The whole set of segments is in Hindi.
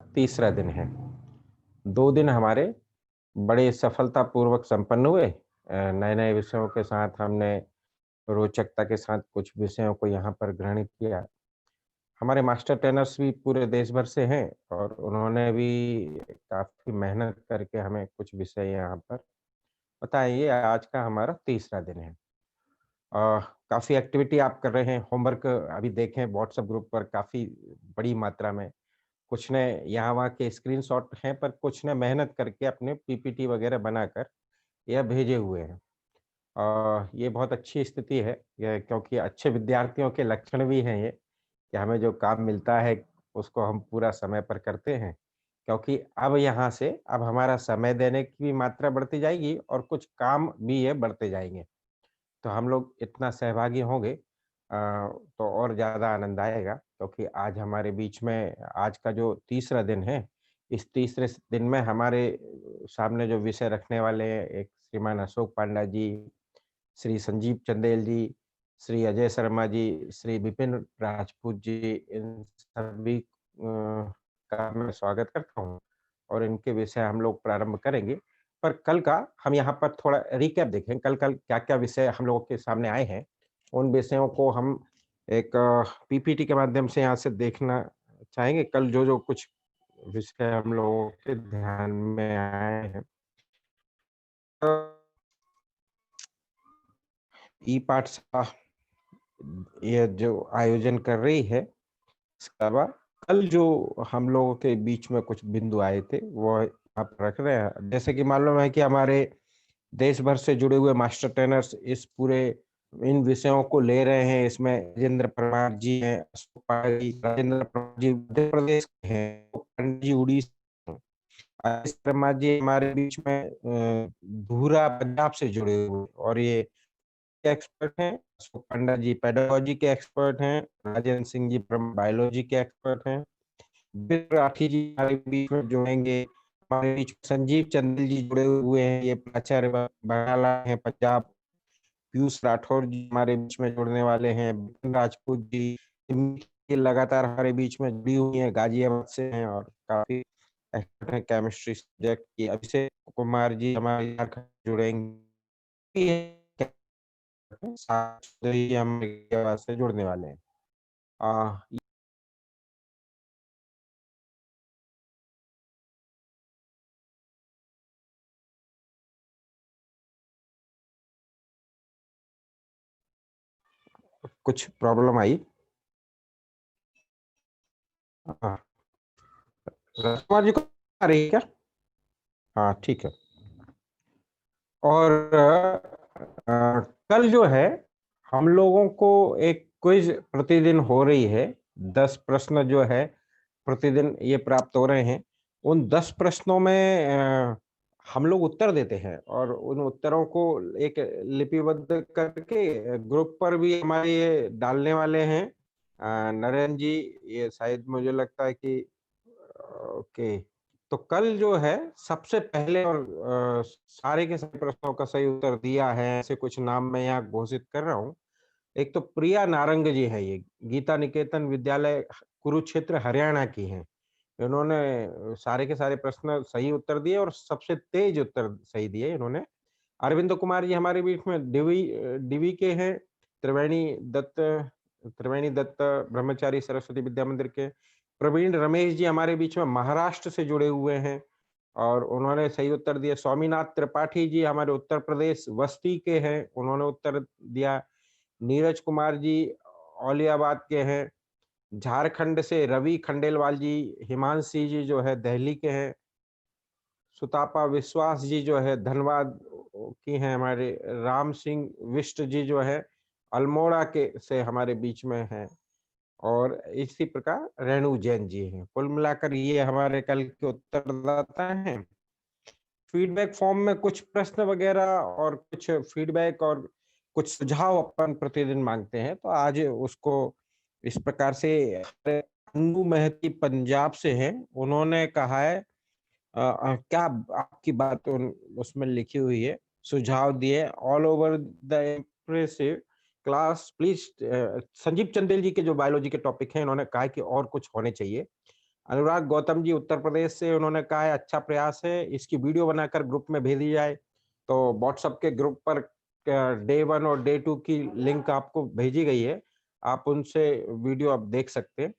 तीसरा दिन है। 2 दिन हमारे बड़े सफलतापूर्वक संपन्न हुए। नए-नए विषयों के साथ हमने रोचकता के साथ कुछ विषयों को यहाँ पर ग्रहण किया। हमारे मास्टर ट्रेनर्स भी पूरे देश भर से हैं और उन्होंने भी काफ़ी मेहनत करके हमें कुछ विषय यहाँ पर बताए। ये आज का हमारा तीसरा दिन है। काफ़ी एक्टिविटी आप कर रहे हैं, होमवर्क अभी देखें व्हाट्सएप ग्रुप पर काफ़ी बड़ी मात्रा में। कुछ ने यहाँ-वहाँ के स्क्रीनशॉट हैं, पर कुछ ने मेहनत करके अपने पीपीटी वगैरह बनाकर यह भेजे हुए हैं। ये बहुत अच्छी स्थिति है, ये क्योंकि अच्छे विद्यार्थियों के लक्षण भी हैं ये, कि हमें जो काम मिलता है, उसको हम पूरा समय पर करते हैं। क्योंकि अब यहाँ से अब हमारा समय देने की भी मात्रा बढ़ती जाएगी और कुछ काम भी ये बढ़ते जाएँगे। तो हम लोग इतना सहभागी होंगे तो और ज़्यादा आनंद आएगा क्योंकि आज हमारे बीच में आज का जो तीसरा दिन है, इस तीसरे दिन में हमारे सामने जो विषय रखने वाले हैं, एक श्रीमान अशोक पांडा जी, श्री संजीव चंदेल जी, श्री अजय शर्मा जी, श्री विपिन राजपूत जी, इन सभी का मैं स्वागत करता हूँ और इनके विषय हम लोग प्रारंभ करेंगे। पर कल का हम यहाँ पर थोड़ा रिकैप देखें, कल-कल क्या-क्या विषय हम लोगों के सामने आए हैं, उन विषयों को हम एक पीपीटी के माध्यम से यहाँ से देखना चाहेंगे। कल जो-जो कुछ विषय हम लोगों के ध्यान में आए हैं। अ, ई-पाठशाला ये जो आयोजन कर रही है, इसके अलावा कल जो हम लोगों के बीच में कुछ बिंदु आए थे, वो आप रख रहे हैं। जैसे कि मालूम है कि हमारे देश भर से जुड़े हुए मास्टर ट्रेनर्स इस पूरे इन विषयों को ले रहे हैं। इसमें राजेंद्र परमार जी हैं, अशोक पाल जी, राजेंद्र परमार जी मध्य प्रदेश के हैं, पंडित जी उड़ीसा हैं। आशीष शर्मा जी हमारे बीच में धूरा पंजाब से जुड़े हुए हैं और ये एक्सपर्ट हैं, अशोक पांडा जी पेडागोजी के एक्सपर्ट हैं, राजेंद्र सिंह जी बायोलॉजी के एक्सपर्ट हैं, विपिन राठी जी हमारे बीच में जुड़ेंगे, हमारे बीच में संजीव चंदेल जी जुड़े हुए हैं, ये प्राचार्य बंगाला हैं पंजाब, पीयूष राठौर जी हमारे बीच में जुड़ने वाले हैं, विपिन राजपूत जी, ये लगातार हमारे बीच में जुड़ी हुई हैं, गाजियाबाद से हैं और काफ़ी एक्सपर्ट हैं केमिस्ट्री सब्जेक्ट की, अभिषेक कुमार जी हमारे झारखंड जुड़ेंगे। साथ ही हम से जुड़ने वाले हैं। अ, कुछ प्रॉब्लम आई? हाँ, राजकुमार जी को आ रही है क्या? हाँ, ठीक है। और कल जो है हम लोगों को एक क्विज़ प्रतिदिन हो रही है। 10 प्रश्न जो है प्रतिदिन ये प्राप्त हो रहे हैं। उन 10 प्रश्नों में हम लोग उत्तर देते हैं और उन उत्तरों को एक लिपिबद्ध करके ग्रुप पर भी हमारे ये डालने वाले हैं। नरेंद्र जी ये शायद मुझे लगता है कि ओके। तो कल जो है सबसे पहले और सारे के सारे प्रश्नों का सही उत्तर दिया है, ऐसे कुछ नाम मैं यहाँ घोषित कर रहा हूँ। एक तो प्रिया नारंग जी है ये, गीता निकेतन विद्यालय कुरुक्षेत्र हरियाणा की हैं। इन्होंने सारे के सारे प्रश्न सही उत्तर दिए और सबसे तेज़ उत्तर सही दिए इन्होंने। अरविंद कुमार जी हमारे बीच में डिवी के हैं, त्रिवेणी दत्त ब्रह्मचारी सरस्वती विद्या मंदिर के। प्रवीण रमेश जी हमारे बीच में महाराष्ट्र से जुड़े हुए हैं और उन्होंने सही उत्तर दिया। स्वामीनाथ त्रिपाठी जी हमारे उत्तर प्रदेश बस्ती के हैं, उन्होंने उत्तर दिया। नीरज कुमार जी औलियाबाद के हैं। झारखंड से रवि खंडेलवाल जी, हिमांशी जी जो है दिल्ली के हैं। सुतापा विश्वास जी जो है धनबाद की हैं हमारे, राम सिंह विष्ट जी जो है अल्मोड़ा के से हमारे बीच में हैं और इसी प्रकार रेणु जैन जी हैं। कुल मिलाकर ये हमारे कल के उत्तरदाता हैं। फीडबैक फॉर्म में कुछ प्रश्न वगैरह और कुछ फीडबैक और कुछ सुझाव अपन प्रतिदिन माँगते हैं, तो आज उसको इस प्रकार से अन्नू महती पंजाब से हैं, उन्होंने कहा है क्या आपकी बात उसमें लिखी हुई है, सुझाव दिए all over the impressive class please Sanjeev Chandel ji के जो बायोलॉजी के टॉपिक हैं, इन्होंने कहा है कि और कुछ होने चाहिए। अनुराग गौतम जी उत्तर प्रदेश से, उन्होंने कहा है अच्छा प्रयास है, इसकी वीडियो बनाकर ग्रुप में भेजी जाए। तो व्हाट्सएप के ग्रुप पर डे 1 और डे 2 की लिंक आपको भेजी गई है। आप उनसे वीडियो आप देख सकते हैं।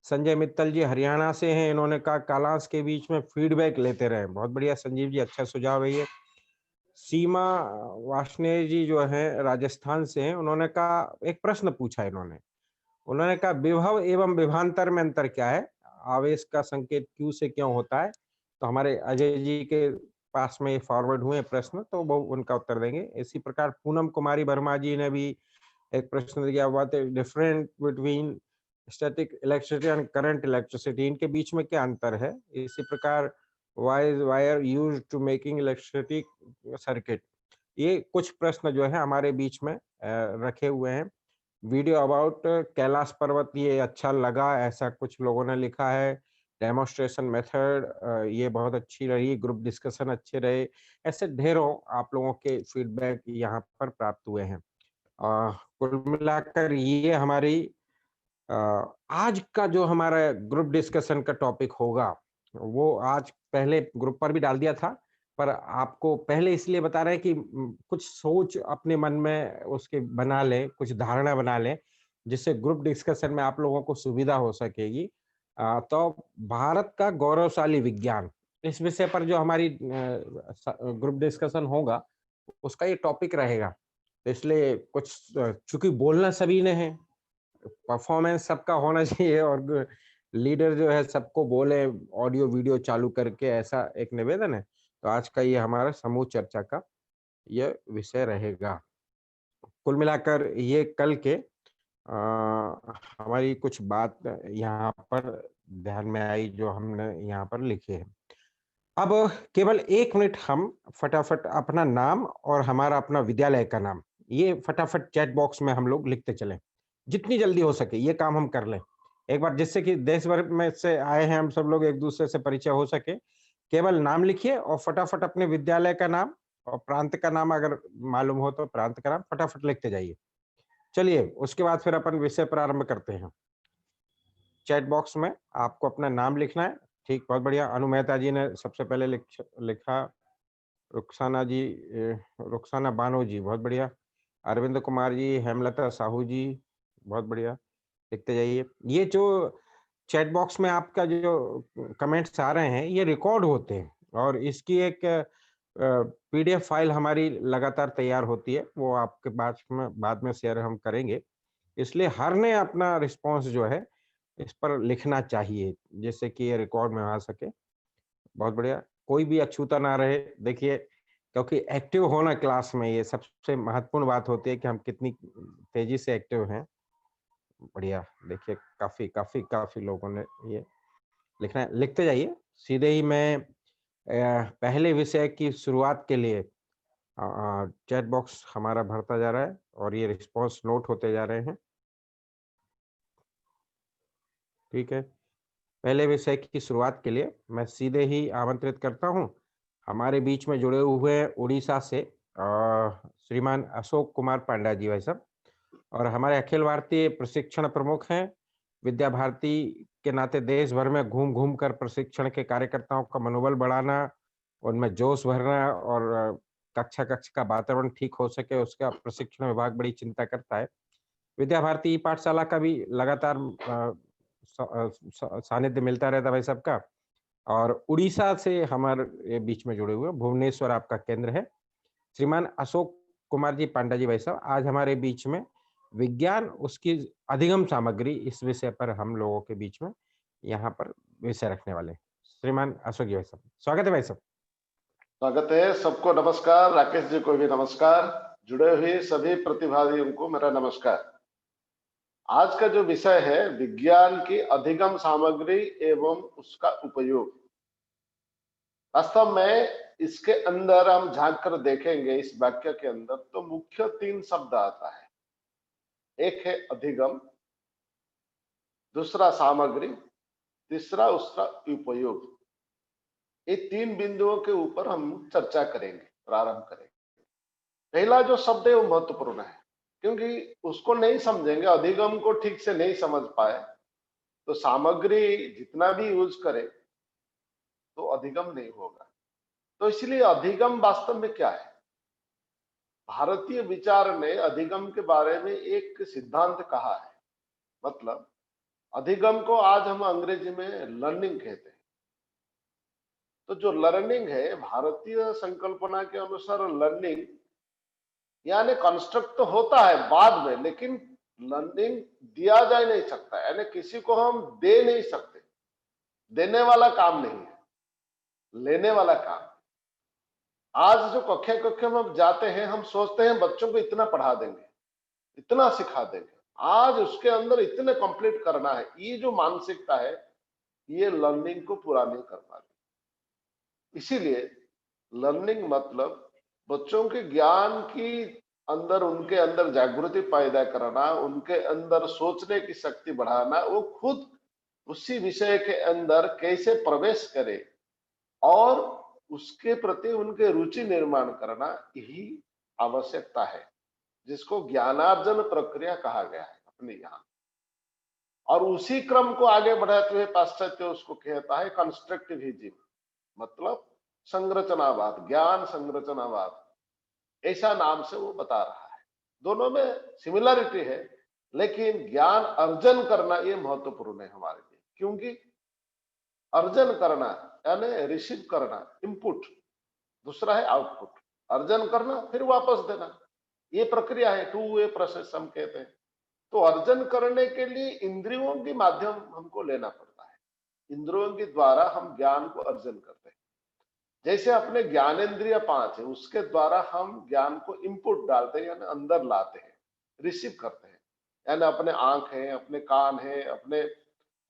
संजय मित्तल जी हरियाणा से हैं, इन्होंने कहा कालांश के बीच में फीडबैक लेते रहें। बहुत बढ़िया संजीव जी, अच्छा सुझाव है ये। सीमा वार्ष्णेय जी जो हैं राजस्थान से हैं, उन्होंने कहा एक प्रश्न पूछा इन्होंने। उन्होंने कहा विभव एवं विभवांतर में अंतर क्या है? आवेश का संकेत क्यू से क्यों होता है? तो हमारे अजय जी के पास में फॉरवर्ड हुए प्रश्न, तो वो उनका उत्तर देंगे। इसी प्रकार पूनम कुमारी वर्मा जी ने भी एक प्रश्न दिया, what is different between static electricity and current electricity, इनके बीच में क्या अंतर है? इसी प्रकार why is wire used to making electricity circuit. ये कुछ प्रश्न जो है हमारे बीच में रखे हुए हैं। वीडियो अबाउट कैलाश पर्वत ये अच्छा लगा, ऐसा कुछ लोगों ने लिखा है। डेमोन्स्ट्रेशन मेथड ये बहुत अच्छी रही, ग्रुप डिस्कशन अच्छे रहे। ऐसे ढेरों आप लोगों के फीडबैक यहाँ पर प्राप्त हुए हैं। कुल मिलाकर ये हमारी अ, आज का जो हमारा ग्रुप डिस्कशन का टॉपिक होगा, वो आज पहले ग्रुप पर भी डाल दिया था, पर आपको पहले इसलिए बता रहे हैं कि कुछ सोच अपने मन में उसके बना लें, कुछ धारणा बना लें, जिससे ग्रुप डिस्कशन में आप लोगों को सुविधा हो सकेगी। तो भारत का गौरवशाली विज्ञान, इस विषय पर जो हमारी ग्रुप डिस्कशन होगा, उसका ये टॉपिक रहेगा। तो इसलिए कुछ चूँकि बोलना सभी ने है, परफॉर्मेंस सबका होना चाहिए और लीडर जो है सबको बोले ऑडियो वीडियो चालू करके, ऐसा एक निवेदन है। तो आज का ये हमारा समूह चर्चा का ये विषय रहेगा। कुल मिलाकर ये कल के हमारी कुछ बात यहाँ पर ध्यान में आई जो हमने यहाँ पर लिखे हैं। अब केवल 1 मिनट हम फटाफट अपना नाम और हमारा अपना विद्यालय का नाम, ये फटाफट चैट बॉक्स में हम लोग लिखते चलें। जितनी जल्दी हो सके ये काम हम कर लें। एक बार जिससे कि देश भर में से आए हैं हम सब लोग, एक-दूसरे से परिचय हो सके। केवल नाम लिखिए और फटाफट अपने विद्यालय का नाम और प्रांत का नाम अगर मालूम हो तो प्रांत का नाम फटाफट लिखते जाइए। चलिए उसके बाद फिर अपन विषय प्रारंभ करते हैं। चैट बॉक्स में आपको अपना नाम लिखना है। ठीक, बहुत बढ़िया। अनु मेहता जी ने सबसे पहले लिखा। रुखसाना जी रुखसाना बानो जी, बहुत बढ़िया। अरविंद कुमार जी, हेमलता साहू जी, बहुत बढ़िया, लिखते जाइए। ये जो चैट बॉक्स में आपका जो कमेंट्स आ रहे हैं, ये रिकॉर्ड होते हैं और इसकी एक पीडीएफ फाइल हमारी लगातार तैयार होती है, वो आपके बाद में शेयर हम करेंगे। इसलिए हर ने अपना रिस्पॉन्स जो है, इस पर लिखना चाहिए, जिससे कि ये रिकॉर्ड में आ सके। बहुत बढ़िया, कोई भी अछूता ना रहे। देखिए, क्योंकि एक्टिव होना क्लास में ये सबसे महत्वपूर्ण बात होती है कि हम कितनी तेज़ी से एक्टिव हैं। बढ़िया, देखिए काफ़ी काफ़ी काफ़ी लोगों ने ये लिखना है, लिखते जाइए। सीधे ही मैं पहले विषय की शुरुआत के लिए चैट बॉक्स हमारा भरता जा रहा है और ये रिस्पॉन्स नोट होते जा रहे हैं। ठीक है। पहले विषय की शुरुआत के लिए मैं सीधे ही आमंत्रित करता हूँ, हमारे बीच में जुड़े हुए हैं उड़ीसा से श्रीमान अशोक कुमार पांडा जी भाई साहब, और हमारे अखिल भारतीय प्रशिक्षण प्रमुख हैं। विद्या भारती के नाते देश भर में घूम-घूम कर प्रशिक्षण के कार्यकर्ताओं का मनोबल बढ़ाना, उनमें जोश भरना और कक्षा-कक्षा का वातावरण ठीक हो सके, उसका प्रशिक्षण विभाग बड़ी चिंता करता है। विद्या भारती पाठशाला का भी लगातार सानिध्य मिलता रहता है भाई साहब का। और उड़ीसा से हमारे बीच में जुड़े हुए हैं, भुवनेश्वर आपका केंद्र है। श्रीमान अशोक कुमार जी पांडा जी भाई साहब, आज हमारे बीच में विज्ञान उसकी अधिगम सामग्री, इस विषय पर हम लोगों के बीच में यहाँ पर विषय रखने वाले हैं। श्रीमान अशोक जी भाई साहब, स्वागत है भाई साहब। स्वागत है सबको। नमस्कार राकेश जी को भी नमस्कार। जुड़े हुए सभी प्रतिभागियों को मेरा नमस्कार। आज का जो विषय है विज्ञान की अधिगम सामग्री एवं उसका उपयोग। वास्तव में इसके अंदर हम झांक कर देखेंगे, इस वाक्य के अंदर तो मुख्य 3 शब्द आता है। एक है अधिगम, दूसरा सामग्री, तीसरा उसका उपयोग। ये 3 बिंदुओं के ऊपर हम चर्चा करेंगे, प्रारंभ करेंगे। पहला जो शब्द है वो महत्वपूर्ण है, क्योंकि उसको नहीं समझेंगे, अधिगम को ठीक से नहीं समझ पाए तो सामग्री जितना भी यूज करे तो अधिगम नहीं होगा। तो इसलिए अधिगम वास्तव में क्या है? भारतीय विचार ने अधिगम के बारे में एक सिद्धांत कहा है। मतलब अधिगम को आज हम अंग्रेजी में लर्निंग कहते हैं। तो जो लर्निंग है, भारतीय संकल्पना के अनुसार लर्निंग यानी कंस्ट्रक्ट तो होता है बाद में, लेकिन लर्निंग दिया जा नहीं सकता, यानी किसी को हम दे नहीं सकते। देने वाला काम नहीं है, लेने वाला काम। आज जो कक्षा कक्षा में हम जाते हैं, हम सोचते हैं बच्चों को इतना पढ़ा देंगे, इतना सिखा देंगे, आज उसके अंदर इतने कंप्लीट करना है। ये जो मानसिकता है, ये लर्निंग को पूरा नहीं कर पाती। इसीलिए लर्निंग मतलब बच्चों के ज्ञान की अंदर, उनके अंदर जागृति पैदा करना, उनके अंदर सोचने की शक्ति बढ़ाना, वो खुद उसी विषय के अंदर कैसे प्रवेश करे और उसके प्रति उनके रुचि निर्माण करना, यही आवश्यकता है, जिसको ज्ञानार्जन प्रक्रिया कहा गया है अपने यहाँ। और उसी क्रम को आगे बढ़ाते हुए पाश्चात्य उसको कहता है कंस्ट्रक्टिविज्म, मतलब संरचनावाद, ज्ञान संरचनावाद, ऐसा नाम से वो बता रहा है। दोनों में सिमिलरिटी है, लेकिन ज्ञान अर्जन करना ये महत्वपूर्ण है हमारे लिए। क्योंकि अर्जन करना यानी रिसीव करना, इनपुट, दूसरा है आउटपुट। अर्जन करना फिर वापस देना, ये प्रक्रिया है, टू वे प्रोसेस हम कहते हैं। तो अर्जन करने के लिए इंद्रियों के माध्यम हमको लेना पड़ता है। इंद्रियों के द्वारा हम ज्ञान को अर्जन करते हैं। जैसे अपने ज्ञानेंद्रिय 5 है, उसके द्वारा हम ज्ञान को इनपुट डालते हैं, यानी अंदर लाते हैं, रिसीव करते हैं। यानी अपने आंख है, अपने कान है, अपने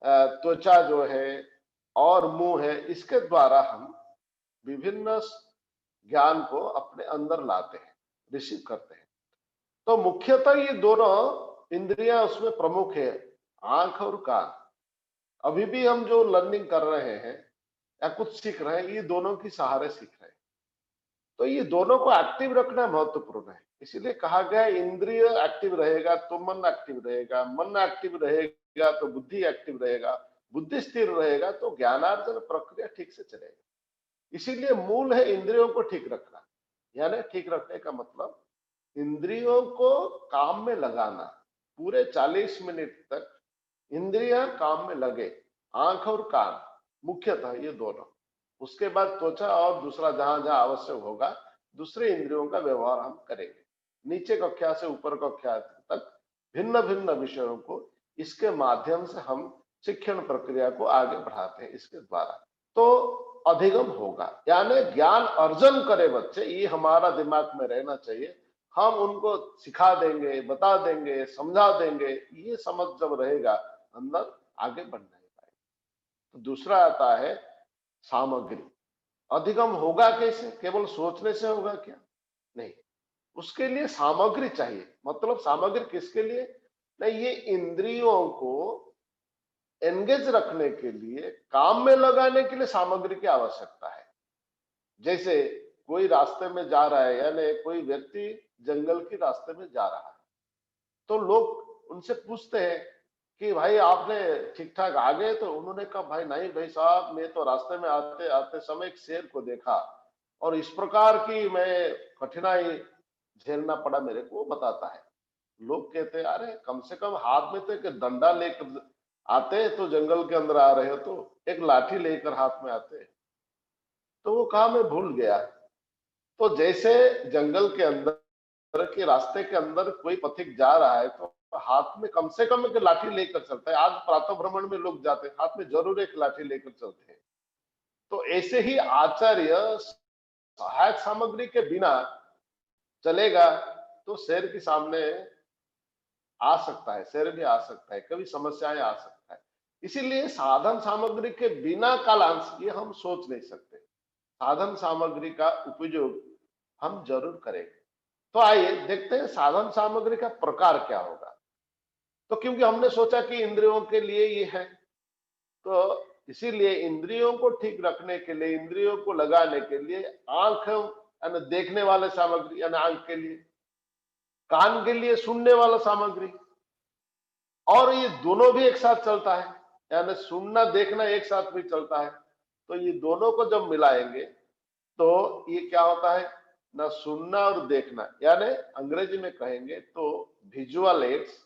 त्वचा जो है और मुंह है, इसके द्वारा हम विभिन्न ज्ञान को अपने अंदर लाते हैं, रिसीव करते हैं। तो मुख्यतः ये दोनों इंद्रियां उसमें प्रमुख है, आंख और कान। अभी भी हम जो लर्निंग कर रहे हैं या कुछ सीख रहे हैं, ये दोनों की सहारे सीख रहे हैं। तो ये दोनों को एक्टिव रखना महत्वपूर्ण है। इसीलिए कहा गया इंद्रिय एक्टिव रहेगा तो मन एक्टिव रहेगा, मन एक्टिव रहेगा तो बुद्धि एक्टिव रहेगा, बुद्धि स्थिर रहेगा तो ज्ञानार्जन प्रक्रिया ठीक से चलेगा। इसीलिए मूल है इंद्रियों को ठीक रखना। यानी ठीक रखने का मतलब इंद्रियों को काम में लगाना। पूरे 40 मिनट तक इंद्रियां काम में लगे, आंख और कान मुख्यतः ये दोनों। उसके बाद त्वचा और दूसरा जहां जहां आवश्यक होगा दूसरे इंद्रियों का व्यवहार हम करेंगे। नीचे कक्षा से ऊपर कक्षा तक भिन्न भिन्न विषयों को इसके माध्यम से हम शिक्षण प्रक्रिया को आगे बढ़ाते हैं इसके द्वारा। तो अधिगम होगा, यानी ज्ञान अर्जन करे बच्चे, ये हमारा दिमाग में रहना चाहिए। हम उनको सिखा देंगे, बता देंगे, समझा देंगे, ये समझ जब रहेगा अंदर, आगे बढ़ नहीं पाएगा। तो दूसरा आता है सामग्री। अधिगम होगा कैसे? केवल सोचने से होगा क्या? नहीं, उसके लिए सामग्री चाहिए। मतलब सामग्री किसके लिए? नहीं, ये इंद्रियों को एंगेज रखने के लिए, काम में लगाने के लिए सामग्री की आवश्यकता है। जैसे कोई रास्ते में जा रहा है, यानी कोई व्यक्ति जंगल के रास्ते में जा रहा है, तो लोग उनसे पूछते हैं कि भाई आपने ठीक ठाक आ गए? तो उन्होंने कहा भाई नहीं भाई साहब, मैं तो रास्ते में आते आते समय एक शेर को देखा और इस प्रकार की मैं कठिनाई झेलना पड़ा मेरे को, वो बताता है। लोग कहते हैं अरे कम से कम हाथ में तो एक डंडा लेकर आते, तो जंगल के अंदर आ रहे हो तो एक लाठी लेकर हाथ में आते। तो वो कहा मैं भूल गया। तो जैसे जंगल के अंदर के रास्ते के अंदर कोई पथिक जा रहा है तो हाथ में कम से कम एक लाठी लेकर चलता है। आज प्रातः भ्रमण में लोग जाते हैं, हाथ में जरूर एक लाठी लेकर चलते हैं। तो ऐसे ही आचार्य सहायक सामग्री के बिना चलेगा तो शेर के सामने आ सकता है, शेर भी आ सकता है, कभी समस्याएं आ सकता है। इसीलिए साधन सामग्री के बिना कालांश ये हम सोच नहीं सकते। साधन सामग्री का उपयोग हम जरूर करेंगे। तो आइए देखते हैं साधन सामग्री का प्रकार क्या होगा। तो क्योंकि हमने सोचा कि इंद्रियों के लिए ये है, तो इसीलिए इंद्रियों को ठीक रखने के लिए, इंद्रियों को लगाने के लिए आंख यानी देखने वाले सामग्री यानी आंख के लिए, कान के लिए सुनने वाला सामग्री, और ये दोनों भी एक साथ चलता है। यानी सुनना देखना एक साथ भी चलता है, तो ये दोनों को जब मिलाएंगे तो ये क्या होता है ना, सुनना और देखना, यानी अंग्रेजी में कहेंगे तो visual aids,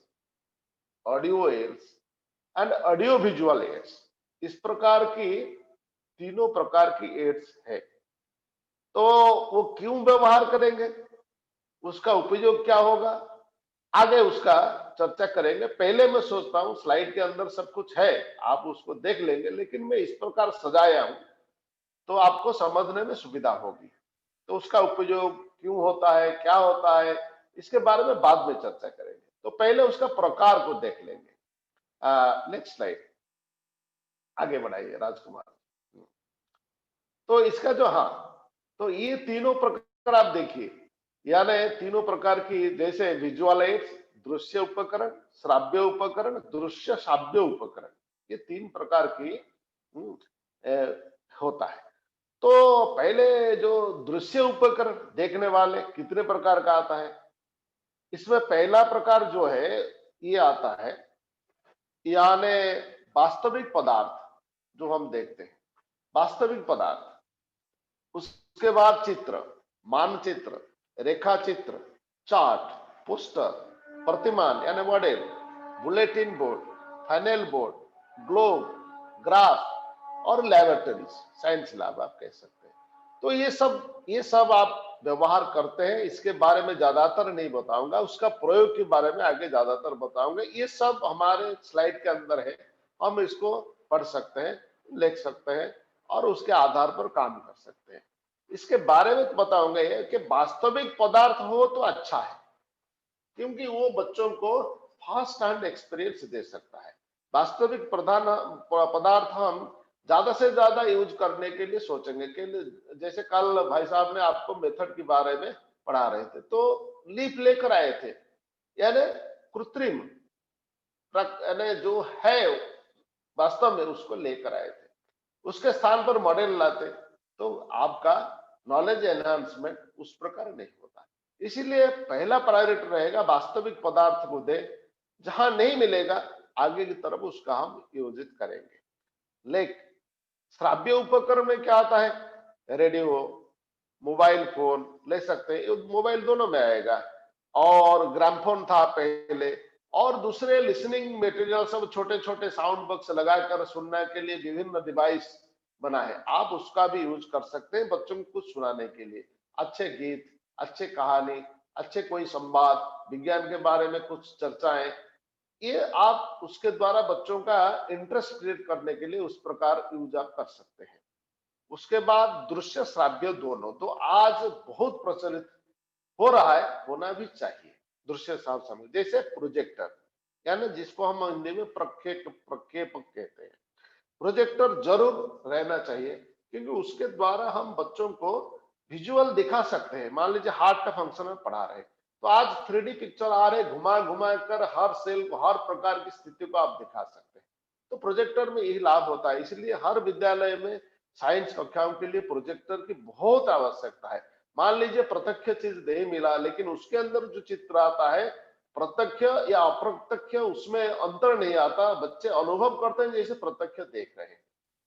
audio aids and audio visual aids, इस प्रकार की तीनों प्रकार की एड्स है। तो वो क्यों व्यवहार करेंगे, उसका उपयोग क्या होगा, आगे उसका चर्चा करेंगे। पहले मैं सोचता हूं स्लाइड के अंदर सब कुछ है, आप उसको देख लेंगे, लेकिन मैं इस प्रकार सजाया हूं तो आपको समझने में सुविधा होगी। तो उसका उपयोग क्यों होता है, क्या होता है, इसके बारे में बाद में चर्चा करेंगे। तो पहले उसका प्रकार को देख लेंगे। नेक्स्ट स्लाइड, आगे बढ़ाइए राजकुमार। तो इसका जो, हाँ, तो ये तीनों प्रकार आप देखिए, यानी तीनों प्रकार की, जैसे विजुअल एड्स, दृश्य उपकरण, श्राव्य उपकरण, दृश्य श्राव्य उपकरण, ये तीन प्रकार की होता है। तो पहले जो दृश्य उपकरण देखने वाले कितने प्रकार का आता है, इसमें पहला प्रकार जो है ये आता है, यानी वास्तविक पदार्थ जो हम देखते हैं, वास्तविक पदार्थ, उसके बाद चित्र, मानचित्र, रेखा चित्र, चार्ट, पोस्टर, प्रतिमान यानी model, bulletin board, final board, globe, graph और लैबोरेटरीज, साइंस लैब आप कह सकते हैं। तो ये सब आप व्यवहार करते हैं, इसके बारे में ज्यादातर नहीं बताऊंगा, उसका प्रयोग के बारे में आगे ज्यादातर बताऊंगा। ये सब हमारे स्लाइड के अंदर है, हम इसको पढ़ सकते हैं, लिख सकते हैं और उसके आधार पर काम कर सकते हैं। इसके बारे में तो बताऊंगा ये कि वास्तविक पदार्थ हो तो अच्छा है, क्योंकि वो बच्चों को फर्स्ट हैंड एक्सपीरियंस दे सकता है। वास्तविक पदार्थ हम ज्यादा से ज्यादा यूज करने के लिए सोचेंगे कि जैसे कल भाई साहब ने आपको मेथड के बारे में पढ़ा रहे थे, तो लीप लेकर आए थे, यानी कृत्रिम यानी जो है वास्तव में उसको लेकर आए थे, उसके स्थान पर मॉडल लाते, तो आपका नॉलेज एनहांसमेंट उस प्रकार नहीं होता। इसीलिए पहला प्रायोरिटी रहेगा वास्तविक पदार्थ को दे, जहां नहीं मिलेगा आगे की तरफ उसका हम योजित करेंगे। लेकिन श्राव्य उपकरण में क्या आता है, रेडियो, मोबाइल फोन ले सकते हैं, मोबाइल दोनों में आएगा, और ग्रामफोन था पहले, और दूसरे लिसनिंग मटेरियल, सब छोटे छोटे साउंड बॉक्स लगाकर सुनने के लिए विभिन्न डिवाइस बना है, आप उसका भी यूज कर सकते हैं बच्चों को कुछ सुनाने के लिए। अच्छे गीत, अच्छे कहानी, अच्छे कोई संवाद, विज्ञान के बारे में कुछ चर्चाएं, ये आप उसके द्वारा बच्चों का इंटरेस्ट क्रिएट करने के लिए उस प्रकार यूज आप कर सकते हैं। उसके बाद दृश्य श्राव्य दोनों, तो आज बहुत प्रचलित हो रहा है, होना भी चाहिए दृश्य श्राव्य, जैसे प्रोजेक्टर, यानी जिसको हम हिंदी में प्रक्षेपक कहते हैं। प्रोजेक्टर जरूर रहना चाहिए, क्योंकि उसके द्वारा हम बच्चों को विजुअल दिखा सकते हैं। मान लीजिए हार्ट का फंक्शन में पढ़ा रहे, तो आज 3D पिक्चर आ रहे, घुमा घुमा कर हर सेल को, हर प्रकार की स्थिति को आप दिखा सकते हैं। तो प्रोजेक्टर में यही लाभ होता है, इसलिए हर विद्यालय में साइंस कक्षाओं के लिए प्रोजेक्टर की बहुत आवश्यकता है। मान लीजिए प्रत्यक्ष चीज नहीं मिला, लेकिन उसके अंदर जो चित्र आता है, प्रत्यक्ष या अप्रत्यक्ष, उसमें अंतर नहीं आता, बच्चे अनुभव करते हैं जैसे प्रत्यक्ष देख रहे हैं।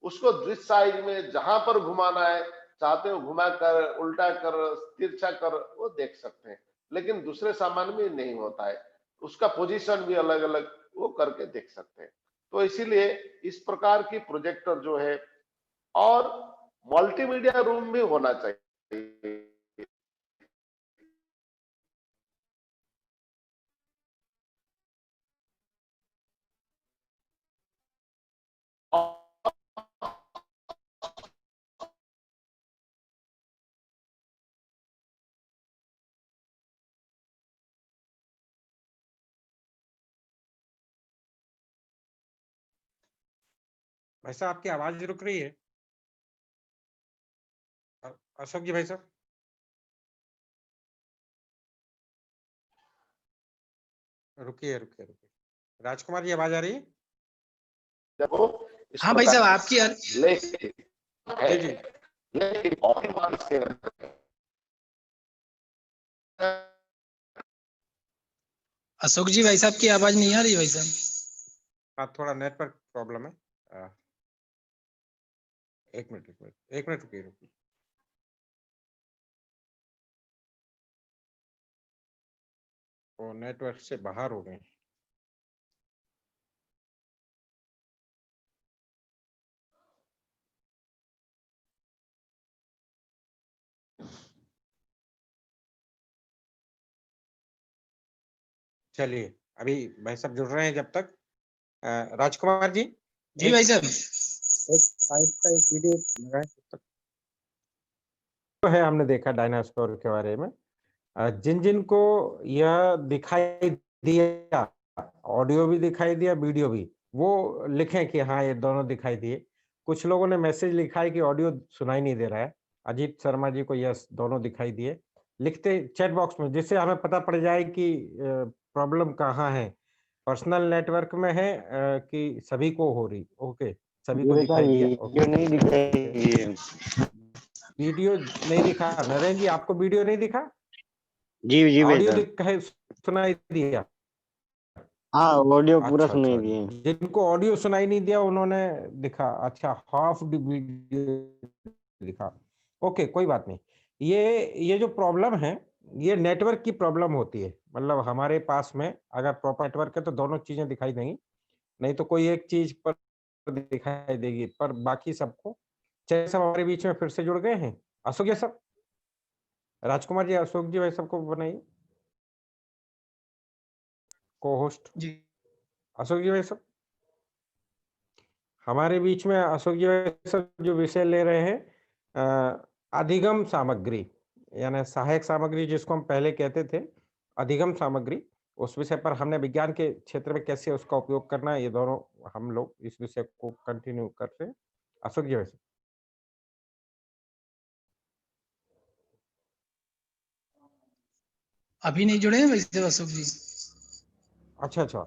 उसको दृश्य साइज में जहां पर घुमाना है, चाहते हो घुमा कर, उल्टा कर, तिरछा कर, वो देख सकते हैं। लेकिन दूसरे सामान में नहीं होता है, उसका पोजीशन भी अलग अलग वो करके देख सकते हैं। तो इसीलिए इस प्रकार की प्रोजेक्टर जो है, और मल्टीमीडिया रूम भी होना चाहिए। भाई साहब आपकी आवाज रुक रही है। अशोक जी भाई साहब, रुकिए रुकिए रुकिए। राजकुमार जी आवाज आ रही है? देखो इस हाँ भाई प्रकार साहब आपकी लेकिन जी जी। लेकिन और से अशोक जी भाई साहब की आवाज नहीं आ रही भाई साहब। हाँ, थोड़ा नेटवर्क प्रॉब्लम है। एक मिनट रुकिए। वो नेटवर्क से बाहर हो गए। चलिए, अभी भाई साहब जुड़ रहे हैं जब तक। राजकुमार जी जी भाई साहब, एक वीडियो लगाएं तब तक। तो है, हमने देखा डायनासोर के बारे में। जिन जिन को यह दिखाई दिया, ऑडियो भी दिखाई दिया, वीडियो भी, वो लिखें कि हाँ ये दोनों दिखाई दिए। कुछ लोगों ने मैसेज लिखा है कि ऑडियो सुनाई नहीं दे रहा है। अजीत शर्मा जी को यस दोनों दिखाई दिए। लिखते चैट बॉक्स में, जिससे हमें पता पड़ जाए कि प्रॉब्लम कहाँ है, पर्सनल नेटवर्क में है कि सभी को हो रही। ओके, सभी को दिखाई दिया। वीडियो नहीं दिखाई। वीडियो नहीं दिखा। नरेंद्र जी, आपको वीडियो नहीं दिखा? जी जी भाई ऑडियो साहब, सुनाई दिया? हाँ ऑडियो पूरा अच्छा सुनाई अच्छा, दिए। जिनको ऑडियो सुनाई नहीं दिया उन्होंने दिखा। अच्छा, हाफ वीडियो दिखा। ओके, कोई बात नहीं। ये जो प्रॉब्लम है, ये नेटवर्क की प्रॉब्लम होती है। मतलब हमारे पास में अगर प्रॉपर नेटवर्क है तो दोनों चीजें दिखाई देंगी, नहीं तो कोई एक चीज पर दिखाई देगी, पर बाकी सबको। जैसे सब हमारे बीच में फिर से जुड़ गए हैं। अशोक जी सब, राजकुमार जी, अशोक जी भाई सबको बनाइए को होस्ट। जी अशोक जी भाई सब हमारे बीच में। अशोक जी भाई सब जो विषय ले रहे हैं, अधिगम सामग्री, यानी सहायक सामग्री जिसको हम पहले कहते थे, अधिगम सामग्री, उस विषय पर हमने विज्ञान के क्षेत्र में कैसे उसका उपयोग करना है, ये दोनों हम लोग इस विषय को कंटिन्यू करते हैं। अशोक जी भाई सब। अभी नहीं जुड़े हैं भाई साहब अशोक जी। अच्छा अच्छा,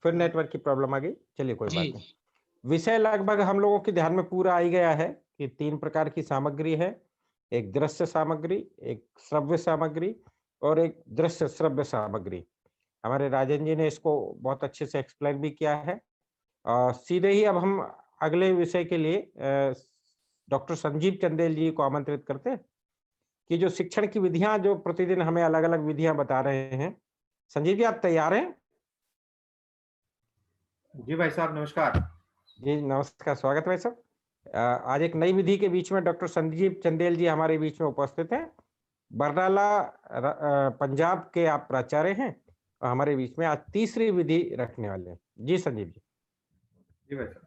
फिर नेटवर्क की प्रॉब्लम आ गई। चलिए कोई जी बात नहीं। विषय लगभग हम लोगों के ध्यान में पूरा आ ही गया है कि 3 प्रकार की सामग्री है। एक दृश्य सामग्री, एक श्रव्य सामग्री और एक दृश्य श्रव्य सामग्री। हमारे राजन जी ने इसको बहुत अच्छे से एक्सप्लेन भी किया है। सीधे ही अब हम अगले विषय के लिए डॉक्टर संजीव चंदेल जी को आमंत्रित करते हैं कि जो शिक्षण की विधियां, जो प्रतिदिन हमें अलग-अलग विधियां बता रहे हैं। संजीव जी, आप तैयार हैं? जी भाई साहब, नमस्कार। जी नमस्कार, स्वागत है भाई साहब। आज एक नई विधि के बीच में डॉक्टर संजीव चंदेल जी हमारे बीच में उपस्थित हैं। बरनाला पंजाब के आप प्राचार्य हैं और हमारे बीच में आज तीसरी विधि रखने वाले हैं। जी संजीव जी। जी भाई साहब,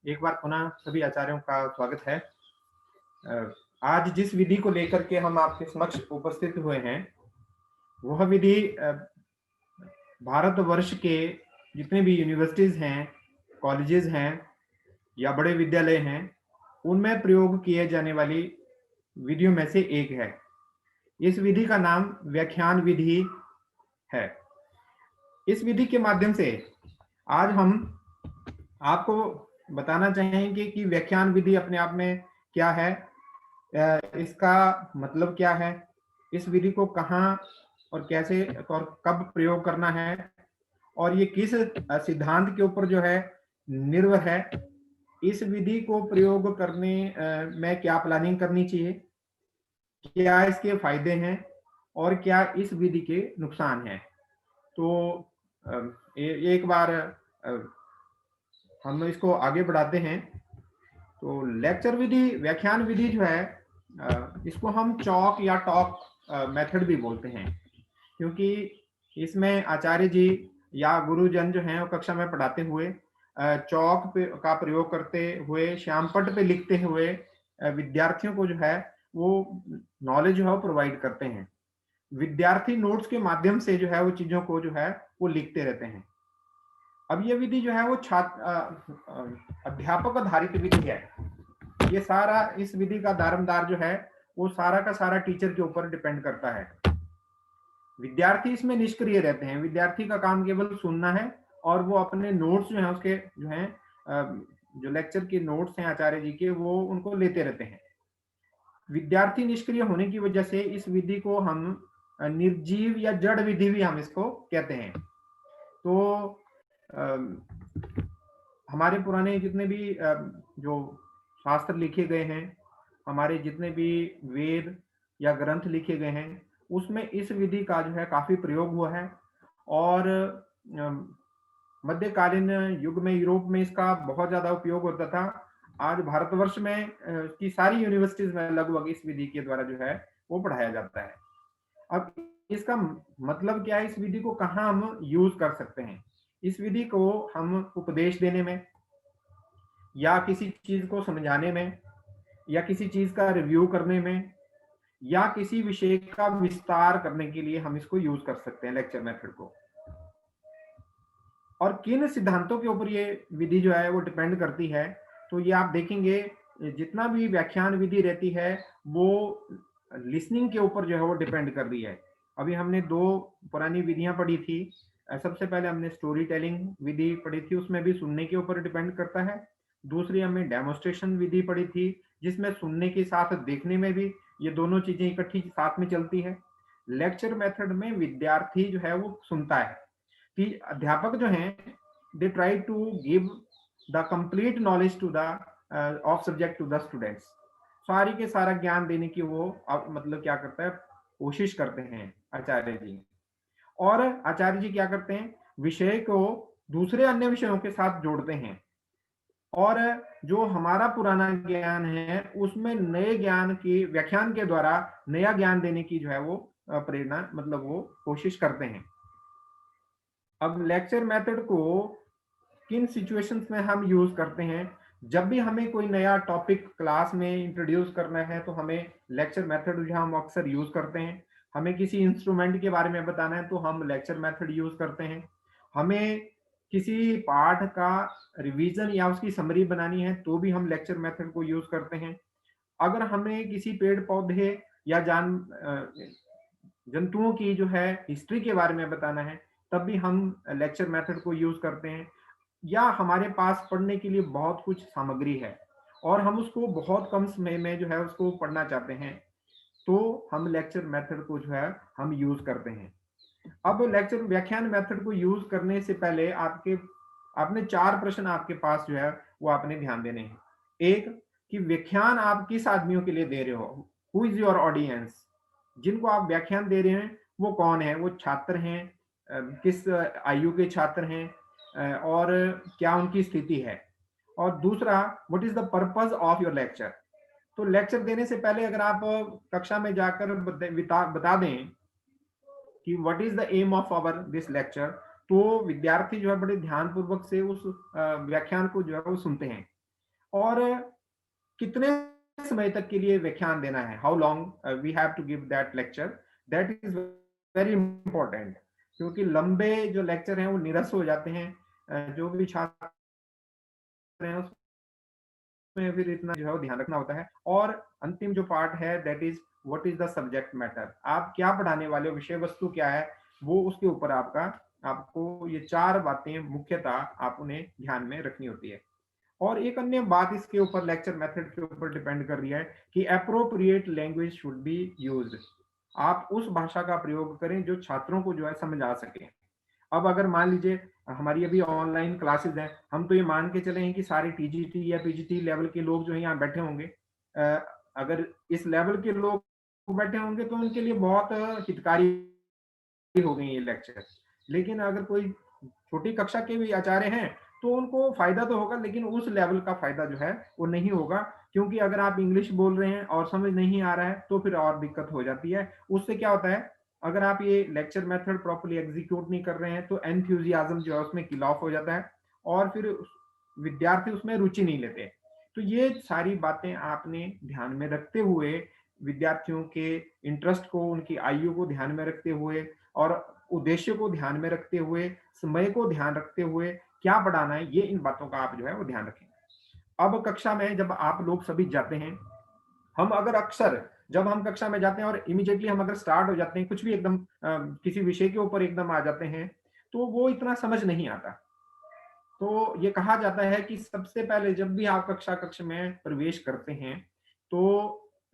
एक बार पुनः सभी आचार्यों का स्वागत है। आज जिस विधि को लेकर के हम आपके समक्ष उपस्थित हुए हैं, वह विधि भारतवर्ष के जितने भी यूनिवर्सिटीज हैं, कॉलेजेस हैं या बड़े विद्यालय हैं, उनमें प्रयोग किए जाने वाली विधियों में से एक है। इस विधि का नाम व्याख्यान विधि है। इस विधि के माध्यम से आज हम आपको बताना चाहेंगे कि व्याख्यान विधि अपने आप में क्या है, इसका मतलब क्या है, इस विधि को कहाँ और कैसे और कब प्रयोग करना है, और ये किस सिद्धांत के ऊपर जो है निर्भर है। इस विधि को प्रयोग करने में क्या प्लानिंग करनी चाहिए, क्या इसके फायदे हैं और क्या इस विधि के नुकसान हैं। तो एक बार हम इसको आगे बढ़ाते हैं। तो लेक्चर विधि, व्याख्यान विधि जो है, इसको हम चॉक या टॉक मेथड भी बोलते हैं, क्योंकि इसमें आचार्य जी या गुरुजन जो हैं वो कक्षा में पढ़ाते हुए चॉक का प्रयोग करते हुए, श्यामपट्ट पे लिखते हुए विद्यार्थियों को जो है वो नॉलेज जो है वो प्रोवाइड करते हैं। विद्यार्थी नोट्स के माध्यम से जो है वो चीजों को जो है वो लिखते रहते हैं। अब ये विधि जो है वो अध्यापक आधारित विधि है। ये सारा, इस विधि का दारोमदार जो है वो सारा का सारा टीचर के ऊपर डिपेंड करता है। विद्यार्थी इसमें निष्क्रिय रहते हैं, विद्यार्थी का काम केवल सुनना है और वो अपने नोट्स जो है उसके जो है जो लेक्चर के नोट्स हैं आचार्य जी के वो उनको लेते रहते हैं। विद्यार्थी निष्क्रिय होने की वजह से इस विधि को हम निर्जीव या जड़ विधि भी हम इसको कहते हैं। तो हमारे पुराने जितने भी जो शास्त्र लिखे गए हैं, हमारे जितने भी वेद या ग्रंथ लिखे गए हैं, उसमें इस विधि का जो है काफी प्रयोग हुआ है। और मध्यकालीन युग में यूरोप में इसका बहुत ज्यादा उपयोग होता था। आज भारतवर्ष में की सारी यूनिवर्सिटीज में लगभग इस विधि के द्वारा जो है वो पढ़ाया जाता है। अब इसका मतलब क्या है, इस विधि को कहाँ हम यूज कर सकते हैं? इस विधि को हम उपदेश देने में, या किसी चीज को समझाने में, या किसी चीज का रिव्यू करने में, या किसी विषय का विस्तार करने के लिए हम इसको यूज कर सकते हैं, लेक्चर मेथड को। और किन सिद्धांतों के ऊपर ये विधि जो है वो डिपेंड करती है, तो ये आप देखेंगे जितना भी व्याख्यान विधि रहती है वो लिसनिंग के ऊपर जो है वो डिपेंड कर रही है। अभी हमने 2 पुरानी विधियां पढ़ी थी। सबसे पहले हमने स्टोरी टेलिंग विधि पढ़ी थी, उसमें भी सुनने के ऊपर डिपेंड करता है। दूसरी हमने डेमोन्स्ट्रेशन विधि पढ़ी थी, जिसमें सुनने के साथ देखने में भी ये दोनों चीजें इकट्ठी साथ में चलती है। लेक्चर मेथड में विद्यार्थी जो है वो सुनता है कि अध्यापक जो हैं they try to give the complete knowledge to the of subject to the students. सारी के सारा ज्ञान देने की वो मतलब क्या करता है, कोशिश करते हैं आचार्य जी। और आचार्य जी क्या करते हैं, विषय को दूसरे अन्य विषयों के साथ जोड़ते हैं, और जो हमारा पुराना ज्ञान है उसमें नए ज्ञान की व्याख्यान के द्वारा नया ज्ञान देने की जो है वो प्रेरणा मतलब वो कोशिश करते हैं। अब लेक्चर मेथड को किन सिचुएशंस में हम यूज करते हैं? जब भी हमें कोई नया टॉपिक क्लास में इंट्रोड्यूस करना है तो हमें लेक्चर मेथड जो हम अक्सर यूज करते हैं। हमें किसी इंस्ट्रूमेंट के बारे में बताना है तो हम लेक्चर मेथड यूज करते हैं। हमें किसी पाठ का रिवीजन या उसकी समरी बनानी है तो भी हम लेक्चर मेथड को यूज करते हैं। अगर हमें किसी पेड़ पौधे या जंतुओं की जो है हिस्ट्री के बारे में बताना है तब भी हम लेक्चर मेथड को यूज करते हैं। या हमारे पास पढ़ने के लिए बहुत कुछ सामग्री है और हम उसको बहुत कम समय में जो है उसको पढ़ना चाहते हैं तो हम लेक्चर मेथड को जो है हम यूज करते हैं। अब लेक्चर व्याख्यान मेथड को यूज करने से पहले आपने 4 प्रश्न आपके पास जो है वो आपने ध्यान देने हैं। एक, कि व्याख्यान आप किस आदमियों के लिए दे रहे हो, हु इज योर ऑडियंस। जिनको आप व्याख्यान दे रहे हैं वो कौन है, वो छात्र हैं, किस आयु के छात्र हैं, और क्या उनकी स्थिति है। और दूसरा, what is the purpose of your lecture. तो लेक्चर देने से पहले अगर आप कक्षा में जाकर बता दें कि what is the aim of our this lecture, तो विद्यार्थी जो है बड़े ध्यानपूर्वक से उस व्याख्यान को जो है वो सुनते हैं। और कितने समय तक के लिए व्याख्यान देना है, how long we have to give that lecture, that is very important. क्योंकि लंबे जो लेक्चर हैं वो निरस हो जाते हैं, जो भी छात्र हैं उसमें फिर इतना जो है वो ध्यान रखना होता है। और अंतिम जो पार्ट है that is what is the subject matter, आप क्या पढ़ाने वाले हो, विषय वस्तु क्या है, वो उसके ऊपर आपको ये 4 बातें मुख्यतः आप उन्हें ध्यान में रखनी होती है। और एक अन्य बात इसके ऊपर लेक्चर मेथड के ऊपर डिपेंड कर रही है कि appropriate language should be used. आप उस भाषा का प्रयोग करें जो छात्रों को जो है समझ आ सके। अब अगर मान लीजिए हमारी अभी ऑनलाइन क्लासेस हैं, हम तो ये मान के चले हैं कि सारे टीजीटी या पीजीटी लेवल के लोग जो है यहाँ बैठे होंगे। अगर इस लेवल के लोग बैठे होंगे तो उनके लिए बहुत हितकारी हो गई ये लेक्चर। लेकिन अगर कोई छोटी कक्षा के भी आचार्य हैं तो उनको फायदा तो होगा, लेकिन उस लेवल का फायदा जो है वो नहीं होगा। क्योंकि अगर आप इंग्लिश बोल रहे हैं और समझ नहीं आ रहा है तो फिर और दिक्कत हो जाती है। उससे क्या होता है, अगर आप ये लेक्चर मेथड प्रॉपर्ली एग्जीक्यूट नहीं कर रहे हैं तो एंथुसियाज्म जो है उसमें किल ऑफ हो जाता है और फिर विद्यार्थी उसमें रुचि नहीं लेते। तो ये सारी बातें आपने ध्यान में रखते हुए, विद्यार्थियों के इंटरेस्ट को, उनकी आयु को ध्यान में रखते हुए और उद्देश्य को ध्यान में रखते हुए, समय को ध्यान रखते हुए क्या पढ़ाना है, ये इन बातों का आप जो है वो ध्यान रखें। अब कक्षा में जब आप लोग सभी जाते हैं, हम अगर अक्सर जब हम कक्षा में जाते हैं और इमीडिएटली हम अगर स्टार्ट हो जाते हैं कुछ भी एकदम किसी विषय के ऊपर एकदम आ जाते हैं तो वो इतना समझ नहीं आता। तो ये कहा जाता है कि सबसे पहले जब भी आप कक्ष में प्रवेश करते हैं तो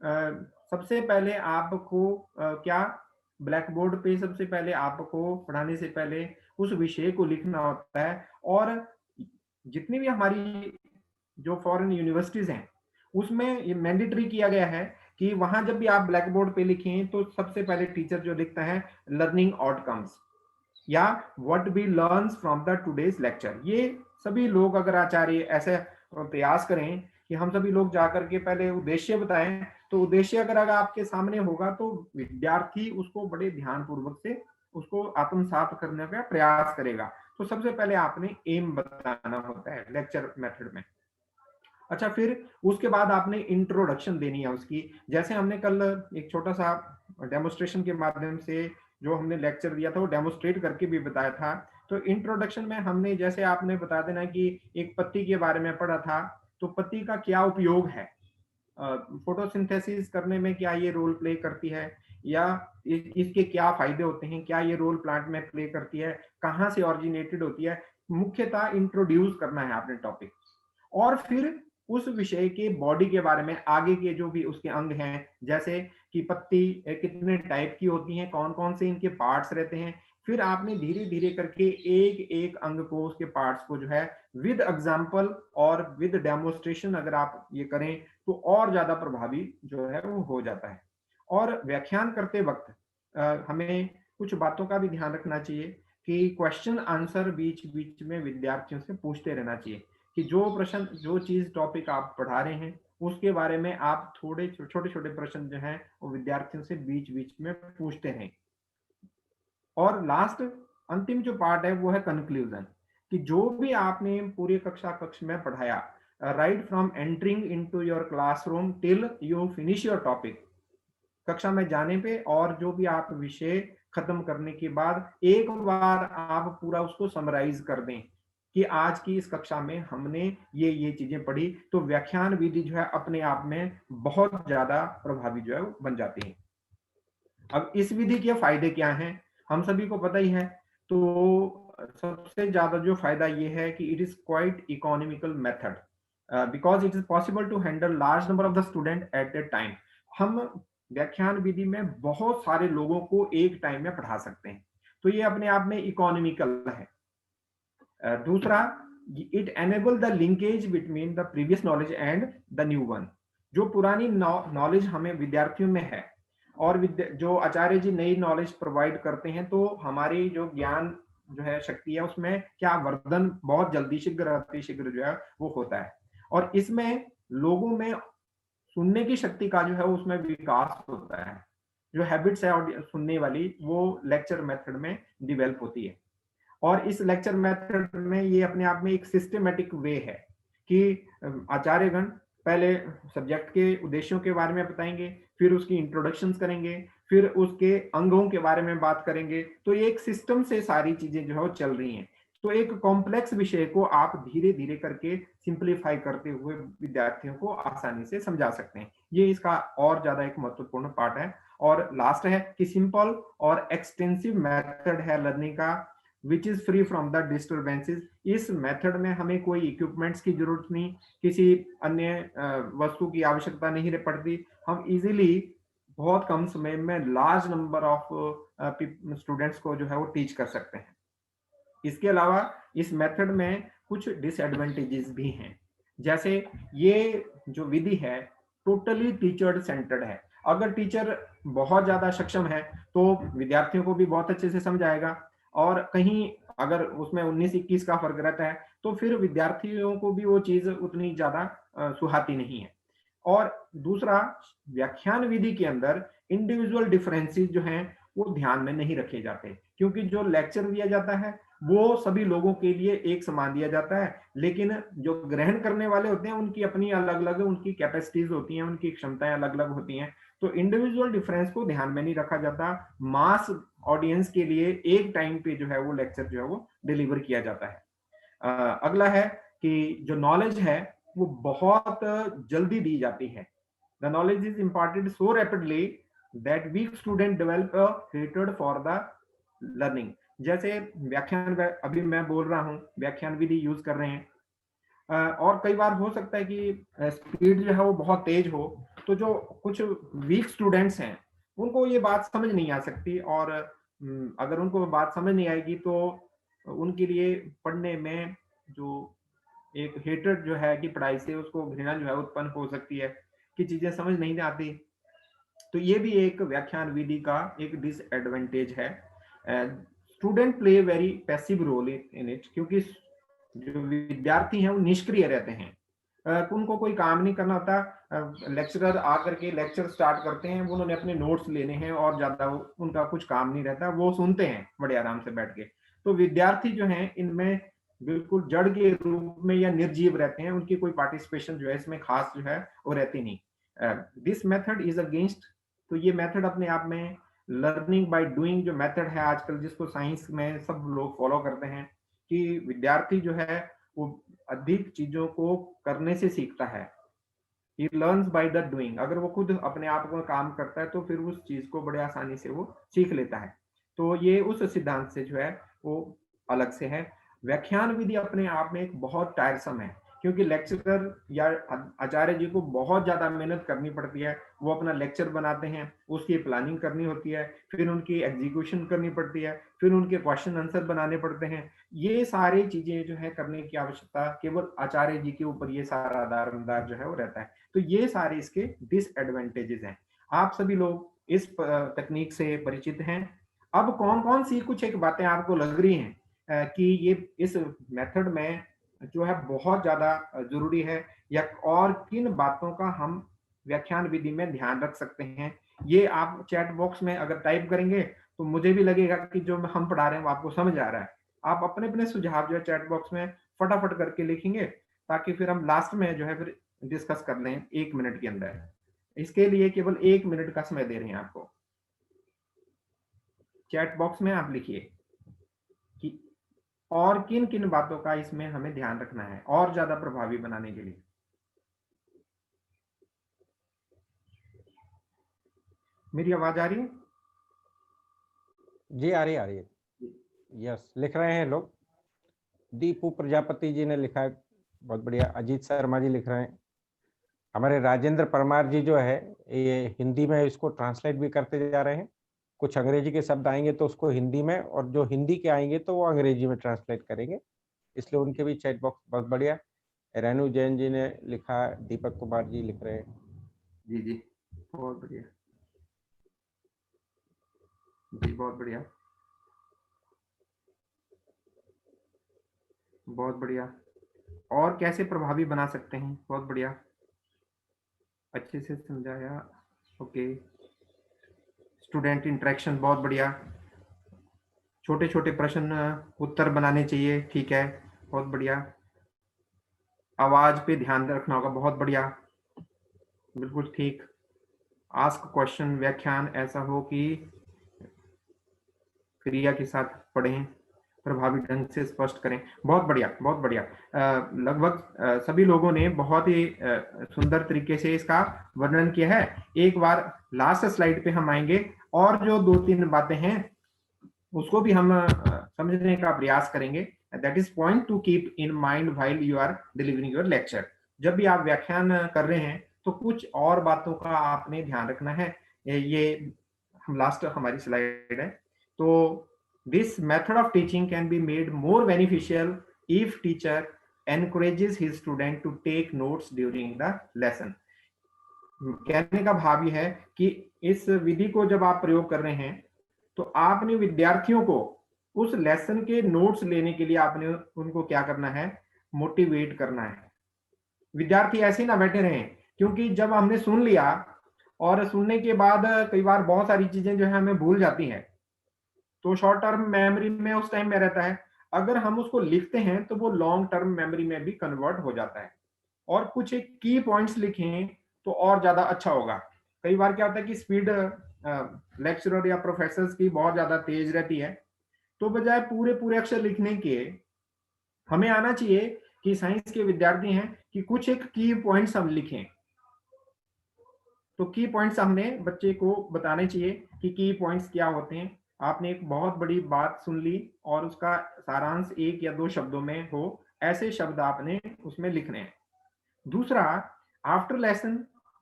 सबसे पहले आपको क्या ब्लैक बोर्ड पे सबसे पहले आपको पढ़ाने से पहले उस विषय को लिखना होता है। और जितनी भी हमारी जो फॉरेन यूनिवर्सिटीज हैं उसमें ये मैंडेटरी किया गया है कि वहां जब भी आप ब्लैक बोर्ड पे लिखें तो सबसे पहले टीचर जो लिखता है लर्निंग आउटकम्स या what we learn from the today's lecture. ये सभी लोग अगर आचार्य ऐसे प्रयास करें कि हम सभी लोग जाकर के पहले उद्देश्य बताएं, तो उद्देश्य अगर आपके सामने होगा तो विद्यार्थी उसको बड़े ध्यान पूर्वक से उसको आत्मसात करने का प्रयास करेगा। तो सबसे पहले आपने एम बताना होता है लेक्चर मेथड में। अच्छा, फिर उसके बाद आपने इंट्रोडक्शन देनी है उसकी। जैसे हमने कल एक छोटा सा डेमोस्ट्रेशन के माध्यम से जो हमने लेक्चर दिया था वो डेमोस्ट्रेट करके भी बताया था। तो इंट्रोडक्शन में हमने जैसे आपने बता देना कि एक पत्ती के बारे में पढ़ा था, तो पत्ती का क्या उपयोग है, फोटोसिंथेसिस करने में क्या ये रोल प्ले करती है, या इसके क्या फायदे होते हैं, क्या ये रोल प्लांट में प्ले करती है, कहाँ से ऑरिजिनेटेड होती है। मुख्यतः इंट्रोड्यूस करना है आपने टॉपिक। और फिर उस विषय के बॉडी के बारे में आगे के जो भी उसके अंग हैं, जैसे कि पत्ती कितने टाइप की होती हैं, कौन कौन से इनके पार्ट्स रहते हैं। फिर आपने धीरे धीरे करके एक एक अंग को उसके पार्ट्स को जो है विद एग्जांपल और विद डेमोस्ट्रेशन अगर आप ये करें तो और ज्यादा प्रभावी जो है वो हो जाता है। और व्याख्यान करते वक्त हमें कुछ बातों का भी ध्यान रखना चाहिए कि क्वेश्चन आंसर बीच बीच में विद्यार्थियों से पूछते रहना चाहिए कि जो प्रश्न जो चीज टॉपिक आप पढ़ा रहे हैं उसके बारे में आप थोड़े छोटे छोटे प्रश्न जो हैं वो विद्यार्थियों से बीच बीच में पूछते रहें। और लास्ट अंतिम जो पार्ट है वो है कंक्लूजन, कि जो भी आपने पूरी कक्ष में पढ़ाया, right from entering into your classroom till you finish your topic, कक्षा में जाने पे और जो भी आप विषय खत्म करने के बाद एक बार आप पूरा उसको समराइज कर दें कि आज की इस कक्षा में हमने ये चीजें पढ़ी। तो व्याख्यान विधि जो है अपने आप में बहुत ज्यादा प्रभावी जो है बन जाती है। अब इस विधि के फायदे क्या हैं हम सभी को पता ही है। तो सबसे ज्यादा जो फायदा ये है कि it is quite economical method because it is possible to handle large number of the student at a time. हम व्याख्यान विधि में बहुत सारे लोगों को एक टाइम में पढ़ा सकते हैं, तो ये अपने आप में इकोनॉमिकल है। दूसरा, it enable the linkage between the previous knowledge and the new one. जो पुरानी नॉलेज हमें विद्यार्थियों में है और जो आचार्य जी नई नॉलेज प्रोवाइड करते हैं, तो हमारी जो ज्ञान जो है शक्ति है उसमें क्या वर्धन बहुत जल्दी शीघ्र अतिशीघ्र जो है वो होता है। और इसमें लोगों में सुनने की शक्ति का जो है उसमें विकास होता है। जो हैबिट्स है सुनने वाली वो लेक्चर मेथड में डिवेल्प होती है। और इस लेक्चर मेथड में ये अपने आप में एक सिस्टमेटिक वे है कि आचार्यगण पहले सब्जेक्ट के उद्देश्यों के बारे में बताएंगे, फिर उसकी इंट्रोडक्शन करेंगे, फिर उसके अंगों के बारे में बात करेंगे। तो ये एक सिस्टम से सारी चीजें जो है वो चल रही हैं। तो एक कॉम्प्लेक्स विषय को आप धीरे धीरे करके सिंप्लीफाई करते हुए विद्यार्थियों को आसानी से समझा सकते हैं। ये इसका और ज्यादा एक महत्वपूर्ण पार्ट है। और लास्ट है कि सिंपल और एक्सटेंसिव मेथड है लर्निंग का which is free from the disturbances. इस मेथड में हमें कोई इक्विपमेंट्स की जरूरत नहीं, किसी अन्य वस्तु की आवश्यकता नहीं पड़ती। हम इजीली बहुत कम समय में लार्ज नंबर ऑफ स्टूडेंट्स को जो है वो टीच कर सकते हैं। इसके अलावा इस मेथड में कुछ डिसएडवांटेजेस भी हैं, जैसे ये जो विधि है टोटली टीचर सेंटर्ड है। अगर टीचर बहुत ज्यादा सक्षम है तो विद्यार्थियों को भी बहुत अच्छे से समझाएगा, और कहीं अगर उसमें 19-21 का फर्क रहता है तो फिर विद्यार्थियों को भी वो चीज उतनी ज्यादा सुहाती नहीं है। और दूसरा, व्याख्यान विधि के अंदर इंडिविजुअल डिफरेंसेस जो हैं वो ध्यान में नहीं रखे जाते, क्योंकि जो लेक्चर दिया जाता है वो सभी लोगों के लिए एक समान दिया जाता है, लेकिन जो ग्रहण करने वाले होते हैं उनकी अपनी अलग अलग उनकी कैपेसिटीज होती हैं, उनकी क्षमताएं अलग अलग होती हैं। तो इंडिविजुअल डिफरेंस को ध्यान में नहीं रखा जाता। मास ऑडियंस के लिए एक टाइम पे जो है वो लेक्चर जो है वो डिलीवर किया जाता है। अगला है कि जो नॉलेज है वो बहुत जल्दी दी जाती है। The knowledge is imparted so rapidly that weak student develop a hatred for the learning. जैसे व्याख्यान, अभी मैं बोल रहा हूँ, व्याख्यान विधि यूज कर रहे हैं, और कई बार हो सकता है कि स्पीड जो है वो बहुत तेज हो, तो जो कुछ वीक स्टूडेंट्स हैं उनको ये बात समझ नहीं आ सकती, और अगर उनको बात समझ नहीं आएगी तो उनके लिए पढ़ने में जो एक हेटरेड जो है कि पढ़ाई से उसको घृणा जो है उत्पन्न हो सकती है कि चीजें समझ नहीं आती। तो ये भी एक व्याख्यान विधि का एक डिसएडवांटेज है। Student play very passive role in it, क्योंकि जो विद्यार्थी हैं वो निष्क्रिय रहते हैं, उनको कोई काम नहीं करना होता। लेक्चरर आकर के लेक्चर स्टार्ट करते हैं, उन्होंने अपने नोट्स लेने हैं और ज्यादा उनका कुछ काम नहीं रहता, वो सुनते हैं बड़े आराम से बैठ के। तो विद्यार्थी जो हैं इनमें बिल्कुल जड़ के रूप में या निर्जीव रहते हैं, उनकी कोई पार्टिसिपेशन जो है इसमें खास जो है वो रहती नहीं। दिस मेथड इज अगेंस्ट, तो ये मेथड अपने आप में लर्निंग बाय डूइंग जो मेथड है आजकल, जिसको साइंस में सब लोग फॉलो करते हैं, कि विद्यार्थी जो है वो अधिक चीजों को करने से सीखता है। He learns by the doing। अगर वो खुद अपने आप को काम करता है तो फिर उस चीज को बड़े आसानी से वो सीख लेता है। तो ये उस सिद्धांत से जो है वो अलग से है। व्याख्यान विधि अपने आप में एक बहुत टायरसम है, क्योंकि लेक्चरर या आचार्य जी को बहुत ज्यादा मेहनत करनी पड़ती है। वो अपना लेक्चर बनाते हैं, उसकी प्लानिंग करनी होती है, फिर उनकी एग्जीक्यूशन करनी पड़ती है, फिर उनके क्वेश्चन आंसर बनाने पड़ते हैं। ये सारी चीजें जो है करने की आवश्यकता केवल आचार्य जी के ऊपर ये सारा दारोमदार जो है वो रहता है। तो ये सारे इसके डिसएडवांटेजेस हैं। आप सभी लोग इस तकनीक से परिचित हैं। अब कौन कौन सी कुछ एक बातें आपको लग रही हैं कि ये इस मेथड में जो है बहुत ज्यादा जरूरी है, या और किन बातों का हम व्याख्यान विधि में ध्यान रख सकते हैं, ये आप चैट बॉक्स में अगर टाइप करेंगे तो मुझे भी लगेगा कि जो हम पढ़ा रहे हैं वो आपको समझ आ रहा है। आप अपने अपने सुझाव जो है चैट बॉक्स में फटाफट करके लिखेंगे, ताकि फिर हम लास्ट में जो है फिर डिस्कस कर लें 1 मिनट के अंदर। इसके लिए केवल 1 मिनट का समय दे रहे हैं आपको। चैट बॉक्स में आप लिखिए कि और किन किन बातों का इसमें हमें ध्यान रखना है और ज्यादा प्रभावी बनाने के लिए। मेरी आवाज आ रही है? जी आ रही है। यस, लिख रहे हैं लोग। दीपू प्रजापति जी ने लिखा है, बहुत बढ़िया। अजीत शर्मा जी लिख रहे हैं। हमारे राजेंद्र परमार जी जो है ये हिंदी में इसको ट्रांसलेट भी करते जा रहे हैं। कुछ अंग्रेजी के शब्द आएंगे तो उसको हिंदी में, और जो हिंदी के आएंगे तो वो अंग्रेजी में ट्रांसलेट करेंगे, इसलिए उनके भी चैट बॉक्स बहुत बढ़िया। रेणु जैन जी ने लिखा, दीपक कुमार जी लिख रहे हैं। जी जी बहुत बढ़िया जी, बहुत बढ़िया बहुत बढ़िया। और कैसे प्रभावी बना सकते हैं, बहुत बढ़िया, अच्छे से समझाया। ओके, स्टूडेंट इंटरेक्शन बहुत बढ़िया। छोटे छोटे प्रश्न उत्तर बनाने चाहिए, ठीक है, बहुत बढ़िया। आवाज पे ध्यान रखना होगा, बहुत बढ़िया, बिल्कुल ठीक। आस्क क्वेश्चन, व्याख्यान ऐसा हो कि क्रिया के साथ पढ़ें, प्रभावी ढंग से स्पष्ट करें, बहुत बढ़िया बहुत बढ़िया। लगभग सभी लोगों ने बहुत ही सुंदर तरीके से इसका वर्णन किया है। एक बार लास्ट स्लाइड पे हम आएंगे और जो 2-3 बातें हैं उसको भी हम समझने का प्रयास करेंगे। That is point to keep in mind while you are delivering your lecture. जब भी आप व्याख्यान कर रहे हैं तो कुछ और बातों का आपने ध्यान रखना है। ये हम लास्ट हमारी स्लाइड है। तो this method of teaching can be made more beneficial if teacher encourages his student to take notes during the lesson। कहने का भाव यह है कि इस विधि को जब आप प्रयोग कर रहे हैं तो आपने विद्यार्थियों को उस लेसन के नोट्स लेने के लिए आपने उनको क्या करना है, मोटिवेट करना है। विद्यार्थी ऐसे ना बैठे रहे, क्योंकि जब हमने सुन लिया और सुनने के बाद कई बार बहुत सारी चीजें जो है हमें भूल जाती हैं, तो शॉर्ट टर्म मेमोरी में उस टाइम में रहता है। अगर हम उसको लिखते हैं तो वो लॉन्ग टर्म मेमोरी में भी कन्वर्ट हो जाता है। और कुछ एक की पॉइंट्स लिखें तो और ज्यादा अच्छा होगा। कई बार क्या होता है कि स्पीड लेक्चरर या प्रोफेसर्स की बहुत ज्यादा तेज रहती है, तो बजाय पूरे पूरे अक्षर लिखने के हमें आना चाहिए कि साइंस के विद्यार्थी हैं कि कुछ एक की पॉइंट्स हम लिखें। तो की पॉइंट्स हमने बच्चे को बताने चाहिए कि की पॉइंट्स क्या होते हैं। आपने एक बहुत बड़ी बात सुन ली और उसका सारांश 1 या 2 शब्दों में हो, ऐसे शब्द आपने उसमें लिखने हैं। दूसरा, after lesson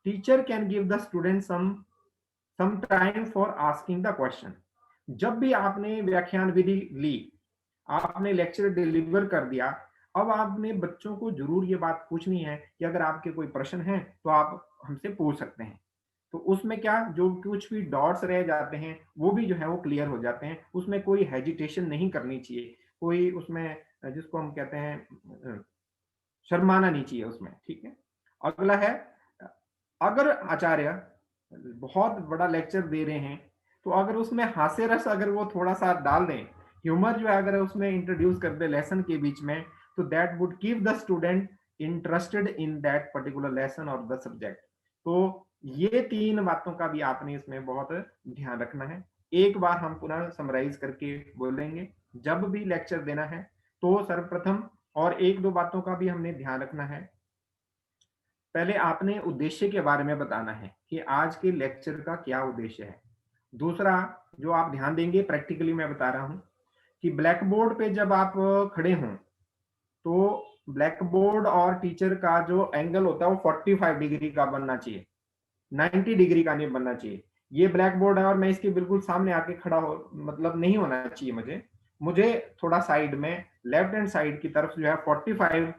teacher can give the student some time for asking the question. जब भी आपने व्याख्यान विधि ली, आपने लेक्चर डिलीवर कर दिया, अब आपने बच्चों को जरूर ये बात पूछनी है कि अगर आपके कोई प्रश्न है तो आप हमसे पूछ सकते हैं। तो उसमें क्या, जो कुछ भी डॉट्स रह जाते हैं वो भी जो है वो क्लियर हो जाते हैं। उसमें कोई हेजिटेशन नहीं करनी चाहिए, कोई उसमें जिसको हम कहते हैं शर्माना नहीं चाहिए उसमें, ठीक है। अगला है, अगर आचार्य बहुत बड़ा लेक्चर दे रहे हैं तो अगर उसमें हास्य रस अगर वो थोड़ा सा डाल दें, ह्यूमर जो है अगर उसमें इंट्रोड्यूस कर दे लेसन के बीच में, तो that would keep the student interested in that particular lesson और द सब्जेक्ट। तो ये 3 बातों का भी आपने इसमें बहुत ध्यान रखना है। एक बार हम पुनः समराइज करके बोलेंगे, जब भी लेक्चर देना है तो सर्वप्रथम और 1-2 बातों का भी हमने ध्यान रखना है। पहले आपने उद्देश्य के बारे में बताना है कि आज के लेक्चर का क्या उद्देश्य है। दूसरा जो आप ध्यान देंगे, प्रैक्टिकली मैं बता रहा हूं कि ब्लैक बोर्ड पे जब आप खड़े हों तो ब्लैक बोर्ड और टीचर का जो एंगल होता है वो 45 डिग्री का बनना चाहिए, 90 डिग्री का नहीं बनना चाहिए। ये ब्लैक बोर्ड है और मैं इसके बिल्कुल सामने आके खड़ा हो, मतलब नहीं होना चाहिए मुझे थोड़ा साइड में लेफ्ट हैंड साइड की तरफ जो है 45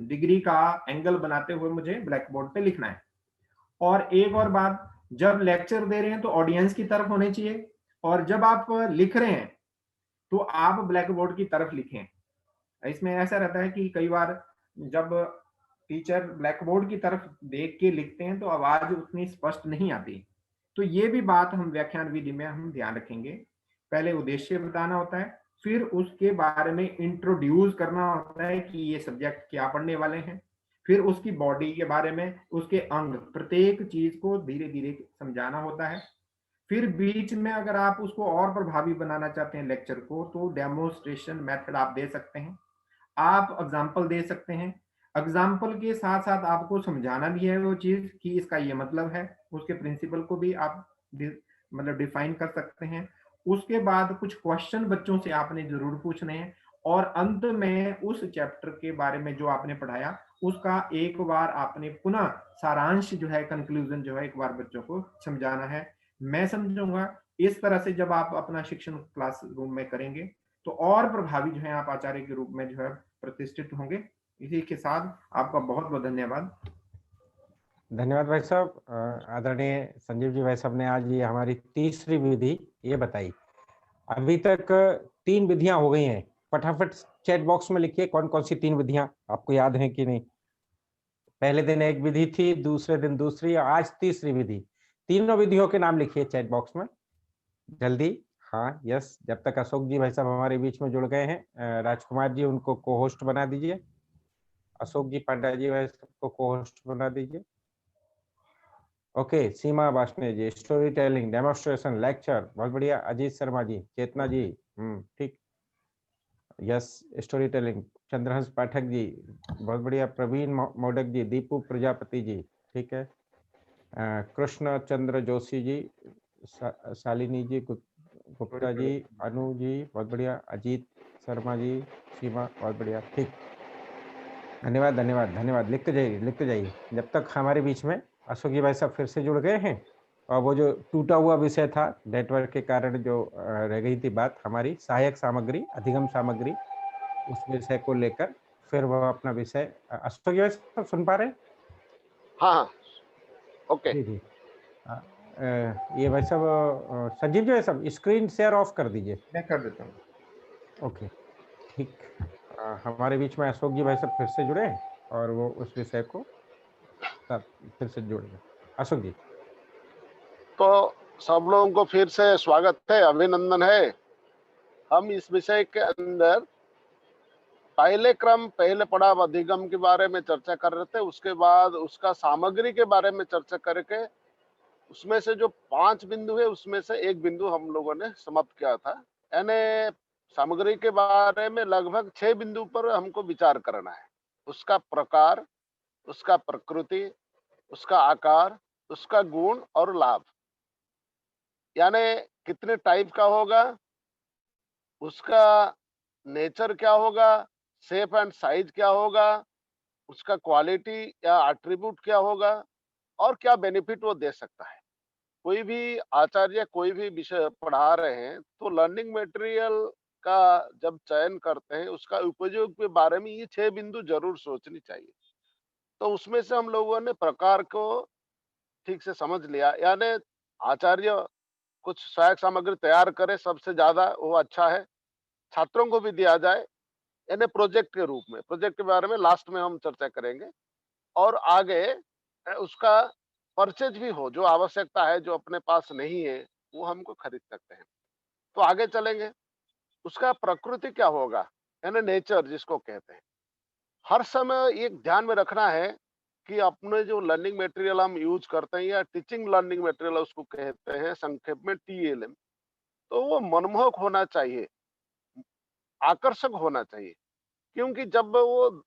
डिग्री का एंगल बनाते हुए मुझे ब्लैक बोर्ड पे लिखना है। और एक और बात, जब लेक्चर दे रहे हैं तो ऑडियंस की तरफ होने चाहिए, और जब आप लिख रहे हैं तो आप ब्लैक बोर्ड की तरफ लिखें। इसमें ऐसा रहता है कि कई बार जब टीचर ब्लैक बोर्ड की तरफ देख के लिखते हैं तो आवाज उतनी स्पष्ट नहीं आती। तो ये भी बात हम व्याख्यान विधि में हम ध्यान रखेंगे। पहले उद्देश्य बताना होता है, फिर उसके बारे में इंट्रोड्यूस करना होता है कि ये सब्जेक्ट क्या पढ़ने वाले हैं, फिर उसकी बॉडी के बारे में, उसके अंग, प्रत्येक चीज को धीरे धीरे समझाना होता है। फिर बीच में अगर आप उसको और प्रभावी बनाना चाहते हैं लेक्चर को, तो डेमोन्स्ट्रेशन मेथड आप दे सकते हैं, आप एग्जाम्पल दे सकते हैं। एग्जाम्पल के साथ साथ आपको समझाना भी है वो चीज कि इसका ये मतलब है, उसके प्रिंसिपल को भी आप मतलब डिफाइन कर सकते हैं। उसके बाद कुछ क्वेश्चन बच्चों से आपने जरूर पूछने हैं, और अंत में उस चैप्टर के बारे में जो आपने पढ़ाया उसका एक बार आपने पुनः सारांश जो है, कंक्लूजन जो है, एक बार बच्चों को समझाना है। मैं समझूंगा इस तरह से जब आप अपना शिक्षण क्लासरूम में करेंगे तो और प्रभावी जो है आप आचार्य के रूप में जो है प्रतिष्ठित होंगे। इसी के साथ आपका बहुत बहुत धन्यवाद। धन्यवाद भाई साहब। आदरणीय संजीव जी भाई साहब ने आज ये हमारी तीसरी विधि ये बताई। अभी तक 3 विधियां हो गई हैं। फटाफट चैट बॉक्स में लिखिए कौन कौन सी 3 विधियां आपको याद हैं कि नहीं। पहले दिन एक विधि थी, दूसरे दिन दूसरी, आज तीसरी विधि। तीनों विधियों के नाम लिखिए चैट बॉक्स में जल्दी। हाँ, यस। जब तक अशोक जी भाई साहब हमारे बीच में जुड़ गए हैं, राजकुमार जी उनको को होस्ट बना दीजिए। अशोक जी पांडा जी भाई साहब को को होस्ट बना दीजिए। ओके, सीमा वाष्णे जी, स्टोरी टेलिंग, डेमोन्स्ट्रेशन, लेक्चर, बहुत बढ़िया। अजीत शर्मा जी, चेतना जी, ठीक, yes, story telling. चंद्रहंस Pathak ji, बहुत बढ़िया। प्रवीण मोडक जी, दीपू प्रजापति जी, ठीक है। कृष्ण चंद्र जोशी जी, शालिनी जी गुप्ता जी, अनु जी, बहुत बढ़िया। अजीत शर्मा जी, सीमा, बहुत बढ़िया, ठीक। धन्यवाद धन्यवाद धन्यवाद। लिखते जाइए जब तक हमारे बीच में अशोक जी भाई साहब फिर से जुड़ गए हैं। और वो जो टूटा हुआ विषय था नेटवर्क के कारण, जो रह गई थी बात हमारी, सहायक सामग्री, अधिगम सामग्री, उस विषय को लेकर फिर वह अपना विषय, अशोक जी भाई साहब सुन पा रहे हैं? हाँ, ओके जी। ये भाई साहब, संजीव जी भाई साहब स्क्रीन शेयर ऑफ कर दीजिए। मैं कर देता हूँ। ओके, ठीक। हमारे बीच में अशोक जी भाई साहब फिर से जुड़े और वो उस विषय को फिर से जोड़ गए। अशोक जी। तो सब लोगों को फिर से स्वागत है, अभिनंदन है। हम इस विषय के अंदर पहले पड़ाव अधिगम के बारे में चर्चा कर रहे थे, उसके बाद उसका सामग्री के बारे में चर्चा करके उसमें से जो 5 बिंदु है उसमें से एक बिंदु हम लोगों ने समाप्त किया था। यानी सामग्री के बारे में लगभग 6 बिंदु पर हमको विचार करना है। उसका प्रकार, उसका प्रकृति, उसका आकार, उसका गुण और लाभ, यानी कितने टाइप का होगा, उसका नेचर क्या होगा, शेप एंड साइज क्या होगा, उसका क्वालिटी या एट्रीब्यूट क्या होगा और क्या बेनिफिट वो दे सकता है। कोई भी आचार्य कोई भी विषय पढ़ा रहे हैं तो लर्निंग मटेरियल का जब चयन करते हैं उसका उपयोग के बारे में ये 6 बिंदु जरूर सोचनी चाहिए। तो उसमें से हम लोगों ने प्रकार को ठीक से समझ लिया, यानी आचार्य कुछ सहायक सामग्री तैयार करे सबसे ज्यादा वो अच्छा है, छात्रों को भी दिया जाए, यानी प्रोजेक्ट के रूप में। प्रोजेक्ट के बारे में लास्ट में हम चर्चा करेंगे। और आगे उसका परचेज भी हो, जो आवश्यकता है जो अपने पास नहीं है वो हमको खरीद सकते हैं। तो आगे चलेंगे, उसका प्रकृति क्या होगा, यानी नेचर जिसको कहते हैं। हर समय एक ध्यान में रखना है कि अपने जो लर्निंग मटेरियल हम यूज करते हैं या टीचिंग लर्निंग मटेरियल उसको कहते हैं संक्षेप में TLM, तो वो मनमोहक होना चाहिए, आकर्षक होना चाहिए। क्योंकि जब वो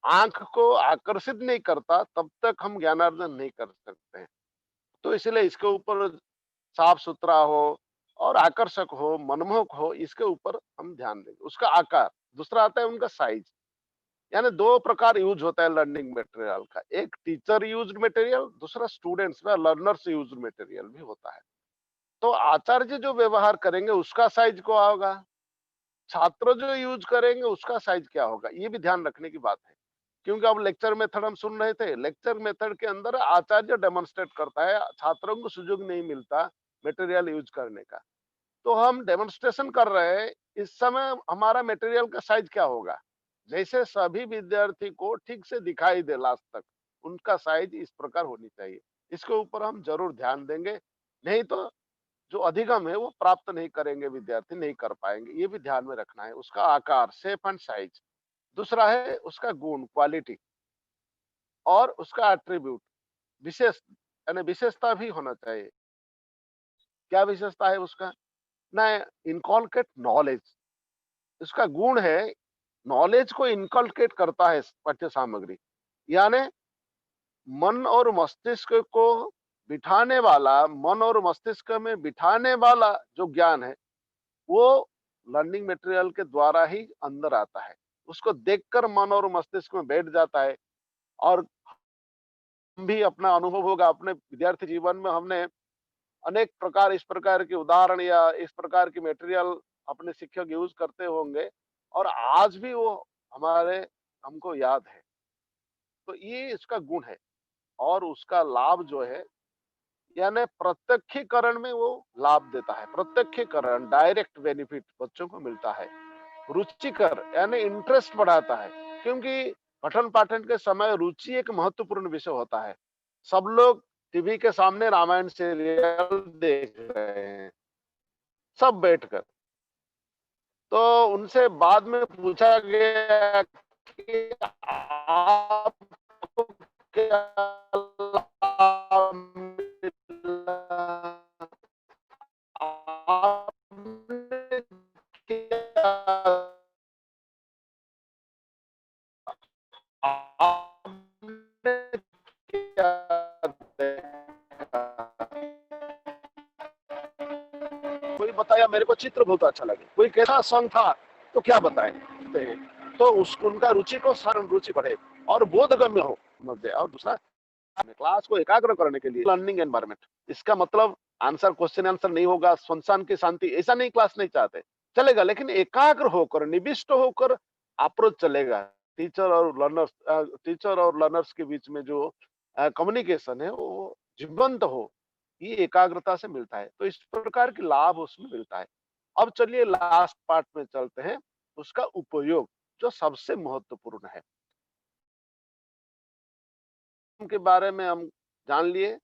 आंख को आकर्षित नहीं करता तब तक हम ज्ञानार्जन नहीं कर सकते हैं। तो इसलिए इसके ऊपर साफ सुथरा हो और आकर्षक हो, मनमोहक हो, इसके ऊपर हम ध्यान देंगे। उसका आकार, दूसरा आता है उनका साइज, यानी 2 प्रकार यूज होता है लर्निंग मटेरियल का, एक टीचर यूज्ड मटेरियल, दूसरा स्टूडेंट्स व लर्नर्स यूज्ड मटेरियल भी होता है। तो आचार्य जो व्यवहार करेंगे उसका साइज क्या होगा, छात्र जो यूज करेंगे उसका साइज क्या होगा, ये भी ध्यान रखने की बात है। क्योंकि अब लेक्चर मेथड हम सुन रहे थे, लेक्चर मेथड के अंदर आचार्य डेमोन्स्ट्रेट करता है, छात्रों को सुযোগ नहीं मिलता मटेरियल यूज करने का। तो हम डेमोन्स्ट्रेशन कर रहे हैं, इस समय हमारा मटेरियल का साइज क्या होगा, जैसे सभी विद्यार्थी को ठीक से दिखाई दे लास्ट तक, उनका साइज इस प्रकार होनी चाहिए। इसके ऊपर हम जरूर ध्यान देंगे, नहीं तो जो अधिगम है वो प्राप्त नहीं करेंगे, विद्यार्थी नहीं कर पाएंगे। ये भी ध्यान में रखना है, उसका आकार, शेप एंड साइज। दूसरा है उसका गुण, क्वालिटी, और उसका एट्रीब्यूट, विशेष, यानी विशेषता भी होना चाहिए। क्या विशेषता है उसका, ना इनकॉलकेट नॉलेज, इसका गुण है नॉलेज को इनकलकेट करता है पाठ्य सामग्री, यानी मन और मस्तिष्क को बिठाने वाला, मन और मस्तिष्क में बिठाने वाला जो ज्ञान है वो लर्निंग मटेरियल के द्वारा ही अंदर आता है। उसको देखकर मन और मस्तिष्क में बैठ जाता है। और हम भी अपना अनुभव होगा, अपने विद्यार्थी जीवन में हमने अनेक प्रकार, इस प्रकार के उदाहरण या इस प्रकार की मटेरियल अपने शिक्षक यूज करते होंगे और आज भी वो हमारे हमको याद है। तो ये इसका गुण है। और उसका लाभ जो है, यानी प्रत्यक्षीकरण में वो लाभ देता है, प्रत्यक्षीकरण, डायरेक्ट बेनिफिट बच्चों को मिलता है। रुचिकर, यानी इंटरेस्ट बढ़ाता है, क्योंकि पठन पाठन के समय रुचि एक महत्वपूर्ण विषय होता है। सब लोग टीवी के सामने रामायण सीरियल देख रहे हैं, सब बैठकर। तो उनसे बाद में पूछा गया कि आपको क्या लाभ मिला? आपने क्या, आपने क्या देखा? कोई बताया मेरे को चित्र बहुत अच्छा लगे, कोई कैसा सॉन्ग था, तो क्या बताएं, तो उनका रुचि को रुचि बढ़े और बोधगम्य हो मध्य। और दूसरा, क्लास को एकाग्र करने के लिए लर्निंग एनवायरनमेंट, इसका मतलब आंसर, क्वेश्चन आंसर नहीं होगा, सुनसान की शांति, ऐसा नहीं, क्लास नहीं चाहते, चलेगा, लेकिन एकाग्र होकर, निविष्ट होकर अप्रोच चलेगा। टीचर और लर्नर्स के बीच में जो कम्युनिकेशन है वो जीवंत हो, ये एकाग्रता से मिलता है। तो इस प्रकार के लाभ उसमें मिलता है। अब चलिए लास्ट पार्ट में चलते हैं, उसका उपयोग जो सबसे महत्वपूर्ण है, के बारे में हम जान लिए,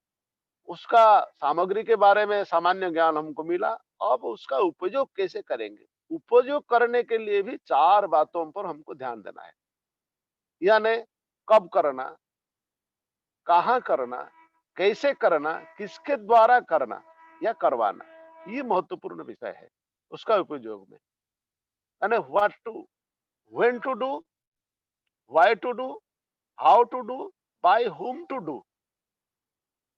उसका सामग्री के बारे में सामान्य ज्ञान हमको मिला। अब उसका उपयोग कैसे करेंगे, उपयोग करने के लिए भी 4 बातों पर हमको ध्यान देना है, यानी कब करना, कहाँ करना, कैसे करना, किसके द्वारा करना या करवाना, ये महत्वपूर्ण विषय है उसका उपयोग में। यानी what to, when to do, why to do, how to do, by whom to do,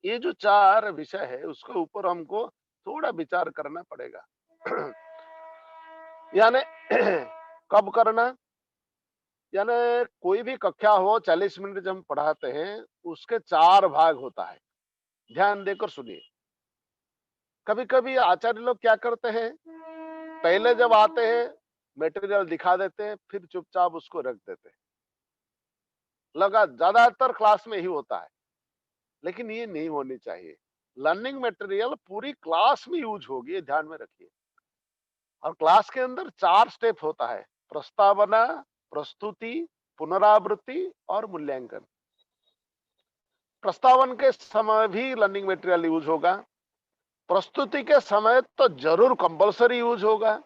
ये जो 4 विषय है उसके ऊपर हमको थोड़ा विचार करना पड़ेगा। यानी कब करना, यानी कोई भी कक्षा हो 40 मिनट जब हम पढ़ाते हैं उसके 4 भाग होता है। ध्यान देकर सुनिए। कभी कभी आचार्य लोग क्या करते हैं, पहले जब आते हैं मटेरियल दिखा देते हैं, फिर चुपचाप उसको रख देते हैं। लगा ज्यादातर क्लास में ही होता है, लेकिन ये नहीं होनी चाहिए। लर्निंग मटेरियल पूरी क्लास में यूज होगी, ये ध्यान में रखिए। और क्लास के अंदर 4 स्टेप होता है: प्रस्तावना, प्रस्तुति, पुनरावृत्ति और मूल्यांकन। प्रस्तावन के समय भी लर्निंग मटेरियल यूज होगा, प्रस्तुति के समय तो जरूर कंपलसरी यूज होगा,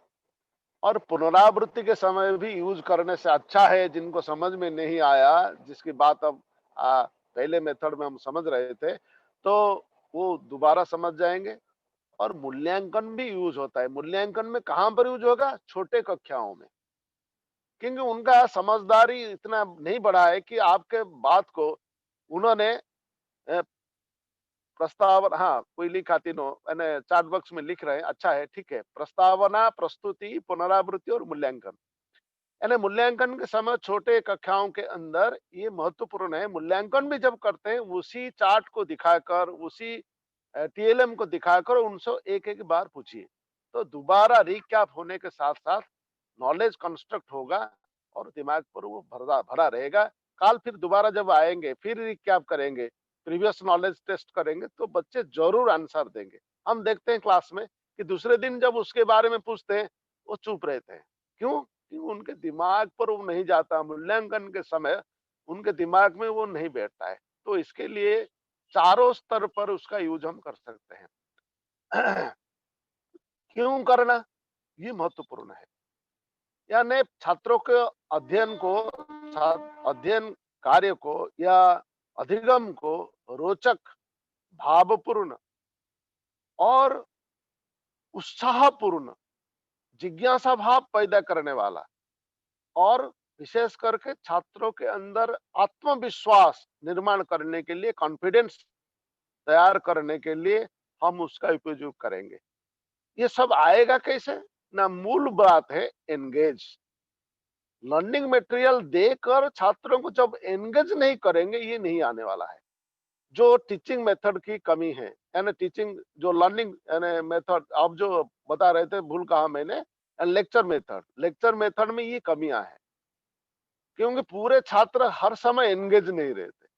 और पुनरावृत्ति के समय भी यूज करने से अच्छा है। जिनको समझ में नहीं आया, जिसकी बात अब पहले मेथड में हम समझ रहे थे, तो वो दोबारा समझ जाएंगे। और मूल्यांकन भी यूज होता है। मूल्यांकन में कहां पर यूज होगा? छोटे कक्षाओं में, क्योंकि उनका समझदारी इतना नहीं बढ़ा है कि आपके बात को उन्होंने प्रस्तावना, हाँ कोई लिखा तीनों, मैंने चैट बॉक्स में लिख रहे हैं, अच्छा है, ठीक है। प्रस्तावना, प्रस्तुति, पुनरावृत्ति और मूल्यांकन। यानी मूल्यांकन के समय छोटे कक्षाओं के अंदर ये महत्वपूर्ण है। मूल्यांकन भी जब करते हैं उसी चार्ट को दिखाकर, उसी टीएलएम को दिखाकर उनसे एक एक बार पूछिए, तो दोबारा रिकैप होने के साथ साथ नॉलेज कंस्ट्रक्ट होगा और दिमाग पर वो भरा भरा रहेगा। कल फिर दोबारा जब आएंगे फिर रिकैप करेंगे, प्रीवियस नॉलेज टेस्ट करेंगे, तो बच्चे जरूर आंसर देंगे। हम देखते हैं क्लास में कि दूसरे दिन जब उसके बारे में पूछते हैं वो चुप रहते हैं। क्यों? क्योंकि उनके दिमाग पर वो नहीं जाता, मूल्यांकन के समय उनके दिमाग में वो नहीं बैठता है। तो इसके लिए चारों स्तर पर उसका यूज हम कर सकते हैं। क्यों करना, ये महत्वपूर्ण है। यानी छात्रों के अध्ययन को, अध्ययन कार्य को या अधिगम को रोचक, भावपूर्ण और उत्साहपूर्ण, जिज्ञासा भाव पैदा करने वाला, और विशेष करके छात्रों के अंदर आत्मविश्वास निर्माण करने के लिए, कॉन्फिडेंस तैयार करने के लिए हम उसका उपयोग करेंगे। ये सब आएगा कैसे ना? मूल बात है एंगेज। लर्निंग मटेरियल देकर छात्रों को जब एंगेज नहीं करेंगे, ये नहीं आने वाला है। जो टीचिंग मेथड की कमी है, यानी टीचिंग जो लर्निंग यानी मेथड आप जो बता रहे थे, भूल कहा मैंने, लेक्चर मेथड में ये कमियां हैं, क्योंकि पूरे छात्र हर समय एंगेज नहीं रहते।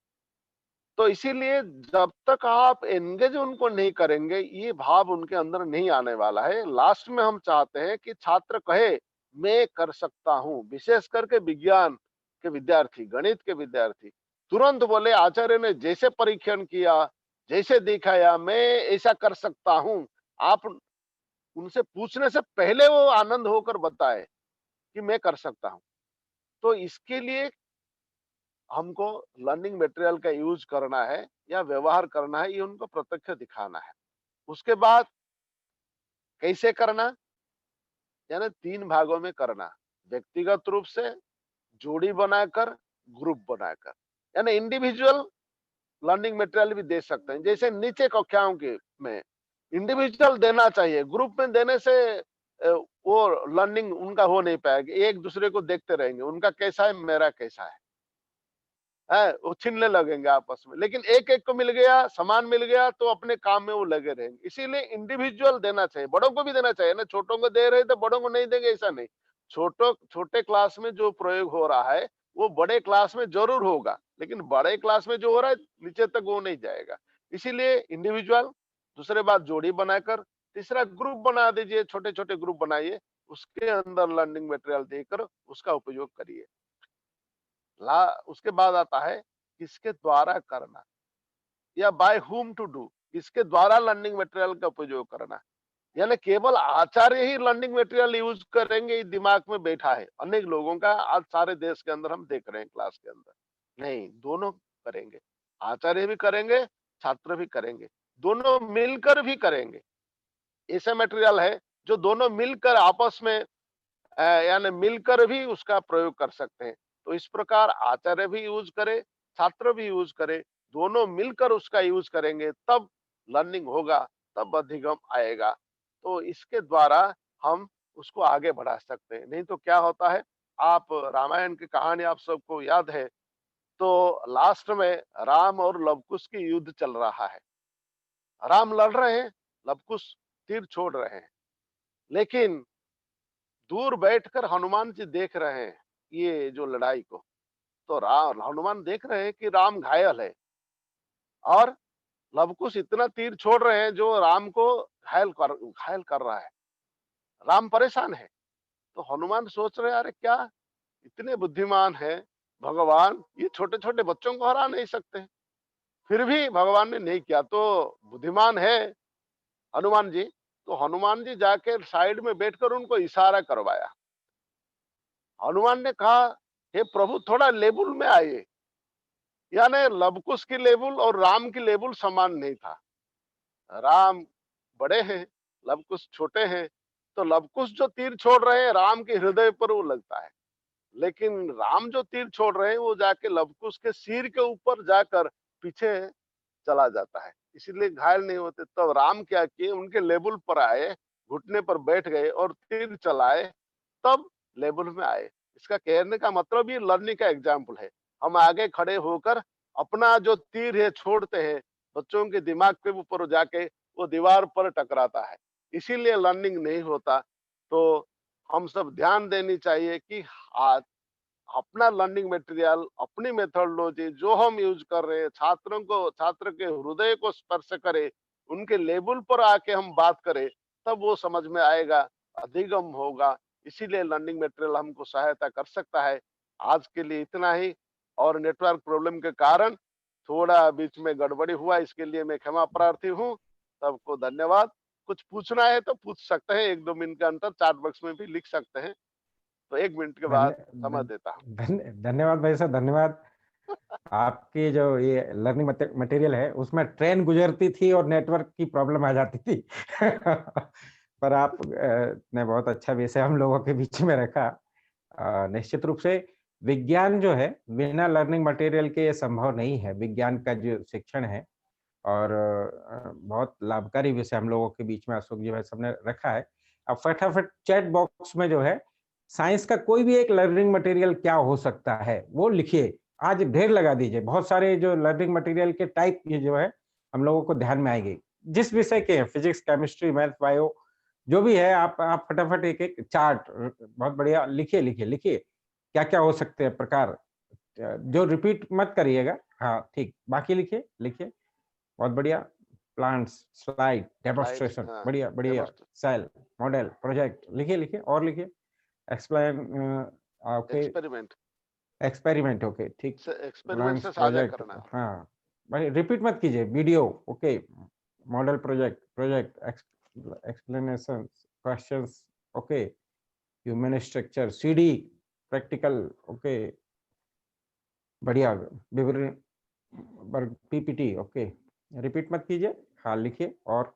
तो इसीलिए जब तक आप एंगेज उनको नहीं करेंगे, ये भाव उनके अंदर नहीं आने वाला है। लास्ट में हम चाहते हैं कि छात्र कहे मैं कर सकता हूं। विशेष करके विज्ञान के विद्यार्थी, गणित के विद्यार्थी तुरंत बोले आचार्य ने जैसे परीक्षण किया, जैसे दिखाया, मैं ऐसा कर सकता हूं। आप उनसे पूछने से पहले वो आनंद होकर बताए कि मैं कर सकता हूं। तो इसके लिए हमको लर्निंग मटेरियल का यूज करना है या व्यवहार करना है, ये उनको प्रत्यक्ष दिखाना है। उसके बाद कैसे करना, यानी 3 भागों में करना। व्यक्तिगत रूप से, जोड़ी बनाकर, ग्रुप बनाकर। यानी इंडिविजुअल लर्निंग मटेरियल भी दे सकते हैं। जैसे नीचे कक्षाओं के में इंडिविजुअल देना चाहिए, ग्रुप में देने से वो लर्निंग उनका हो नहीं पाएगा। एक दूसरे को देखते रहेंगे, उनका कैसा है, मेरा कैसा है, वो छीनने लगेंगे आपस में। लेकिन एक एक को मिल गया, सामान मिल गया, तो अपने काम में वो लगे रहेंगे। इसीलिए इंडिविजुअल देना चाहिए। बड़ों को भी देना चाहिए ना, छोटों को दे रहे तो बड़ों को नहीं देंगे ऐसा नहीं। छोटे क्लास में जो प्रयोग हो रहा है वो बड़े क्लास में जरूर होगा, लेकिन बड़े क्लास में जो हो रहा है नीचे तक वो नहीं जाएगा। इसीलिए इंडिविजुअल, दूसरे बात जोड़ी बनाकर, तीसरा ग्रुप बना दीजिए, छोटे छोटे ग्रुप बनाइए, उसके अंदर लर्निंग मटेरियल देकर उसका उपयोग करिए। उसके बाद आता है किसके द्वारा करना, या बाय हुम टू डू, किसके द्वारा लर्निंग मटेरियल का उपयोग करना। यानी केवल आचार्य ही लर्निंग मटेरियल यूज करेंगे, ये दिमाग में बैठा है अनेक लोगों का, आज सारे देश के अंदर हम देख रहे हैं क्लास के अंदर। नहीं, दोनों करेंगे, आचार्य भी करेंगे, छात्र भी करेंगे, दोनों मिलकर भी करेंगे। ऐसा मटेरियल है जो दोनों मिलकर आपस में यानी मिलकर भी उसका प्रयोग कर सकते हैं। तो इस प्रकार आचार्य भी यूज करे, छात्र भी यूज करे, दोनों मिलकर उसका यूज करेंगे तब लर्निंग होगा, तब अधिगम आएगा। तो इसके द्वारा हम उसको आगे बढ़ा सकते हैं। नहीं तो क्या होता है, आप रामायण की कहानी आप सबको याद है, तो लास्ट में राम और लवकुश की युद्ध चल रहा है। राम लड़ रहे हैं, लवकुश तीर छोड़ रहे हैं, लेकिन दूर बैठकर हनुमान जी देख रहे हैं ये जो लड़ाई को। तो राम हनुमान देख रहे हैं कि राम घायल है और लवकुश इतना तीर छोड़ रहे हैं जो राम को घायल कर रहा है। राम परेशान है। तो हनुमान सोच रहे हैं, अरे क्या इतने बुद्धिमान है भगवान, ये छोटे छोटे बच्चों को हरा नहीं सकते। फिर भी भगवान ने नहीं किया। तो बुद्धिमान है हनुमान जी, तो हनुमान जी जाके साइड में बैठकर उनको इशारा करवाया। हनुमान ने कहा, हे प्रभु थोड़ा लेवल में आइए। यानी लवकुश की लेवल और राम की लेवल समान नहीं था। राम बड़े हैं, लवकुश छोटे हैं। तो लवकुश जो तीर छोड़ रहे हैं राम के हृदय पर वो लगता है, लेकिन राम जो तीर छोड़ रहे हैं वो जाके लवकुश के सिर के ऊपर जाकर पीछे चला जाता है, इसीलिए घायल नहीं होते। तब राम क्या किए, उनके लेवल पर आए, घुटने पर बैठ गए और तीर चलाए, तब लेवल में आए। इसका कहने का मतलब ये लर्निंग का एग्जाम्पल है। हम आगे खड़े होकर अपना जो तीर है छोड़ते हैं, बच्चों के दिमाग के ऊपर जाके वो दीवार पर टकराता है, इसीलिए लर्निंग नहीं होता। तो हम सब ध्यान देनी चाहिए कि आज अपना लर्निंग मटेरियल, अपनी मेथोडोलॉजी जो हम यूज कर रहे हैं, छात्र के हृदय को स्पर्श करे, उनके लेवल पर आके हम बात करें, तब वो समझ में आएगा, अधिगम होगा। इसीलिए लर्निंग मटेरियल हमको सहायता कर सकता है। आज के लिए इतना ही, और नेटवर्क प्रॉब्लम के कारण थोड़ा बीच में गड़बड़ी हुआ, इसके लिए मैं क्षमा प्रार्थी हूँ। सबको धन्यवाद। कुछ पूछना है तो पूछ सकते हैं, 1-2 मिनट के अंतर चैट बॉक्स में भी लिख सकते हैं, तो 1 मिनट के बाद धन्य समय धन देता हूँ। धन्यवाद भाई साहब, धन्यवाद। आपकी जो ये लर्निंग मटेरियल है उसमें ट्रेन गुजरती थी और नेटवर्क की प्रॉब्लम आ जाती थी। पर आप ने बहुत अच्छा विषय हम लोगों के बीच में रखा। निश्चित रूप से विज्ञान जो है बिना लर्निंग मटेरियल के ये संभव नहीं है। विज्ञान का जो शिक्षण है और बहुत लाभकारी विषय हम लोगों के बीच में अशोक जी भाई साहब ने रखा है। अब फटाफट चैट बॉक्स में जो है साइंस का कोई भी एक लर्निंग मटेरियल क्या हो सकता है वो लिखिए। आज ढेर लगा दीजिए, बहुत सारे जो लर्निंग मटेरियल के टाइप ये जो है हम लोगों को ध्यान में आएंगे। जिस विषय के हैं, फिजिक्स, केमिस्ट्री, मैथ, बायो, जो भी है आप फटाफट एक एक चार्ट बहुत बढ़िया लिखिए लिखिए लिखिए, क्या क्या हो सकते हैं प्रकार। जो रिपीट मत करिएगा, हाँ ठीक, बाकी लिखिए लिखिए, बहुत बढ़िया। प्लांट्स, स्लाइड, स्लाइड, डेमोन्स्ट्रेशन, हाँ, बढ़िया बढ़िया। डेमोस्ट्रेट, सेल, मॉडल, प्रोजेक्ट, लिखिए लिखिए और लिखिए। Explain, okay, experiment experiment, okay ठीक। से, एक्सपेरिमेंट प्लांट्स, से साझा प्रोजेक्ट, करना। हाँ भाई रिपीट मत कीजिए। Video, okay, model, project, project, explanation, questions, okay, human structure, CD, practical, okay, बढ़िया, विवरण, पीपीटी, ओके, रिपीट मत कीजिए, हाँ लिखिए और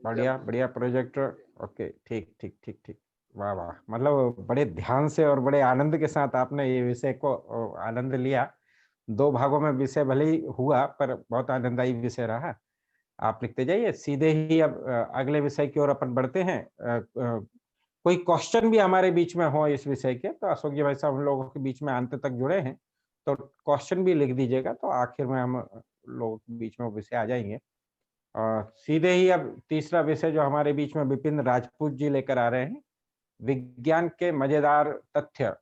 बढ़िया जब बढ़िया प्रोजेक्टर, ओके ठीक ठीक ठीक ठीक, वाह वाह। मतलब बड़े ध्यान से और बड़े आनंद के साथ आपने ये विषय को आनंद लिया। 2 भागों में विषय भले ही हुआ पर बहुत आनंददायी विषय रहा। आप लिखते जाइए, सीधे ही अब अगले विषय की ओर अपन बढ़ते हैं। कोई क्वेश्चन भी हमारे बीच में हो इस विषय के तो अशोक जी भाई साहब हम लोगों के बीच में अंत तक जुड़े हैं, तो क्वेश्चन भी लिख दीजिएगा, तो आखिर में हम लोगों के बीच में वो विषय आ जाएंगे। सीधे ही अब तीसरा विषय जो हमारे बीच में विपिन राजपूत जी लेकर आ रहे हैं, विज्ञान के मजेदार तथ्य,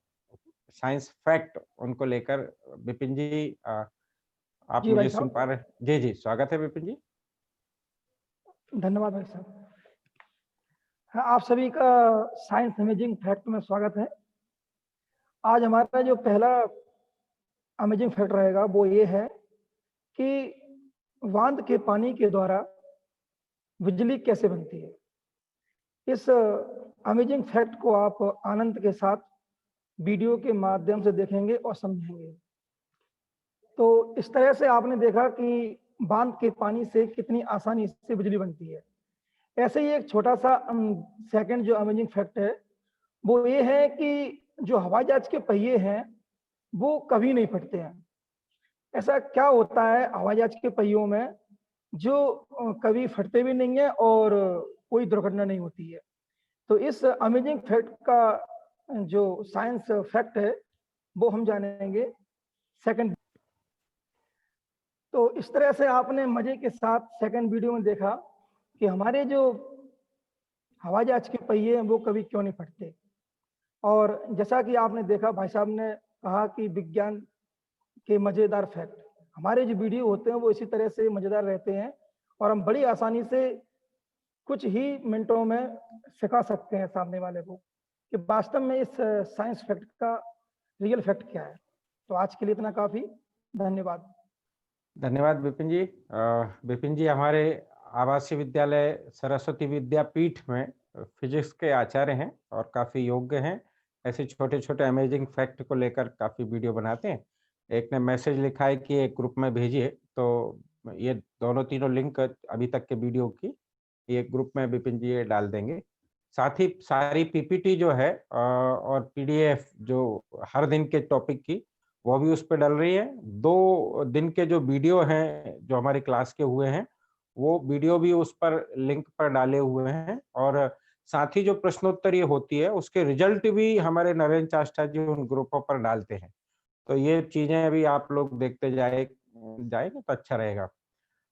साइंस फैक्ट, उनको लेकर विपिन जी, आप जी मुझे भाई सुन साहब, पा रहे हैं? जी जी, स्वागत है विपिन जी। धन्यवाद भाई साहब। हाँ, आप सभी का साइंस अमेजिंग फैक्ट में स्वागत है। आज हमारा जो पहला अमेजिंग फैक्ट रहेगा वो ये है कि बांध के पानी के द्वारा बिजली कैसे बनती है। इस अमेजिंग फैक्ट को आप आनंद के साथ वीडियो के माध्यम से देखेंगे और समझेंगे। तो इस तरह से आपने देखा कि बांध के पानी से कितनी आसानी से बिजली बनती है। ऐसे ही एक छोटा सा सेकंड जो अमेजिंग फैक्ट है वो ये है कि जो हवाई जहाज के पहिए हैं वो कभी नहीं फटते हैं। ऐसा क्या होता है हवाई जहाज के पहियों में जो कभी फटते भी नहीं है और कोई दुर्घटना नहीं होती है। तो इस अमेजिंग फैक्ट का जो साइंस फैक्ट है वो हम जानेंगे सेकंड। तो इस तरह से आपने मजे के साथ सेकंड वीडियो में देखा कि हमारे जो हवाई जहाज के पहिए हैं वो कभी क्यों नहीं फटते। और जैसा कि आपने देखा, भाई साहब ने कहा कि विज्ञान के मजेदार फैक्ट, हमारे जो वीडियो होते हैं वो इसी तरह से मजेदार रहते हैं और हम बड़ी आसानी से कुछ ही मिनटों में सिखा सकते हैं सामने वाले को कि वास्तव में इस साइंस फैक्ट का रियल फैक्ट क्या है। तो आज के लिए इतना काफी, धन्यवाद। धन्यवाद विपिन जी। विपिन जी हमारे आवासीय विद्यालय सरस्वती विद्यापीठ में फिजिक्स के आचार्य हैं और काफी योग्य हैं। ऐसे छोटे छोटे अमेजिंग फैक्ट को लेकर काफी वीडियो बनाते हैं। एक ने मैसेज लिखा है कि एक ग्रुप में भेजिए, तो ये दोनों तीनों लिंक अभी तक के वीडियो की ये ग्रुप में विपिन जी ये डाल देंगे। साथ ही सारी पीपीटी जो है और पीडीएफ जो हर दिन के टॉपिक की वो भी उस पे डल रही है। 2 दिन के जो वीडियो हैं जो हमारी क्लास के हुए हैं वो वीडियो भी उस पर लिंक पर डाले हुए हैं और साथ ही जो प्रश्नोत्तरी होती है उसके रिजल्ट भी हमारे नरेंद्र चाष्टा जी उन ग्रुपों पर डालते हैं। तो ये चीजें अभी आप लोग देखते जाएंगे तो अच्छा रहेगा।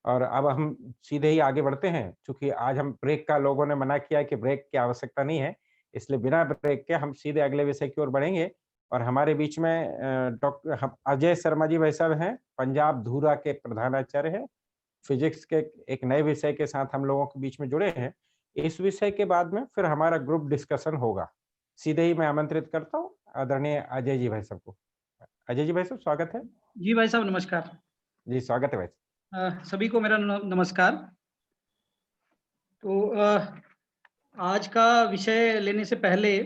और अब हम सीधे ही आगे बढ़ते हैं। चूंकि आज हम ब्रेक का लोगों ने मना किया कि ब्रेक की आवश्यकता नहीं है, इसलिए बिना ब्रेक के हम सीधे अगले विषय की ओर बढ़ेंगे। और हमारे बीच में डॉक्टर अजय शर्मा जी भाई साहब हैं, पंजाब धूरा के प्रधानाचार्य हैं। फिजिक्स के एक नए विषय के साथ हम लोगों के बीच में जुड़े हैं। इस विषय के बाद में फिर हमारा ग्रुप डिस्कशन होगा। सीधे ही मैं आमंत्रित करता हूँ आदरणीय अजय जी भाई साहब को। अजय जी भाई साहब स्वागत है। जी भाई साहब नमस्कार। जी स्वागत है भाई। सभी को मेरा नमस्कार। तो आज का विषय लेने से पहले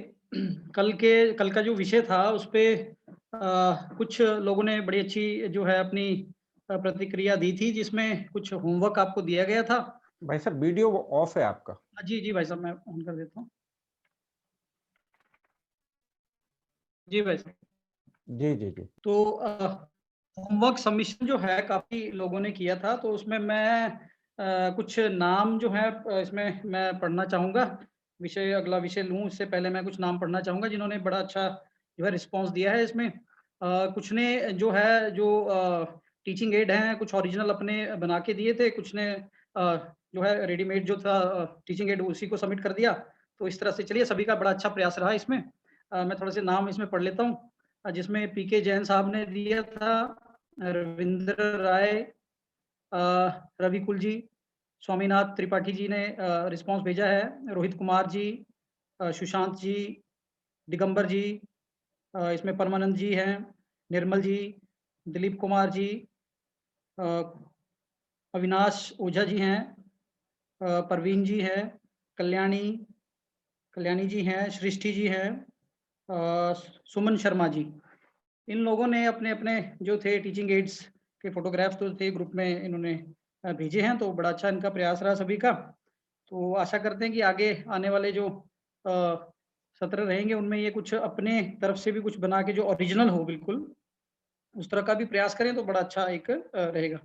कल का जो विषय था उस पे कुछ लोगों ने बड़ी अच्छी जो है अपनी प्रतिक्रिया दी थी, जिसमें कुछ होमवर्क आपको दिया गया था। भाई साहब वीडियो ऑफ है आपका। जी जी भाई साहब मैं ऑन कर देता हूँ। जी भाई साहब। जी जी जी। तो होमवर्क सबमिशन जो है काफी लोगों ने किया था, तो उसमें मैं कुछ नाम जो है इसमें मैं पढ़ना चाहूँगा। अगला विषय लूँ इससे पहले मैं कुछ नाम पढ़ना चाहूँगा जिन्होंने बड़ा अच्छा जो है रिस्पॉन्स दिया है इसमें। कुछ ने जो है जो टीचिंग एड हैं कुछ ओरिजिनल अपने बना के दिए थे, कुछ ने जो है रेडीमेड जो था टीचिंग एड उसी को सबमिट कर दिया। तो इस तरह से चलिए सभी का बड़ा अच्छा प्रयास रहा इसमें। मैं थोड़े से नाम इसमें पढ़ लेता हूँ। जिसमें पीके जैन साहब ने दिया था, रविंद्र राय, रवि कुल जी, स्वामीनाथ त्रिपाठी जी ने रिस्पांस भेजा है, रोहित कुमार जी, सुशांत जी, दिगंबर जी, इसमें परमानंद जी हैं, निर्मल जी, दिलीप कुमार जी, अविनाश ओझा जी हैं, परवीन जी हैं, कल्याणी जी हैं, सृष्टि जी हैं, सुमन शर्मा जी। इन लोगों ने अपने अपने जो थे टीचिंग एड्स के फोटोग्राफ्स तो थे ग्रुप में इन्होंने भेजे हैं। तो बड़ा अच्छा इनका प्रयास रहा सभी का। तो आशा करते हैं कि आगे आने वाले जो सत्र रहेंगे उनमें ये कुछ अपने तरफ से भी कुछ बना के जो ओरिजिनल हो बिल्कुल उस तरह का भी प्रयास करें तो बड़ा अच्छा एक रहेगा।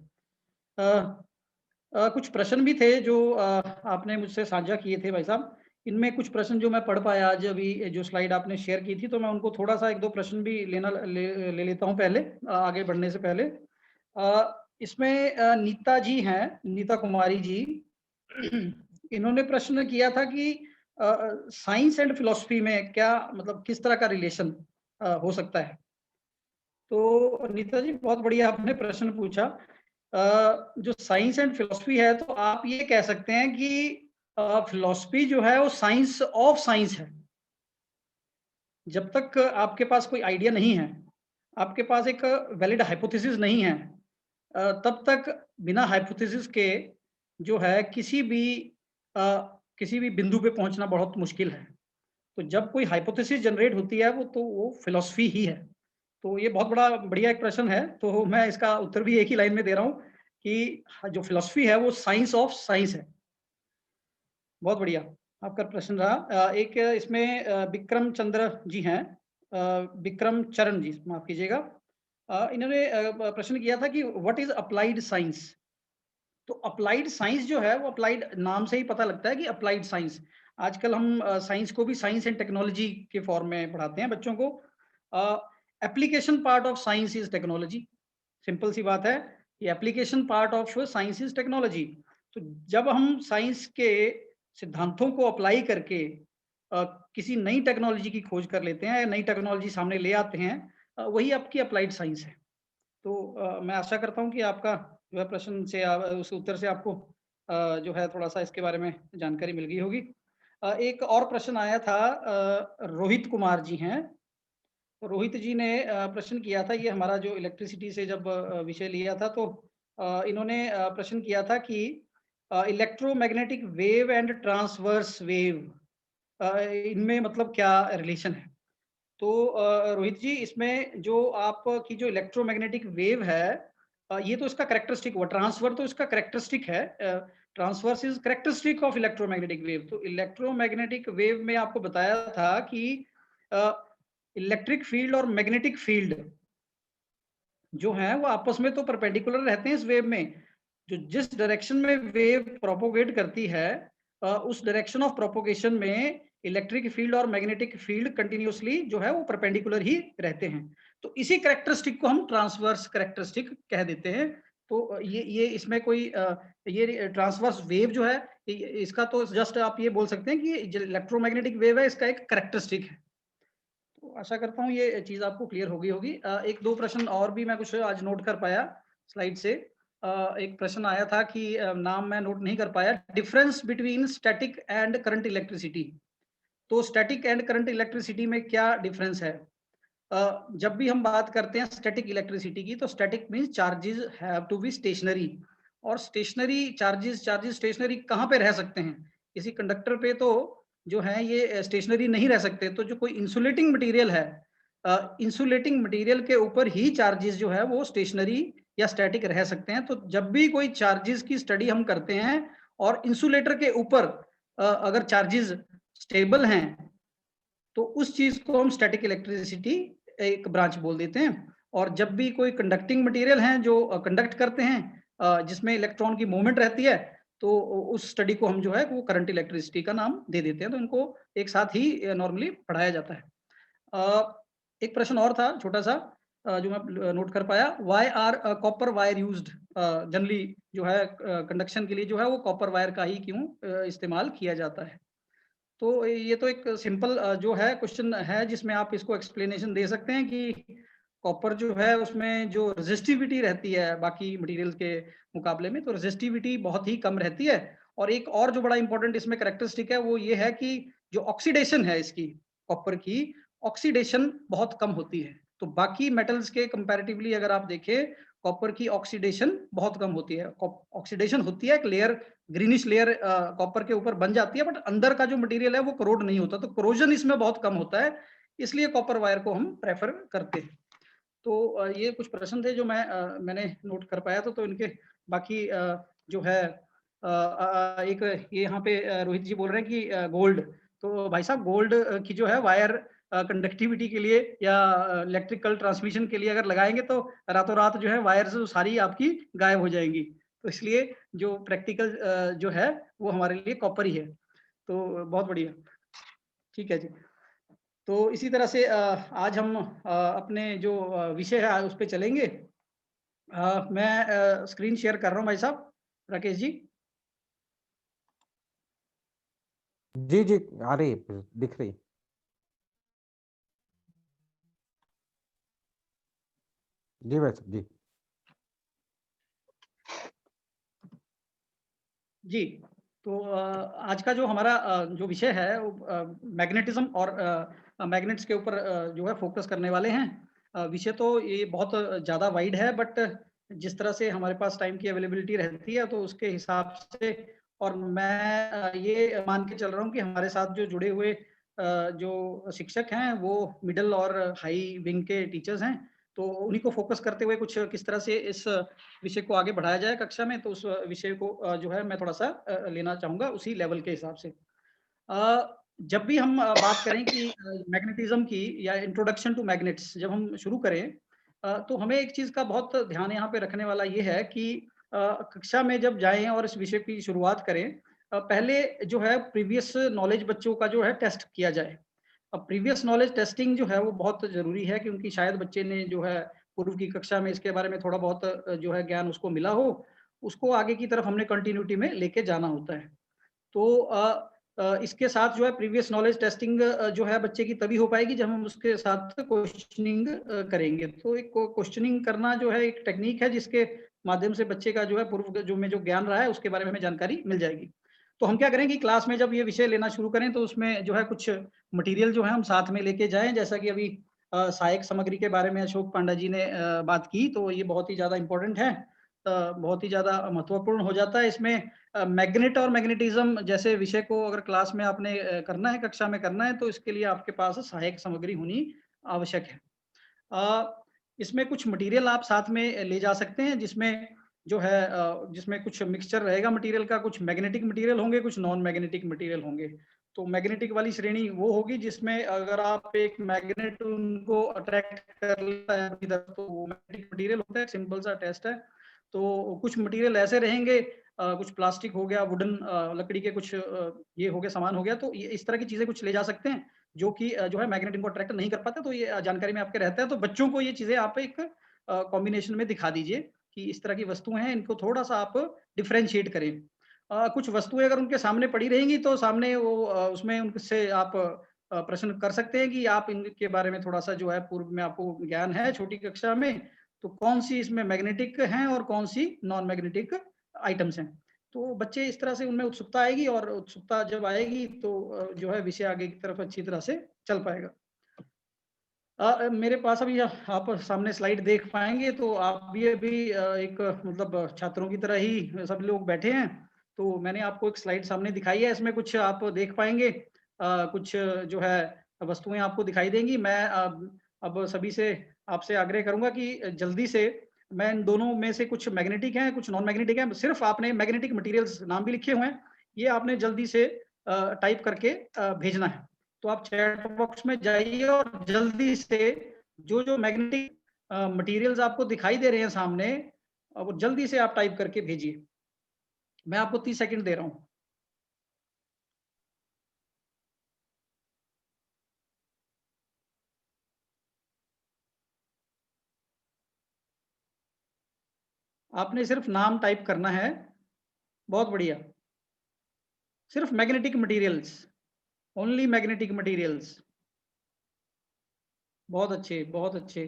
कुछ प्रश्न भी थे जो आपने मुझसे साझा किए थे भाई साहब। इनमें कुछ प्रश्न जो मैं पढ़ पाया आज, अभी जो स्लाइड आपने शेयर की थी, तो मैं उनको थोड़ा सा 1-2 प्रश्न भी ले लेता हूं पहले आगे बढ़ने से पहले। इसमें नीता जी हैं, नीता कुमारी जी, इन्होंने प्रश्न किया था कि साइंस एंड फिलॉसफी में क्या मतलब किस तरह का रिलेशन हो सकता है। तो नीता जी बहुत बढ़िया आपने प्रश्न पूछा। जो साइंस एंड फिलॉसफी है तो आप ये कह सकते हैं कि फिलॉसफी जो है वो साइंस ऑफ साइंस है। जब तक आपके पास कोई आइडिया नहीं है, आपके पास एक वैलिड हाइपोथेसिस नहीं है, तब तक बिना हाइपोथेसिस के जो है किसी भी बिंदु पे पहुंचना बहुत मुश्किल है। तो जब कोई हाइपोथेसिस जनरेट होती है वो फिलॉसफी ही है। तो ये बहुत बढ़िया एक प्रश्न है। तो मैं इसका उत्तर भी एक ही लाइन में दे रहा हूँ कि जो फिलॉसफी है वो साइंस ऑफ साइंस है। बहुत बढ़िया आपका प्रश्न रहा। एक इसमें विक्रम चंद्र जी हैं, विक्रम चरण जी माफ कीजिएगा, इन्होंने प्रश्न किया था कि व्हाट इज अप्लाइड साइंस। तो अप्लाइड साइंस जो है वो अप्लाइड नाम से ही पता लगता है कि अप्लाइड साइंस। आजकल हम साइंस को भी साइंस एंड टेक्नोलॉजी के फॉर्म में पढ़ाते हैं बच्चों को। Application part of science is technology. Simple सी बात है कि application part of science is technology. तो जब हम साइंस के सिद्धांतों को अप्लाई करके किसी नई टेक्नोलॉजी की खोज कर लेते हैं, नई टेक्नोलॉजी सामने ले आते हैं, वही आपकी अप्लाइड साइंस है। तो मैं आशा करता हूँ कि आपका जो है प्रश्न से उस उत्तर से आपको जो है थोड़ा सा इसके बारे में जानकारी मिल गई होगी। एक और प्रश्न आया था, रोहित कुमार जी हैं। तो रोहित जी ने प्रश्न किया था, ये हमारा जो इलेक्ट्रिसिटी से जब विषय लिया था, तो इन्होंने प्रश्न किया था कि electromagnetic wave and transverse wave, इनमें मतलब क्या रिलेशन है। तो रोहित जी, इसमें जो आपकी जो इलेक्ट्रोमैग्नेटिक वेव है, ये तो इसका कैरेक्टरिस्टिक हुआ, ट्रांसफर तो इसका कैरेक्टरिस्टिक है। Transverse is characteristic of electromagnetic wave. तो इलेक्ट्रोमैग्नेटिक वेव में आपको बताया था कि इलेक्ट्रिक फील्ड और मैग्नेटिक फील्ड जो है वो आपस में तो परपेंडिकुलर रहते हैं इस वेव में। जो जिस डायरेक्शन में वेव प्रोपोगेट करती है, उस डायरेक्शन ऑफ प्रोपोगेशन में इलेक्ट्रिक फील्ड और मैग्नेटिक फील्ड कंटिन्यूअसली जो है वो परपेंडिकुलर ही रहते हैं। तो इसी कैरेक्टरिस्टिक को हम ट्रांसवर्स कैरेक्टरिस्टिक कह देते हैं। तो ये इसमें कोई ये ट्रांसवर्स वेव जो है, इसका तो जस्ट आप ये बोल सकते हैं कि जो इलेक्ट्रोमैग्नेटिक वेव है इसका एक कैरेक्टरिस्टिक है। तो आशा करता हूँ ये चीज आपको क्लियर होगी होगी। एक दो प्रश्न और भी मैं कुछ आज नोट कर पाया स्लाइड से। एक प्रश्न आया था कि नाम मैं नोट नहीं कर पाया, difference between static and current electricity. तो स्टैटिक एंड करंट इलेक्ट्रिसिटी में क्या डिफरेंस है। जब भी हम बात करते हैं स्टैटिक इलेक्ट्रिसिटी की, तो static means charges have to be stationary. और स्टेशनरी चार्जेस स्टेशनरी कहाँ पे रह सकते हैं, किसी कंडक्टर पे तो जो है ये स्टेशनरी नहीं रह सकते। तो जो कोई इंसुलेटिंग मटेरियल है, इंसुलेटिंग मटेरियल के ऊपर ही चार्जेस जो है वो स्टेशनरी या स्टैटिक रह सकते हैं। तो जब भी कोई चार्जेस की स्टडी हम करते हैं और इंसुलेटर के ऊपर अगर चार्जेस स्टेबल हैं, तो उस चीज को हम स्टैटिक इलेक्ट्रिसिटी एक ब्रांच बोल देते हैं। और जब भी कोई कंडक्टिंग मटेरियल है जो कंडक्ट करते हैं, जिसमें इलेक्ट्रॉन की मूवमेंट रहती है, तो उस स्टडी को हम जो है वो करंट इलेक्ट्रिसिटी का नाम दे देते हैं। तो इनको एक साथ ही नॉर्मली पढ़ाया जाता है। एक प्रश्न और था छोटा सा जो मैं नोट कर पाया, why are copper wire used. Generally जो है कंडक्शन के लिए जो है वो कॉपर वायर का ही क्यों इस्तेमाल किया जाता है। तो ये तो एक सिंपल जो है क्वेश्चन है जिसमें आप इसको एक्सप्लेनेशन दे सकते हैं कि कॉपर जो है उसमें जो रेजिस्टिविटी रहती है बाकी मटेरियल के मुकाबले में, तो रेजिस्टिविटी बहुत ही कम रहती है। और एक और जो बड़ा इंपॉर्टेंट इसमें कैरेक्टरिस्टिक है वो ये है कि जो ऑक्सीडेशन है इसकी, कॉपर की ऑक्सीडेशन बहुत कम होती है। तो बाकी मेटल्स के कंपैरेटिवली अगर आप देखें, कॉपर की ऑक्सीडेशन बहुत कम होती है। ऑक्सीडेशन होती है, एक लेयर ग्रीनिश लेयर कॉपर के ऊपर बन जाती है, बट अंदर का जो मटेरियल है वो करोड नहीं होता। तो कोरोजन इसमें बहुत कम होता है, इसलिए कॉपर वायर को हम प्रेफर करते हैं। तो ये कुछ प्रश्न थे जो मैंने नोट कर पाया था। तो इनके बाकी जो है एक ये यहाँ पे रोहित जी बोल रहे हैं कि गोल्ड। तो भाई साहब, गोल्ड की जो है वायर कंडक्टिविटी के लिए या इलेक्ट्रिकल ट्रांसमिशन के लिए अगर लगाएंगे तो रातों रात जो है वायर्स सारी आपकी गायब हो जाएंगी। तो इसलिए जो प्रैक्टिकल जो है वो हमारे लिए कॉपर ही है। तो बहुत बढ़िया, ठीक है जी। तो इसी तरह से आज हम अपने जो विषय है उस पर चलेंगे। मैं स्क्रीन शेयर कर रहा हूँ भाई साहब, राकेश जी। जी जी, आ रही है, दिख रही। जी भाई साहब जी। जी, तो आज का जो हमारा जो विषय है वो मैग्नेटिज्म और मैग्नेट्स के ऊपर जो है फोकस करने वाले हैं। विषय तो ये बहुत ज़्यादा वाइड है, बट जिस तरह से हमारे पास टाइम की अवेलेबिलिटी रहती है तो उसके हिसाब से, और मैं ये मान के चल रहा हूँ कि हमारे साथ जो जुड़े हुए जो शिक्षक हैं वो मिडिल और हाई विंग के टीचर्स हैं। तो उन्हीं को फोकस करते हुए कुछ किस तरह से इस विषय को आगे बढ़ाया जाए कक्षा में, तो उस विषय को जो है मैं थोड़ा सा लेना चाहूँगा उसी लेवल के हिसाब से। जब भी हम बात करें कि मैग्नेटिज्म की या इंट्रोडक्शन टू मैग्नेट्स जब हम शुरू करें, तो हमें एक चीज़ का बहुत ध्यान यहाँ पे रखने वाला ये है कि कक्षा में जब जाएँ और इस विषय की शुरुआत करें, पहले जो है प्रीवियस नॉलेज बच्चों का जो है टेस्ट किया जाए। अब प्रीवियस नॉलेज टेस्टिंग जो है वो बहुत ज़रूरी है, क्योंकि शायद बच्चे ने जो है पूर्व की कक्षा में इसके बारे में थोड़ा बहुत जो है ज्ञान उसको मिला हो, उसको आगे की तरफ हमने कंटिन्यूटी में लेके जाना होता है। तो इसके साथ जो है प्रीवियस नॉलेज टेस्टिंग जो है बच्चे की तभी हो पाएगी जब हम उसके साथ क्वेश्चनिंग करेंगे। तो एक क्वेश्चनिंग करना जो है एक टेक्निक है जिसके माध्यम से बच्चे का जो है पूर्व जो में जो ज्ञान रहा है उसके बारे में हमें जानकारी मिल जाएगी। तो हम क्या करें कि क्लास में जब ये विषय लेना शुरू करें तो उसमें जो है कुछ मटेरियल जो है हम साथ में लेके जाएँ, जैसा कि अभी सहायक सामग्री के बारे में अशोक पांडा जी ने बात की, तो ये बहुत ही ज़्यादा इम्पोर्टेंट है। बहुत ही ज़्यादा महत्वपूर्ण हो जाता है इसमें। मैग्नेट और मैग्नेटिज्म जैसे विषय को अगर क्लास में आपने करना है, कक्षा में करना है, तो इसके लिए आपके पास सहायक सामग्री होनी आवश्यक है। इसमें कुछ मटेरियल आप साथ में ले जा सकते हैं, जिसमें जो है जिसमें कुछ मिक्सचर रहेगा मटेरियल का, कुछ मैग्नेटिक मटेरियल होंगे, कुछ नॉन मैग्नेटिक मटेरियल होंगे। तो मैग्नेटिक वाली श्रेणी वो होगी जिसमें अगर आप एक मैग्नेट उनको अट्रैक्ट कर लेता है अपनी तरफ, तो वो मैग्नेटिक मटेरियल होता है, सिंपल सा टेस्ट है। तो कुछ मटेरियल ऐसे रहेंगे, कुछ प्लास्टिक हो गया, वुडन लकड़ी के कुछ ये हो गया, सामान हो गया, तो ये इस तरह की चीजें कुछ ले जा सकते हैं जो कि जो है मैग्नेट इनको अट्रैक्ट नहीं कर पाते। तो ये जानकारी में आपके रहता है, तो बच्चों को ये चीजें आप एक कॉम्बिनेशन में दिखा दीजिए कि इस तरह की वस्तुएं हैं, इनको थोड़ा सा आप डिफरेंशिएट करें। कुछ वस्तुएं अगर उनके सामने पड़ी रहेंगी तो सामने वो उसमें उनसे आप प्रश्न कर सकते हैं कि आप इनके बारे में थोड़ा सा जो है पूर्व में आपको ज्ञान है छोटी कक्षा में, तो कौन सी इसमें मैग्नेटिक हैं और कौन सी नॉन मैग्नेटिक आइटम्स हैं। तो बच्चे इस तरह से उनमें उत्सुकता आएगी, और उत्सुकता जब आएगी तो जो है विषय आगे की तरफ अच्छी तरह से चल पाएगा। मेरे पास अभी आप सामने स्लाइड देख पाएंगे, तो आप भी अभी एक मतलब छात्रों की तरह ही सब लोग बैठे हैं। तो मैंने आपको एक स्लाइड सामने दिखाई है, इसमें कुछ आप देख पाएंगे, कुछ जो है वस्तुएं आपको दिखाई देंगी। मैं अब सभी से आपसे आग्रह करूंगा कि जल्दी से, मैं इन दोनों में से कुछ मैग्नेटिक हैं, कुछ नॉन मैग्नेटिक हैं, सिर्फ आपने मैग्नेटिक मटेरियल्स नाम भी लिखे हुए हैं, ये आपने जल्दी से टाइप करके भेजना है। तो आप चैट बॉक्स में जाइए और जल्दी से जो जो मैग्नेटिक मटेरियल्स आपको दिखाई दे रहे हैं सामने, वो जल्दी से आप टाइप करके भेजिए। मैं आपको 30 सेकंड दे रहा हूं। आपने सिर्फ नाम टाइप करना है। बहुत बढ़िया। सिर्फ magnetic materials, only magnetic materials. बहुत अच्छे, बहुत अच्छे।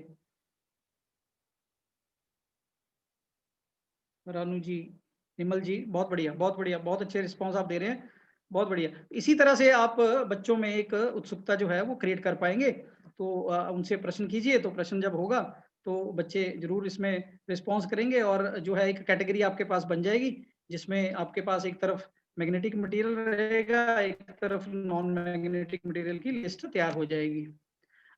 रानू जी, निमल जी, बहुत बढ़िया, बहुत बढ़िया, बहुत अच्छे रिस्पॉन्स आप दे रहे हैं, बहुत बढ़िया। इसी तरह से आप बच्चों में एक उत्सुकता जो है वो क्रिएट कर पाएंगे। तो उनसे प्रश्न कीजिए, तो प्रश्न जब होगा तो बच्चे जरूर इसमें रिस्पॉन्स करेंगे, और जो है एक कैटेगरी आपके पास बन जाएगी जिसमें आपके पास एक तरफ मैग्नेटिक मटेरियल रहेगा, एक तरफ नॉन मैग्नेटिक मटेरियल की लिस्ट तैयार हो जाएगी।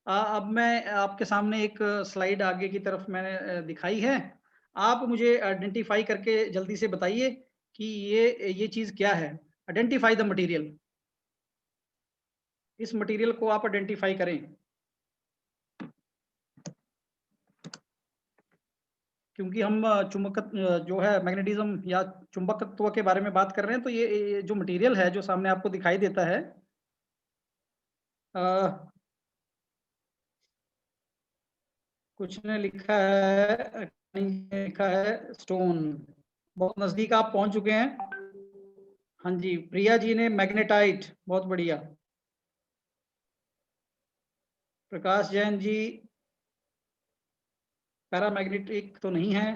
अब मैं आपके सामने एक स्लाइड आगे की तरफ मैंने दिखाई है। आप मुझे आइडेंटिफाई करके जल्दी से बताइए कि ये चीज क्या है। Identify the material. इस मटेरियल को आप आइडेंटिफाई करें। क्योंकि हम चुंबक जो है मैग्नेटिज्म या चुंबकत्व के बारे में बात कर रहे हैं, तो ये जो मटेरियल है जो सामने आपको दिखाई देता है, कुछ ने लिखा है, लिखा है स्टोन। बहुत नजदीक आप पहुंच चुके हैं। हाँ जी, प्रिया जी ने मैग्नेटाइट, बहुत बढ़िया। प्रकाश जैन जी, पैरामैग्नेटिक तो नहीं है,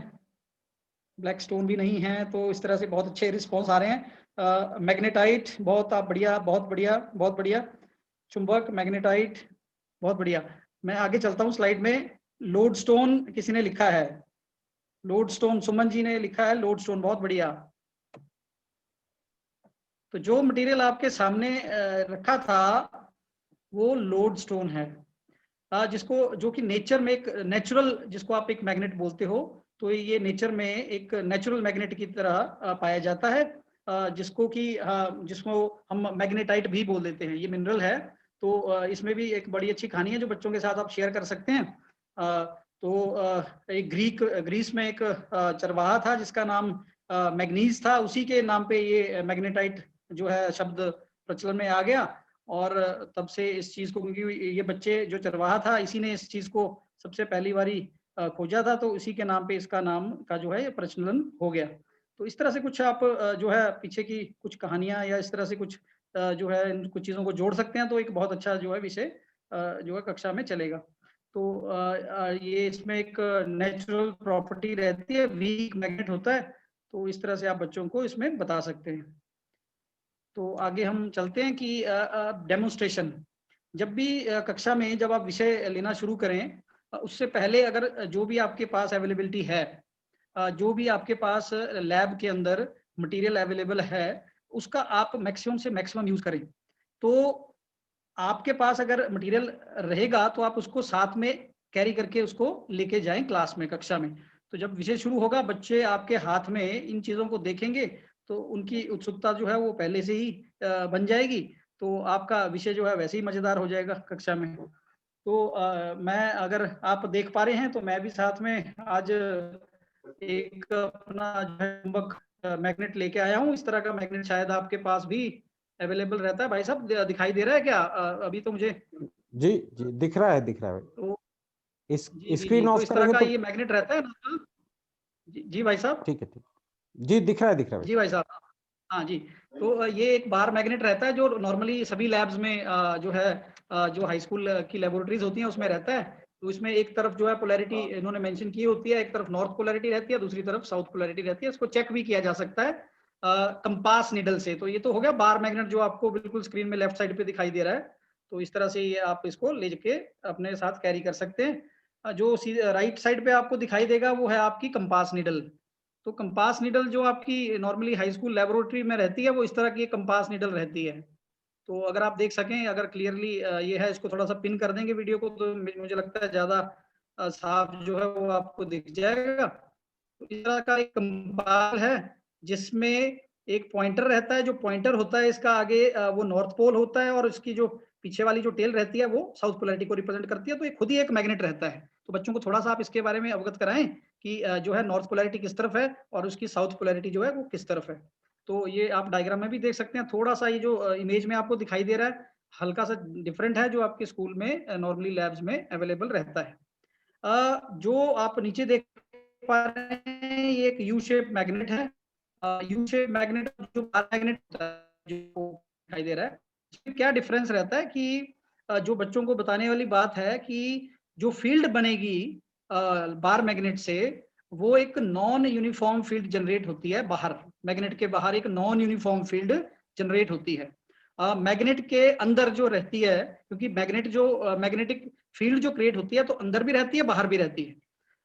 ब्लैक स्टोन भी नहीं है। तो इस तरह से बहुत अच्छे रिस्पॉन्स आ रहे हैं। मैग्नेटाइट, बहुत आप बढ़िया, बहुत बढ़िया, बहुत बढ़िया। चुंबक, मैग्नेटाइट, बहुत बढ़िया। मैं आगे चलता हूँ स्लाइड में। लोड स्टोन किसी ने लिखा है, लोड स्टोन सुमन जी ने लिखा है, लोड स्टोन, बहुत बढ़िया। तो जो मटेरियल आपके सामने रखा था वो लोड स्टोन है, जिसको जो कि नेचर में एक नेचुरल, जिसको आप एक मैग्नेट बोलते हो, तो ये नेचर में एक नेचुरल मैग्नेट की तरह पाया जाता है, जिसको कि जिसको हम मैग्नेटाइट भी बोल देते हैं। ये मिनरल है। तो इसमें भी एक बड़ी अच्छी कहानी है जो बच्चों के साथ आप शेयर कर सकते हैं। तो एक ग्रीस में एक चरवाहा था जिसका नाम मैग्नीज था, उसी के नाम पे ये मैग्नेटाइट जो है शब्द प्रचलन में आ गया। और तब से इस चीज को, क्योंकि ये बच्चे जो चरवाहा था इसी ने इस चीज को सबसे पहली बारी खोजा था, तो उसी के नाम पे इसका नाम का जो है प्रचलन हो गया। तो इस तरह से कुछ आप जो है पीछे की कुछ कहानियां या इस तरह से कुछ जो है इन कुछ चीजों को जोड़ सकते हैं, तो एक बहुत अच्छा जो है विषय जो है कक्षा में चलेगा। तो ये इसमें एक नेचुरल प्रॉपर्टी रहती है, वीक मैग्नेट होता है, तो इस तरह से आप बच्चों को इसमें बता सकते हैं। तो आगे हम चलते हैं कि डेमोन्स्ट्रेशन। जब भी कक्षा में जब आप विषय लेना शुरू करें, उससे पहले अगर जो भी आपके पास अवेलेबिलिटी है, जो भी आपके पास लैब के अंदर मटेरियल अवेलेबल है, उसका आप मैक्सिमम से मैक्सिमम यूज करें। तो आपके पास अगर मटेरियल रहेगा तो आप उसको साथ में कैरी करके उसको लेके जाएं क्लास में, कक्षा में। तो जब विषय शुरू होगा, बच्चे आपके हाथ में इन चीजों को देखेंगे तो उनकी उत्सुकता जो है वो पहले से ही बन जाएगी, तो आपका विषय जो है वैसे ही मजेदार हो जाएगा कक्षा में। तो मैं, अगर आप देख पा रहे हैं, तो मैं भी साथ में आज एक अपना जो है चुंबक मैग्नेट लेके आया हूँ। इस तरह का मैग्नेट शायद आपके पास भी अवेलेबल रहता है। भाई साहब दिखाई दे रहा है क्या अभी तो मुझे? जी जी, दिख रहा है, दिख रहा है। तो इस जी स्क्रीन तो ऑफ इस तरह करेंगे का तो ये मैग्नेट रहता है ना? जी भाई साहब। ठीक है, ठीक। जी, दिख रहा है, दिख रहा है। जी भाई साहब। हाँ जी। तो ये एक बार मैग्नेट रहता है जो नॉर्मली सभी लैब्स में जो है जो हाई स्कूल की लेबोरेटरीज होती हैं उसमें रहता है। तो इसमें एक तरफ जो है पोलैरिटी इन्होंने मेंशन की होती है, एक तरफ नॉर्थ पोलैरिटी रहती है, दूसरी तरफ साउथ पोलैरिटी रहती है। इसको चेक भी किया जा सकता है कंपास निडल से। तो ये तो हो गया बार मैग्नेट जो आपको बिल्कुल स्क्रीन में लेफ्ट साइड पे दिखाई दे रहा है। तो इस तरह से ये आप इसको ले जाके अपने साथ कैरी कर सकते हैं। जो राइट साइड पे आपको दिखाई देगा वो है आपकी कंपास निडल। तो कंपास निडल जो आपकी नॉर्मली हाई स्कूल लेबोरेटरी में रहती है, वो इस तरह की कंपास निडल रहती है। तो अगर आप देख सकें, अगर क्लियरली ये है, इसको थोड़ा सा पिन कर देंगे वीडियो को, तो मुझे लगता है ज्यादा साफ जो है वो आपको दिख जाएगा। तो इस तरह का एक कंपास है जिसमें एक पॉइंटर रहता है। जो पॉइंटर होता है इसका आगे वो नॉर्थ पोल होता है, और इसकी जो पीछे वाली जो टेल रहती है वो साउथ पोलैरिटी को रिप्रेजेंट करती है। तो ये खुद ही एक मैग्नेट रहता है। तो बच्चों को थोड़ा सा आप इसके बारे में अवगत कराएं कि जो है नॉर्थ पोलैरिटी किस तरफ है और उसकी साउथ पोलैरिटी जो है वो किस तरफ है। तो ये आप डायग्राम में भी देख सकते हैं। थोड़ा सा ये जो इमेज में आपको दिखाई दे रहा है, हल्का सा डिफरेंट है जो आपके स्कूल में नॉर्मली लैब्स में अवेलेबल रहता है। जो आप नीचे देख पा रहे हैं, ये एक यू शेप मैग्नेट है। यू शेप मैग्नेट जो बार मैग्नेट होता है जो दिखाई दे रहा है, इसमें क्या डिफरेंस रहता है कि जो बच्चों को बताने वाली बात है कि जो फील्ड बनेगी बार मैग्नेट से, वो एक नॉन यूनिफॉर्म फील्ड जनरेट होती है। बाहर मैग्नेट के बाहर एक नॉन यूनिफॉर्म फील्ड जनरेट होती है। मैग्नेट के अंदर जो रहती है, क्योंकि मैग्नेट जो मैग्नेटिक फील्ड जो क्रिएट होती है तो अंदर भी रहती है बाहर भी रहती है।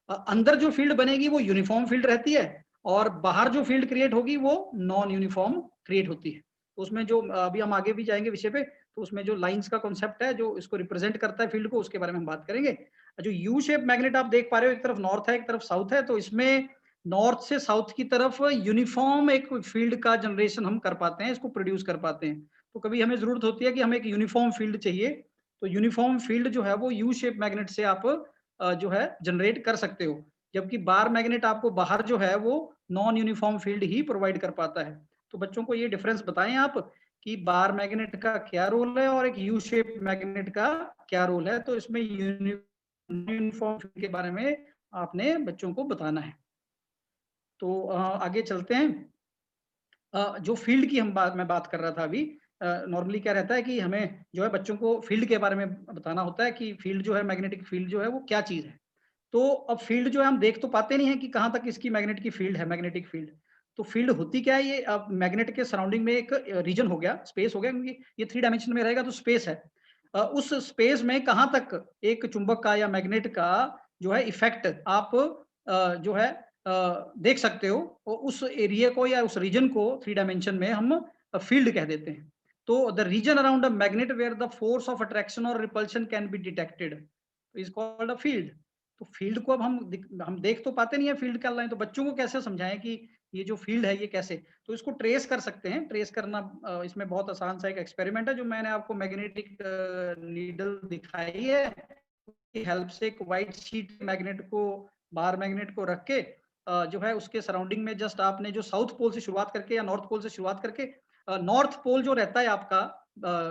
अंदर जो फील्ड बनेगी वो यूनिफॉर्म फील्ड रहती है, और बाहर जो फील्ड क्रिएट होगी वो नॉन यूनिफॉर्म क्रिएट होती है। तो उसमें जो अभी हम आगे भी जाएंगे विषय पे, तो उसमें जो लाइंस का कॉन्सेप्ट है जो इसको रिप्रेजेंट करता है फील्ड को, उसके बारे में हम बात करेंगे। जो यू शेप मैग्नेट आप देख पा रहे हो, एक तरफ नॉर्थ है एक तरफ साउथ है, तो इसमें नॉर्थ से साउथ की तरफ यूनिफॉर्म एक फील्ड का जनरेशन हम कर पाते हैं, इसको प्रोड्यूस कर पाते हैं। तो कभी हमें जरूरत होती है कि हमें एक यूनिफॉर्म फील्ड चाहिए, तो यूनिफॉर्म फील्ड जो है वो यू शेप मैग्नेट से आप जो है जनरेट कर सकते हो। जबकि बार मैग्नेट आपको बाहर जो है वो नॉन यूनिफॉर्म फील्ड ही प्रोवाइड कर पाता है। तो बच्चों को ये डिफरेंस बताएं आप कि बार मैग्नेट का क्या रोल है और एक यू शेप मैग्नेट का क्या रोल है। तो इसमें यूनिफॉर्म फील्ड के बारे में आपने बच्चों को बताना है। तो आगे चलते हैं। जो फील्ड की मैं बात कर रहा था अभी, नॉर्मली क्या रहता है कि हमें जो है बच्चों को फील्ड के बारे में बताना होता है कि फील्ड जो है, मैग्नेटिक फील्ड जो है वो क्या चीज है। तो अब फील्ड जो है हम देख तो पाते नहीं है कि कहाँ तक इसकी मैग्नेट की फील्ड है, मैग्नेटिक फील्ड। तो फील्ड होती क्या है, ये अब मैग्नेट के सराउंडिंग में एक रीजन हो गया, स्पेस हो गया, क्योंकि ये 3 डायमेंशन में रहेगा तो स्पेस है। उस स्पेस में कहाँ तक एक चुंबक का या मैग्नेट का जो है इफेक्ट आप जो है देख सकते हो, और उस एरिया को या उस रीजन को 3 डायमेंशन में हम फील्ड कह देते हैं। तो the region around a magnet where the force of attraction और repulsion can be detected is called a field. तो फील्ड को अब हम देख तो पाते नहीं है फील्ड क्या लाइन, तो बच्चों को कैसे समझाएं कि ये जो फील्ड है ये कैसे। तो इसको ट्रेस कर सकते हैं। ट्रेस करना इसमें बहुत आसान सा एक एक्सपेरिमेंट है जो मैंने आपको मैग्नेटिक नीडल दिखाई है, की हेल्प से एक व्हाइट शीट मैग्नेट को, बार मैग्नेट को रख के जो है उसके सराउंडिंग में जस्ट आपने जो साउथ पोल से शुरुआत करके या नॉर्थ पोल से शुरुआत करके, नॉर्थ पोल जो रहता है आपका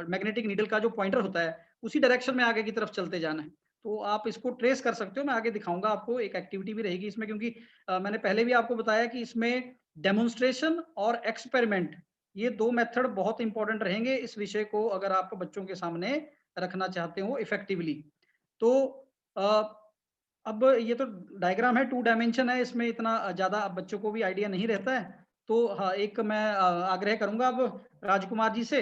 मैग्नेटिक नीडल का जो पॉइंटर होता है, उसी डायरेक्शन में आगे की तरफ चलते जाना है। तो आप इसको ट्रेस कर सकते हो। मैं आगे दिखाऊंगा आपको, एक एक्टिविटी भी रहेगी इसमें, क्योंकि मैंने पहले भी आपको बताया कि इसमें डेमोन्स्ट्रेशन और एक्सपेरिमेंट, ये दो मेथड बहुत इंपॉर्टेंट रहेंगे इस विषय को अगर आप बच्चों के सामने रखना चाहते हो इफेक्टिवली। तो अब ये तो डायग्राम है, 2 डायमेंशन है, इसमें इतना ज़्यादा अब बच्चों को भी आइडिया नहीं रहता है। तो हाँ, एक मैं आग्रह करूँगा अब राजकुमार जी से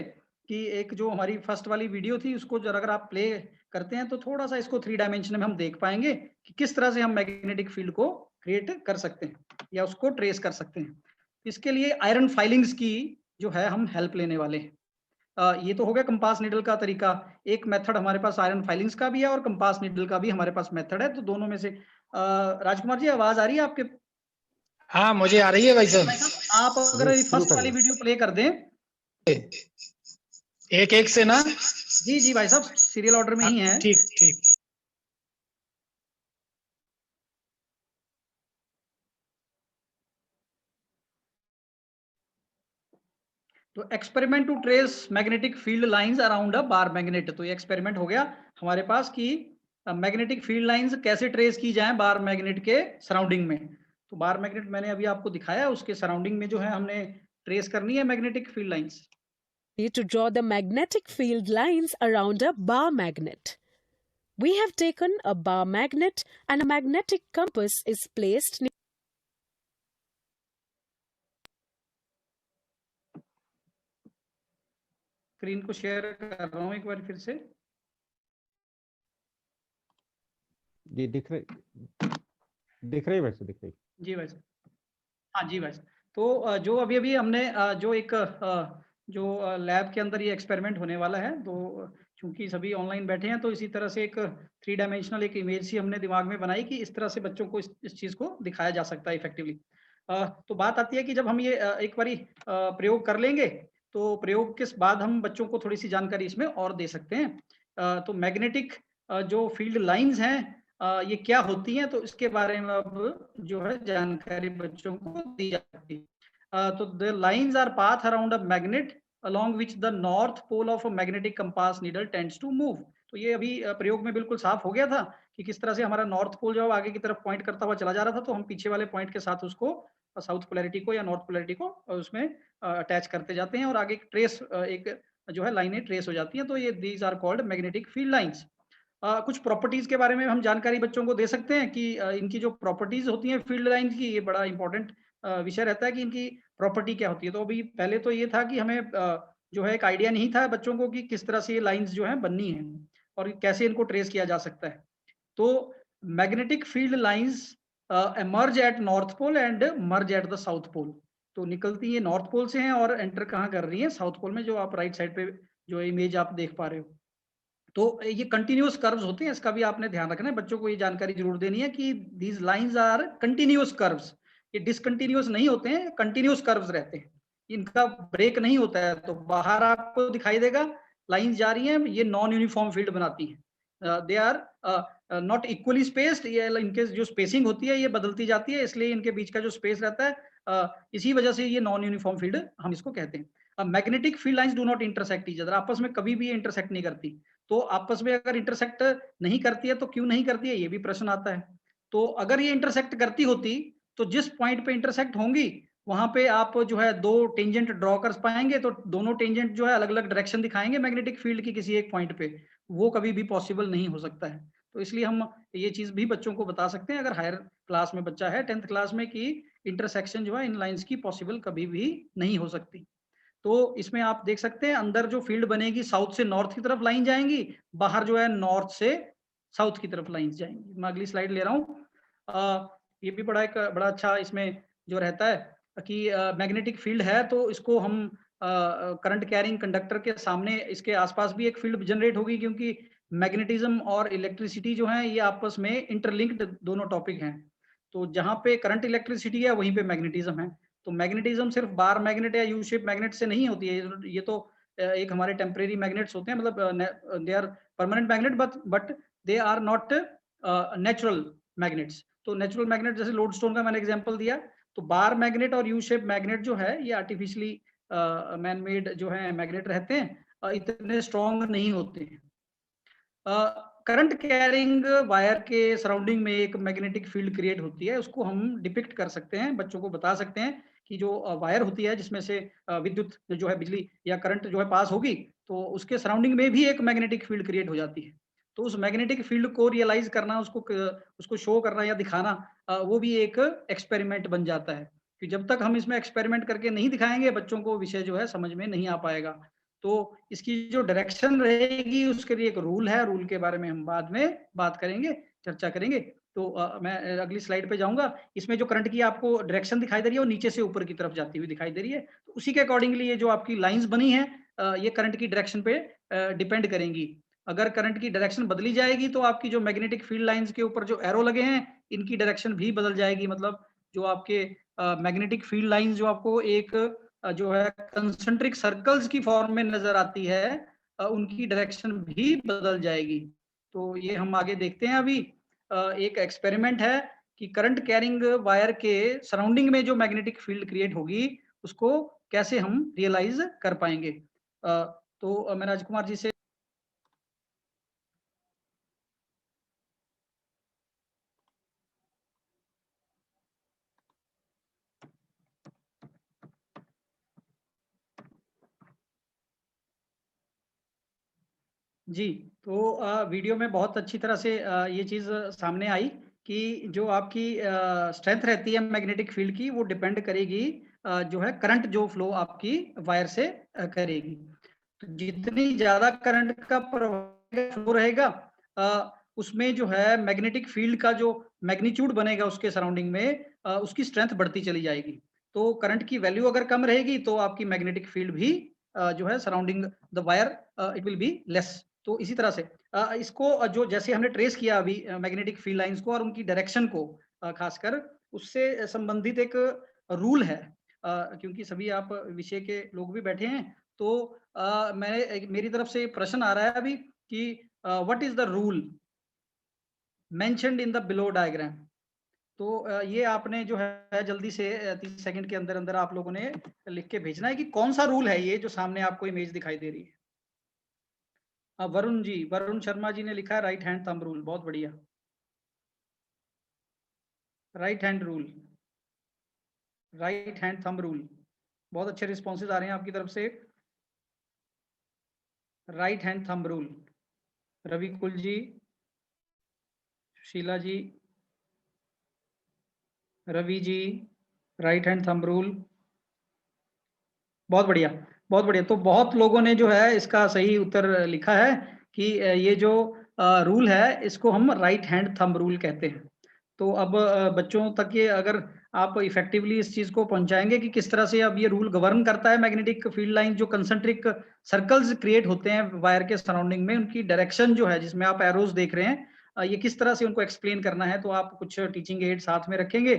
कि एक जो हमारी फर्स्ट वाली वीडियो थी उसको जरा अगर आप प्ले करते हैं तो थोड़ा-सा इसको 3 डायमेंशन में हम देख पाएँगे कि किस तरह से हम मैग्नेटिक फील्ड को क्रिएट कर सकते हैं या उसको ट्रेस कर सकते हैं। इसके लिए आयरन फाइलिंग्स की जो है हम हेल्प लेने वाले हैं। ये तो हो गया कंपास नीडल का तरीका। एक मेथड हमारे पास आयरन फाइलिंग्स का भी है और कंपास नीडल का भी हमारे पास मेथड है, तो दोनों में से राजकुमार जी आवाज आ रही है आपके? हाँ मुझे आ रही है भाई साहब। आप अगर जी, शुरू फर्स्ट वाली करिए। वीडियो प्ले कर दें। एक एक से ना? जी जी भाई साहब, सीरियल ऑर्डर में ही है। ठीक ठीक। तो experiment to trace magnetic field lines around a bar magnet. तो ये एक्सपेरिमेंट हो गया हमारे पास कि मैग्नेटिक फील्ड लाइंस कैसे ट्रेस की जाए बार मैग्नेट के सराउंडिंग में। तो बार मैग्नेट मैंने अभी आपको दिखाया, उसके सराउंडिंग में जो है हमने ट्रेस करनी है magnetic field lines. To draw the magnetic field lines around a bar magnet. We have taken a bar magnet and a magnetic compass is placed near. Screen को शेयर कर रहा हूँ एक बार फिर से। जी दिख रही वैसे दिख रही। जी भाई साहब, हाँ जी भाई साहब। तो जो अभी हमने जो एक जो लैब के अंदर ये एक्सपेरिमेंट होने वाला है, तो चूंकि सभी ऑनलाइन बैठे हैं तो इसी तरह से एक 3 डायमेंशनल एक इमेज सी हमने दिमाग में बनाई कि इस तरह से बच्चों को इस चीज को दिखाया जा सकता है इफेक्टिवली। तो बात आती है कि जब हम ये एक बारी प्रयोग कर लेंगे तो प्रयोग के बाद हम बच्चों को थोड़ी सी जानकारी इसमें और दे सकते हैं। तो मैग्नेटिक जो फील्ड लाइंस हैं ये क्या होती हैं, तो इसके बारे में अब जो है जानकारी बच्चों को दी जाती है। तो the lines our path around a magnet along which the north pole of a magnetic compass needle tends to move। तो ये अभी प्रयोग में बिल्कुल साफ हो गया था कि किस तरह से हमारा नॉर्थ पोल जो आगे की तरफ पॉइंट करता हुआ चला जा रहा था, तो हम पीछे वाले पॉइंट के साथ उसको साउथ पोलैरिटी को या नॉर्थ पोलैरिटी को उसमें अटैच करते जाते हैं और आगे ट्रेस एक जो है लाइनें ट्रेस हो जाती हैं। तो ये these are called magnetic field lines. कुछ प्रॉपर्टीज के बारे में हम जानकारी बच्चों को दे सकते हैं कि इनकी जो प्रॉपर्टीज होती हैं फील्ड लाइन की, ये बड़ा इंपॉर्टेंट विषय रहता है कि इनकी प्रॉपर्टी क्या होती है। तो अभी पहले तो ये था कि हमें जो है एक आइडिया नहीं था बच्चों को कि किस तरह से ये लाइंस जो है बननी है और कैसे इनको ट्रेस किया जा सकता है। तो magnetic field lines emerge at north pole and merge at the south pole. तो निकलती ये नॉर्थ पोल से हैं और एंटर कहाँ कर रही है? साउथ पोल में, जो आप राइट साइड पे जो इमेज आप देख पा रहे हो। तो ये कंटिन्यूअस कर्व्स होते हैं, इसका भी आपने ध्यान रखना है। बच्चों को ये जानकारी जरूर देनी है कि these lines are continuous curves. ये डिसकंटिन्यूअस नहीं होते हैं, कंटिन्यूअस कर्व्स रहते हैं, इनका ब्रेक नहीं होता है। तो बाहर आपको दिखाई देगा लाइंस जा रही हैं, ये नॉन यूनिफॉर्म फील्ड बनाती हैं। They are not equally spaced. ये इनके जो स्पेसिंग होती है ये बदलती जाती है, इसलिए इनके बीच का जो स्पेस रहता है इसी वजह से ये नॉन यूनिफॉर्म फील्ड हम इसको कहते हैं। Magnetic field lines do not intersect each other. आपस में कभी भी इंटरसेक्ट नहीं करती। तो आपस में अगर इंटरसेक्ट नहीं करती है तो क्यों नहीं करती है, ये भी प्रश्न आता है। तो अगर ये इंटरसेक्ट करती होती तो जिस पॉइंट पे इंटरसेक्ट होंगी वहां पे आप जो है 2 टेंजेंट ड्रॉ कर पाएंगे, तो दोनों टेंजेंट जो है अलग अलग डायरेक्शन दिखाएंगे मैग्नेटिक फील्ड की किसी एक पॉइंट पे। वो कभी भी पॉसिबल नहीं हो सकता है। तो इसलिए हम ये चीज भी बच्चों को बता सकते हैं अगर हायर क्लास में बच्चा है 10th क्लास में, कि इंटरसेक्शन जो है इन लाइंस की पॉसिबल कभी भी नहीं हो सकती। तो इसमें आप देख सकते हैं अंदर जो फील्ड बनेगी साउथ से नॉर्थ की तरफ लाइन जाएंगी, बाहर जो है नॉर्थ से साउथ की तरफ लाइन जाएंगी। मैं अगली स्लाइड ले रहा हूँ। ये भी बड़ा अच्छा इसमें जो रहता है कि मैग्नेटिक फील्ड है तो इसको हम करंट कैरिंग कंडक्टर के सामने इसके आसपास भी एक फील्ड जनरेट होगी, क्योंकि मैग्नेटिज्म और इलेक्ट्रिसिटी जो है ये आपस में इंटरलिंक्ड दोनों टॉपिक हैं। तो जहाँ पे करंट इलेक्ट्रिसिटी है वहीं पे मैग्नेटिज्म है। तो मैग्नेटिज्म सिर्फ बार मैग्नेट या यू शेप मैग्नेट से नहीं होती है। ये तो एक हमारे टेम्परेरी मैग्नेट्स होते हैं, मतलब they are permanent magnet but they are not natural magnets. तो नेचुरल मैग्नेट जैसे लोडस्टोन का मैंने एग्जांपल दिया, तो बार मैग्नेट और यू शेप मैग्नेट जो है ये आर्टिफिशियली मैन मेड जो है मैग्नेट रहते हैं, इतने स्ट्रॉन्ग नहीं होते हैं। करंट कैरिंग वायर के सराउंडिंग में एक मैग्नेटिक फील्ड क्रिएट होती है, उसको हम डिपिक्ट कर सकते हैं, बच्चों को बता सकते हैं कि जो वायर होती है जिसमें से विद्युत जो है बिजली या करंट जो है पास होगी, तो उसके सराउंडिंग में भी एक मैग्नेटिक फील्ड क्रिएट हो जाती है। तो उस मैग्नेटिक फील्ड को रियलाइज करना, उसको शो करना या दिखाना, वो भी एक एक्सपेरिमेंट बन जाता है कि जब तक हम इसमें एक्सपेरिमेंट करके नहीं दिखाएंगे बच्चों को विषय जो है समझ में नहीं आ पाएगा। तो इसकी जो डायरेक्शन रहेगी उसके लिए एक रूल है, रूल के बारे में हम बाद में बात करेंगे, चर्चा करेंगे। तो मैं अगली स्लाइड पे जाऊंगा। इसमें जो करंट की आपको डायरेक्शन दिखाई दे रही है वो नीचे से ऊपर की तरफ जाती हुई दिखाई दे रही है, तो उसी के अकॉर्डिंगली ये जो आपकी लाइंस बनी है ये करंट की डायरेक्शन पे डिपेंड करेंगी। अगर करंट की डायरेक्शन बदली जाएगी तो आपकी जो मैग्नेटिक फील्ड लाइंस के ऊपर जो एरो लगे हैं इनकी डायरेक्शन भी बदल जाएगी। मतलब जो आपके मैग्नेटिक फील्ड लाइंस जो आपको एक जो है कंसेंट्रिक सर्कल्स की फॉर्म में नजर आती है, उनकी डायरेक्शन भी बदल जाएगी। तो ये हम आगे देखते हैं। अभी एक एक्सपेरिमेंट है कि करंट कैरिंग वायर के सराउंडिंग में जो मैग्नेटिक फील्ड क्रिएट होगी उसको कैसे हम रियलाइज कर पाएंगे। तो मैं राजकुमार जी से जी, तो वीडियो में बहुत अच्छी तरह से ये चीज़ सामने आई कि जो आपकी स्ट्रेंथ रहती है मैग्नेटिक फील्ड की वो डिपेंड करेगी जो है करंट जो फ्लो आपकी वायर से करेगी। तो जितनी ज़्यादा करंट का फ्लो रहेगा उसमें जो है मैग्नेटिक फील्ड का जो मैग्नीट्यूड बनेगा उसके सराउंडिंग में उसकी स्ट्रेंथ बढ़ती चली जाएगी। तो करंट की वैल्यू अगर कम रहेगी तो आपकी मैग्नेटिक फील्ड भी जो है surrounding the wire it will be less. तो इसी तरह से इसको जो जैसे हमने ट्रेस किया अभी मैग्नेटिक फील्ड लाइंस को और उनकी डायरेक्शन को खासकर उससे संबंधित एक रूल है, क्योंकि सभी आप विषय के लोग भी बैठे हैं। तो मेरी तरफ से प्रश्न आ रहा है अभी कि what is the rule mentioned in the below diagram. तो ये आपने जो है जल्दी से 30 सेकंड के अंदर अंदर आप लोगों ने लिख के भेजना है कि कौन सा रूल है ये जो सामने आपको इमेज दिखाई दे रही है। वरुण जी, वरुण शर्मा जी ने लिखा है राइट हैंड थंब रूल। बहुत बढ़िया, right hand rule, right hand thumb rule. बहुत अच्छे रिस्पॉन्सेज आ रहे हैं आपकी तरफ से। Right hand thumb rule, Ravi Kul ji, Sheela ji, Ravi ji, right hand thumb rule. बहुत बढ़िया, बहुत बढ़िया। तो बहुत लोगों ने जो है इसका सही उत्तर लिखा है कि ये जो रूल है इसको हम राइट हैंड थंब रूल कहते हैं। तो अब बच्चों तक ये अगर आप इफेक्टिवली इस चीज को पहुंचाएंगे कि किस तरह से अब ये रूल गवर्न करता है मैग्नेटिक फील्ड लाइन जो कंसेंट्रिक सर्कल्स क्रिएट होते हैं वायर के सराउंडिंग में, उनकी डायरेक्शन जो है जिसमें आप एरोज देख रहे हैं, ये किस तरह से उनको एक्सप्लेन करना है। तो आप कुछ टीचिंग एड साथ में रखेंगे,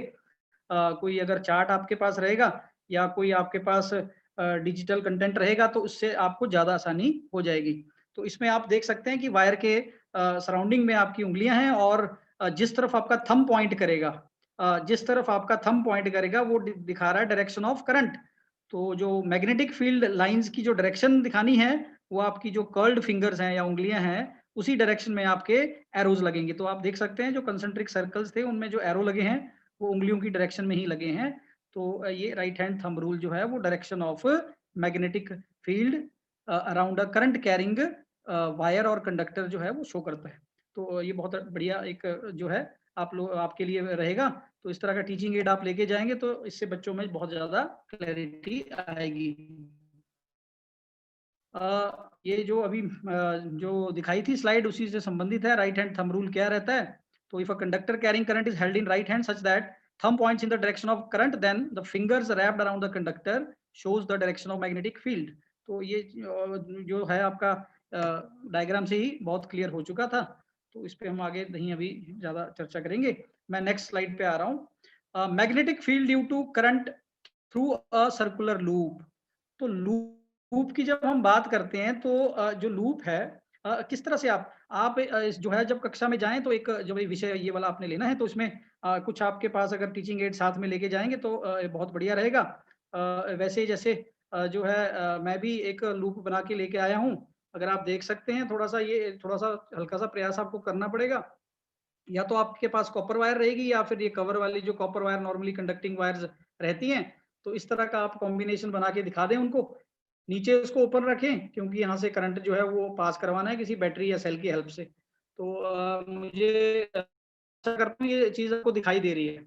कोई अगर चार्ट आपके पास रहेगा या कोई आपके पास डिजिटल कंटेंट रहेगा तो उससे आपको ज्यादा आसानी हो जाएगी। तो इसमें आप देख सकते हैं कि वायर के सराउंडिंग में आपकी उंगलियां हैं और जिस तरफ आपका थंब पॉइंट करेगा, जिस तरफ आपका थंब पॉइंट करेगा वो दिखा रहा है डायरेक्शन ऑफ करंट। तो जो मैग्नेटिक फील्ड लाइंस की जो डायरेक्शन दिखानी है वो आपकी जो कर्ल्ड फिंगर्स हैं या उंगलियां हैं उसी डायरेक्शन में आपके एरोज लगेंगे। तो आप देख सकते हैं जो कंसेंट्रिक सर्कल्स थे उनमें जो एरो लगे हैं वो उंगलियों की डायरेक्शन में ही लगे हैं। तो ये राइट हैंड थंब रूल जो है वो direction of magnetic field around a current carrying wire और कंडक्टर जो है वो शो करता है। तो ये बहुत बढ़िया एक जो है आप लोग आपके लिए रहेगा। तो इस तरह का टीचिंग एड आप लेके जाएंगे तो इससे बच्चों में बहुत ज्यादा क्लैरिटी आएगी। ये जो अभी जो दिखाई थी स्लाइड उसी से संबंधित है। राइट हैंड थंब रूल क्या रहता है? तो if a conductor carrying current is held in right hand such that thumb points in the direction of current, then the fingers wrapped around the conductor shows the direction of magnetic field। तो ये जो है आपका डायग्राम से ही बहुत क्लियर हो चुका था, तो इस पे हम आगे नहीं अभी ज्यादा चर्चा करेंगे। मैं नेक्स्ट स्लाइड पे आ रहा हूँ। Magnetic field due to current through a circular loop. तो लूप की जब हम बात करते हैं तो जो लूप है किस तरह से आप जो है जब कक्षा में जाएं तो एक जो भी विषय ये वाला आपने लेना है तो इसमें कुछ आपके पास अगर टीचिंग एड साथ में लेके जाएंगे तो बहुत बढ़िया रहेगा। वैसे जैसे जो है मैं भी एक लूप बना के लेके आया हूँ। अगर आप देख सकते हैं थोड़ा सा हल्का सा प्रयास आपको करना पड़ेगा। या तो आपके पास कॉपर वायर रहेगी या फिर ये कवर वाली जो copper wire normally conducting wires रहती हैं, तो इस तरह का आप कॉम्बिनेशन बना के दिखा दें उनको। नीचे उसको ओपन रखें क्योंकि यहाँ से करंट जो है वो पास करवाना है किसी बैटरी या सेल की हेल्प से। तो मुझे आशा करता हूँ ये चीज़ आपको दिखाई दे रही है।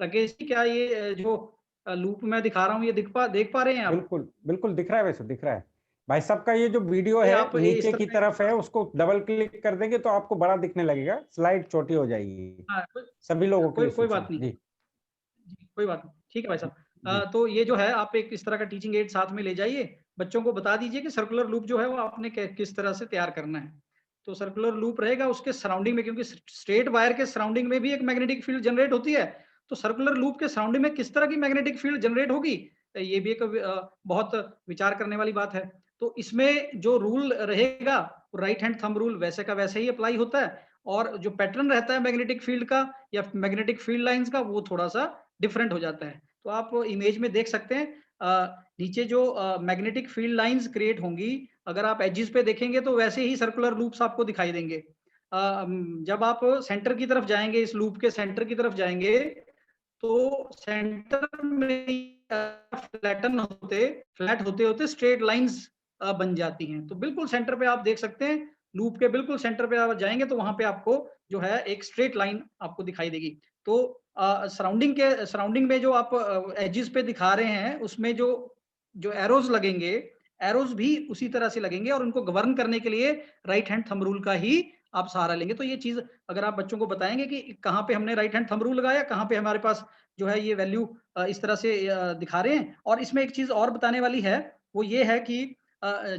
राकेश जी, क्या ये जो लूप मैं दिखा रहा हूँ ये देख पा रहे हैं आप? बिल्कुल, बिल्कुल दिख रहा है, वैसे दिख रहा है। भाई साहब का ये जो वीडियो ये है आप इस नीचे तरह की से तरफ है, उसको डबल क्लिक कर देंगे तो आपको बड़ा दिखने लगेगा, स्लाइड छोटी हो जाएगी। हाँ, सभी लोगों के लिए कोई सूचना। बात नहीं। जी, जी, कोई बात नहीं। ठीक है भाई साहब। जी। तो ये जो है आप एक इस तरह का टीचिंग एड साथ में ले जाइए, बच्चों को बता दीजिए कि सर्कुलर लूप जो है वो आपने किस तरह से तैयार करना है। तो सर्कुलर लूप रहेगा उसके सराउंडिंग में, क्योंकि स्ट्रेट वायर के सराउंडिंग में भी एक मैग्नेटिक फील्ड जनरेट होती है, तो सर्कुलर लूप के सराउंडिंग में किस तरह की मैग्नेटिक फील्ड जनरेट होगी, ये भी एक बहुत विचार करने वाली बात है। तो इसमें जो रूल रहेगा राइट हैंड थंब रूल वैसे का वैसे ही अप्लाई होता है, और जो पैटर्न रहता है मैग्नेटिक फील्ड का या मैग्नेटिक फील्ड लाइंस का वो थोड़ा सा डिफरेंट हो जाता है। तो आप इमेज में देख सकते हैं नीचे जो मैग्नेटिक फील्ड लाइंस क्रिएट होंगी, अगर आप एजेस पे देखेंगे तो वैसे ही सर्कुलर लूप्स आपको दिखाई देंगे। जब आप सेंटर की तरफ जाएंगे, इस लूप के सेंटर की तरफ जाएंगे, तो सेंटर में फ्लैट होते होते स्ट्रेट लाइंस बन जाती हैं। तो बिल्कुल सेंटर पे आप देख सकते हैं, लूप के बिल्कुल सेंटर पे आप जाएंगे तो वहां पे आपको जो है एक स्ट्रेट लाइन आपको दिखाई देगी। तो सराउंडिंग में जो आप एजेस पे दिखा रहे हैं उसमें जो जो एरोज लगेंगे, एरोज भी उसी तरह से लगेंगे और उनको गवर्न करने के लिए राइट हैंड थंब रूल का ही आप सहारा लेंगे। तो ये चीज अगर आप बच्चों को बताएंगे कि कहाँ पे हमने राइट हैंड थंब रूल लगाया, कहाँ पे हमारे पास जो है ये वैल्यू इस तरह से दिखा रहे हैं। और इसमें एक चीज और बताने वाली है, वो ये है कि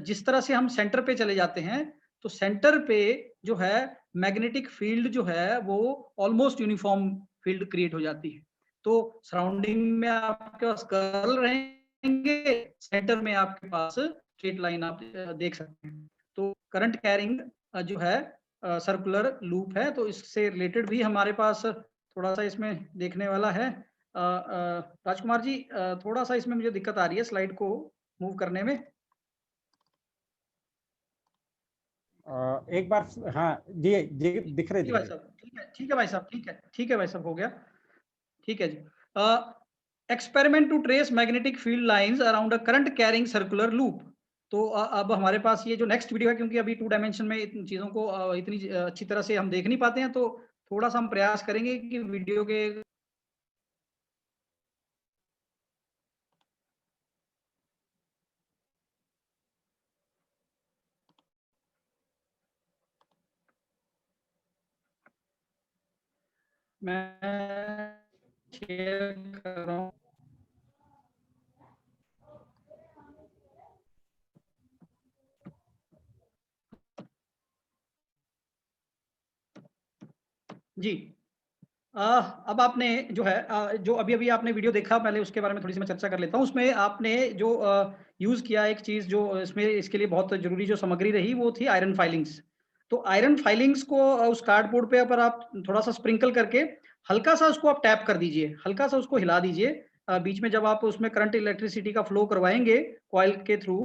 जिस तरह से हम सेंटर पे चले जाते हैं, तो सेंटर पे जो है मैग्नेटिक फील्ड जो है वो ऑलमोस्ट यूनिफॉर्म फील्ड क्रिएट हो जाती है। तो सराउंडिंग में आपके पास कर्ल रहेंगे, सेंटर में आपके पास स्ट्रेट लाइन आप देख सकते हैं। तो करंट कैरिंग जो है सर्कुलर लूप है, तो इससे रिलेटेड भी हमारे पास थोड़ा सा इसमें देखने वाला है। राजकुमार जी, थोड़ा सा इसमें मुझे दिक्कत आ रही है स्लाइड को मूव करने में। एक बार, हाँ जी जी, दिख रहे ठीक है भाई साहब, ठीक है भाई साहब, ठीक है भाई साहब, हो गया। ठीक है जी। Experiment to trace magnetic field lines around a current carrying circular loop. तो अब हमारे पास ये जो नेक्स्ट वीडियो है, क्योंकि अभी 2 डायमेंशन में इन चीजों को इतनी अच्छी तरह से हम देख नहीं पाते हैं, तो थोड़ा सा हम प्रयास करेंगे कि वीडियो के मैं शेयर कर रहा हूँ। जी, अब आपने जो है जो अभी आपने वीडियो देखा, पहले उसके बारे में थोड़ी सी मैं चर्चा कर लेता हूँ। उसमें आपने जो यूज़ किया एक चीज़ जो इसमें इसके लिए बहुत ज़रूरी जो सामग्री रही वो थी आयरन फाइलिंग्स। तो आयरन फाइलिंग्स को उस कार्डबोर्ड पे पर आप थोड़ा सा स्प्रिंकल करके हल्का सा उसको आप टैप कर दीजिए, हल्का सा उसको हिला दीजिए। बीच में जब आप उसमें करंट इलेक्ट्रिसिटी का फ्लो करवाएंगे कॉइल के थ्रू,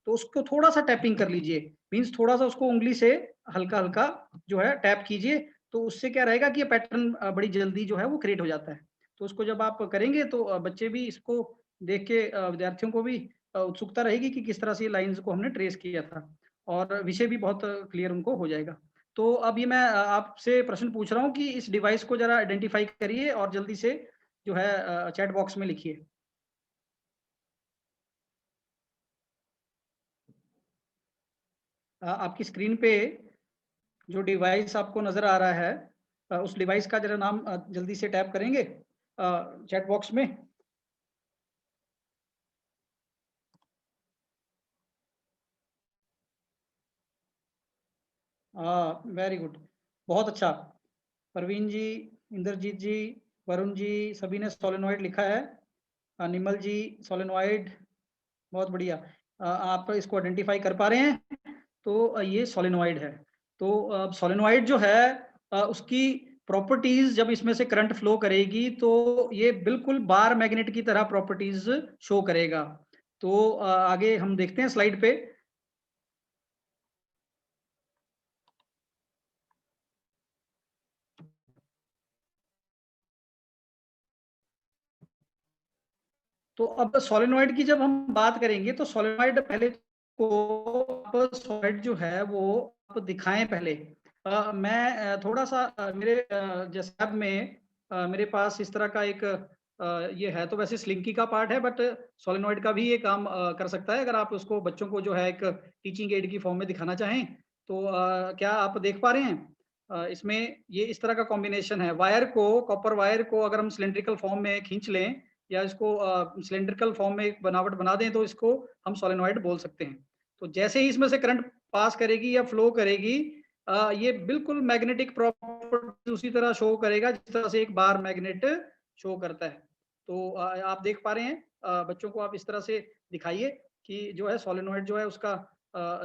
तो उसको थोड़ा सा टैपिंग कर लीजिए। मीन्स थोड़ा सा उसको उंगली से हल्का हल्का जो है टैप कीजिए। तो उससे क्या रहेगा कि ये पैटर्न बड़ी जल्दी जो है वो क्रिएट हो जाता है। तो उसको जब आप करेंगे तो बच्चे भी इसको देख के विद्यार्थियों को भी उत्सुकता रहेगी कि किस तरह से लाइंस को हमने ट्रेस किया था, और विषय भी बहुत क्लियर उनको हो जाएगा। तो अब ये मैं आपसे प्रश्न पूछ रहा हूँ कि इस डिवाइस को जरा आइडेंटिफाई करिए और जल्दी से जो है चैट बॉक्स में लिखिए। आपकी स्क्रीन पे जो डिवाइस आपको नजर आ रहा है, उस डिवाइस का जरा नाम जल्दी से टैप करेंगे चैट बॉक्स में। वेरी गुड, बहुत अच्छा। परवीन जी, इंद्रजीत जी, वरुण जी, सभी ने सोलेनॉइड लिखा है। निमल जी सोलेनॉइड, बहुत बढ़िया। आप इसको आइडेंटिफाई कर पा रहे हैं। तो ये सोलेनॉइड है। तो सोलेनॉइड जो है उसकी प्रॉपर्टीज जब इसमें से करंट फ्लो करेगी तो ये बिल्कुल बार मैग्नेट की तरह प्रॉपर्टीज शो करेगा। तो आगे हम देखते हैं स्लाइड पे। तो अब सोलेनॉइड की जब हम बात करेंगे तो सोलेनॉइड पहले को आप सोलेनॉइड जो है वो आप दिखाएं पहले। मैं थोड़ा सा मेरे जैसे अब में मेरे पास इस तरह का एक ये है, तो वैसे स्लिंकी का पार्ट है बट सोलेनॉइड का भी ये काम कर सकता है। अगर आप उसको बच्चों को जो है एक टीचिंग एड की फॉर्म में दिखाना चाहें तो क्या आप देख पा रहे हैं? इसमें ये इस तरह का कॉम्बिनेशन है। वायर को, कॉपर वायर को अगर हम सिलेंड्रिकल फॉर्म में खींच लें या इसको सिलेंड्रिकल फॉर्म में एक बनावट बना दें तो इसको हम सोलेनॉइड बोल सकते हैं। तो जैसे ही इसमें से करंट पास करेगी या फ्लो करेगी ये बिल्कुल मैग्नेटिक प्रॉपर्टी उसी तरह शो करेगा जिस तरह से एक बार मैग्नेट शो करता है। तो आप देख पा रहे हैं, बच्चों को आप इस तरह से दिखाइए कि जो है सोलेनॉइड जो है उसका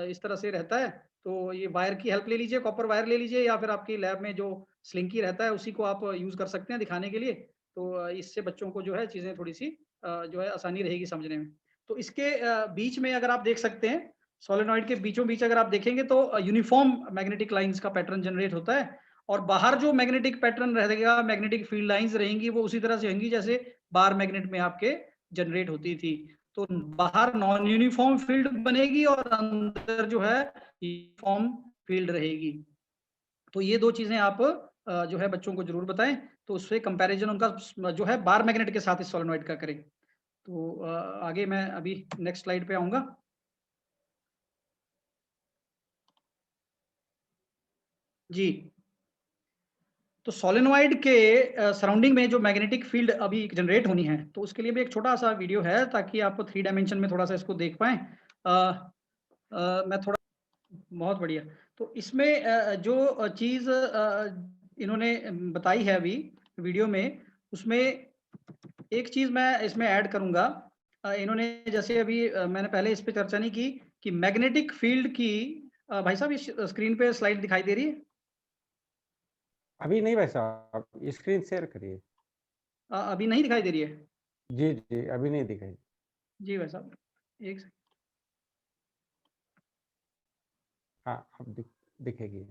इस तरह से रहता है। तो ये वायर की हेल्प ले लीजिए, कॉपर वायर ले लीजिए या फिर आपकी लैब में जो स्लिंकी रहता है उसी को आप यूज कर सकते हैं दिखाने के लिए। तो इससे बच्चों को जो है चीजें थोड़ी सी जो है आसानी रहेगी समझने में। तो इसके बीच में अगर आप देख सकते हैं, सोलेनॉइड के बीचों बीच अगर आप देखेंगे तो यूनिफॉर्म मैग्नेटिक लाइंस का पैटर्न जनरेट होता है और बाहर जो मैग्नेटिक पैटर्न रहेगा, मैग्नेटिक फील्ड लाइंस रहेंगी वो उसी तरह से होंगी जैसे बार मैग्नेट में आपके जनरेट होती थी। तो बाहर नॉन यूनिफॉर्म फील्ड बनेगी और अंदर जो है यूनिफॉर्म फील्ड रहेगी। तो ये दो चीजें आप जो है बच्चों को जरूर बताएं, तो उससे कंपैरिजन उनका जो है बार मैग्नेट के साथ इस सोलेनॉइड का करें। तो आगे मैं अभी नेक्स्ट स्लाइड पे आऊंगा। जी, तो सोलेनॉइड के सराउंडिंग में जो मैग्नेटिक फील्ड अभी जनरेट होनी है तो उसके लिए भी एक छोटा सा वीडियो है ताकि आप 3 डायमेंशन में थोड़ा सा इसको देख पाएं। मैं थोड़ा, बहुत बढ़िया। तो इसमें जो चीज इन्होंने बताई है अभी वीडियो में, उसमें एक चीज मैं इसमें ऐड करूंगा। इन्होंने जैसे अभी मैंने पहले इस पे चर्चा नहीं की कि मैग्नेटिक फील्ड की भाई साहब इस स्क्रीन पे स्लाइड दिखाई दे रही है? अभी नहीं भाई साहब, स्क्रीन शेयर करिए। अभी नहीं दिखाई दे रही है? जी, जी, अभी नहीं दिखाई। जी भाई साहब, एक सेकंड। हाँ, अब दिखेगी।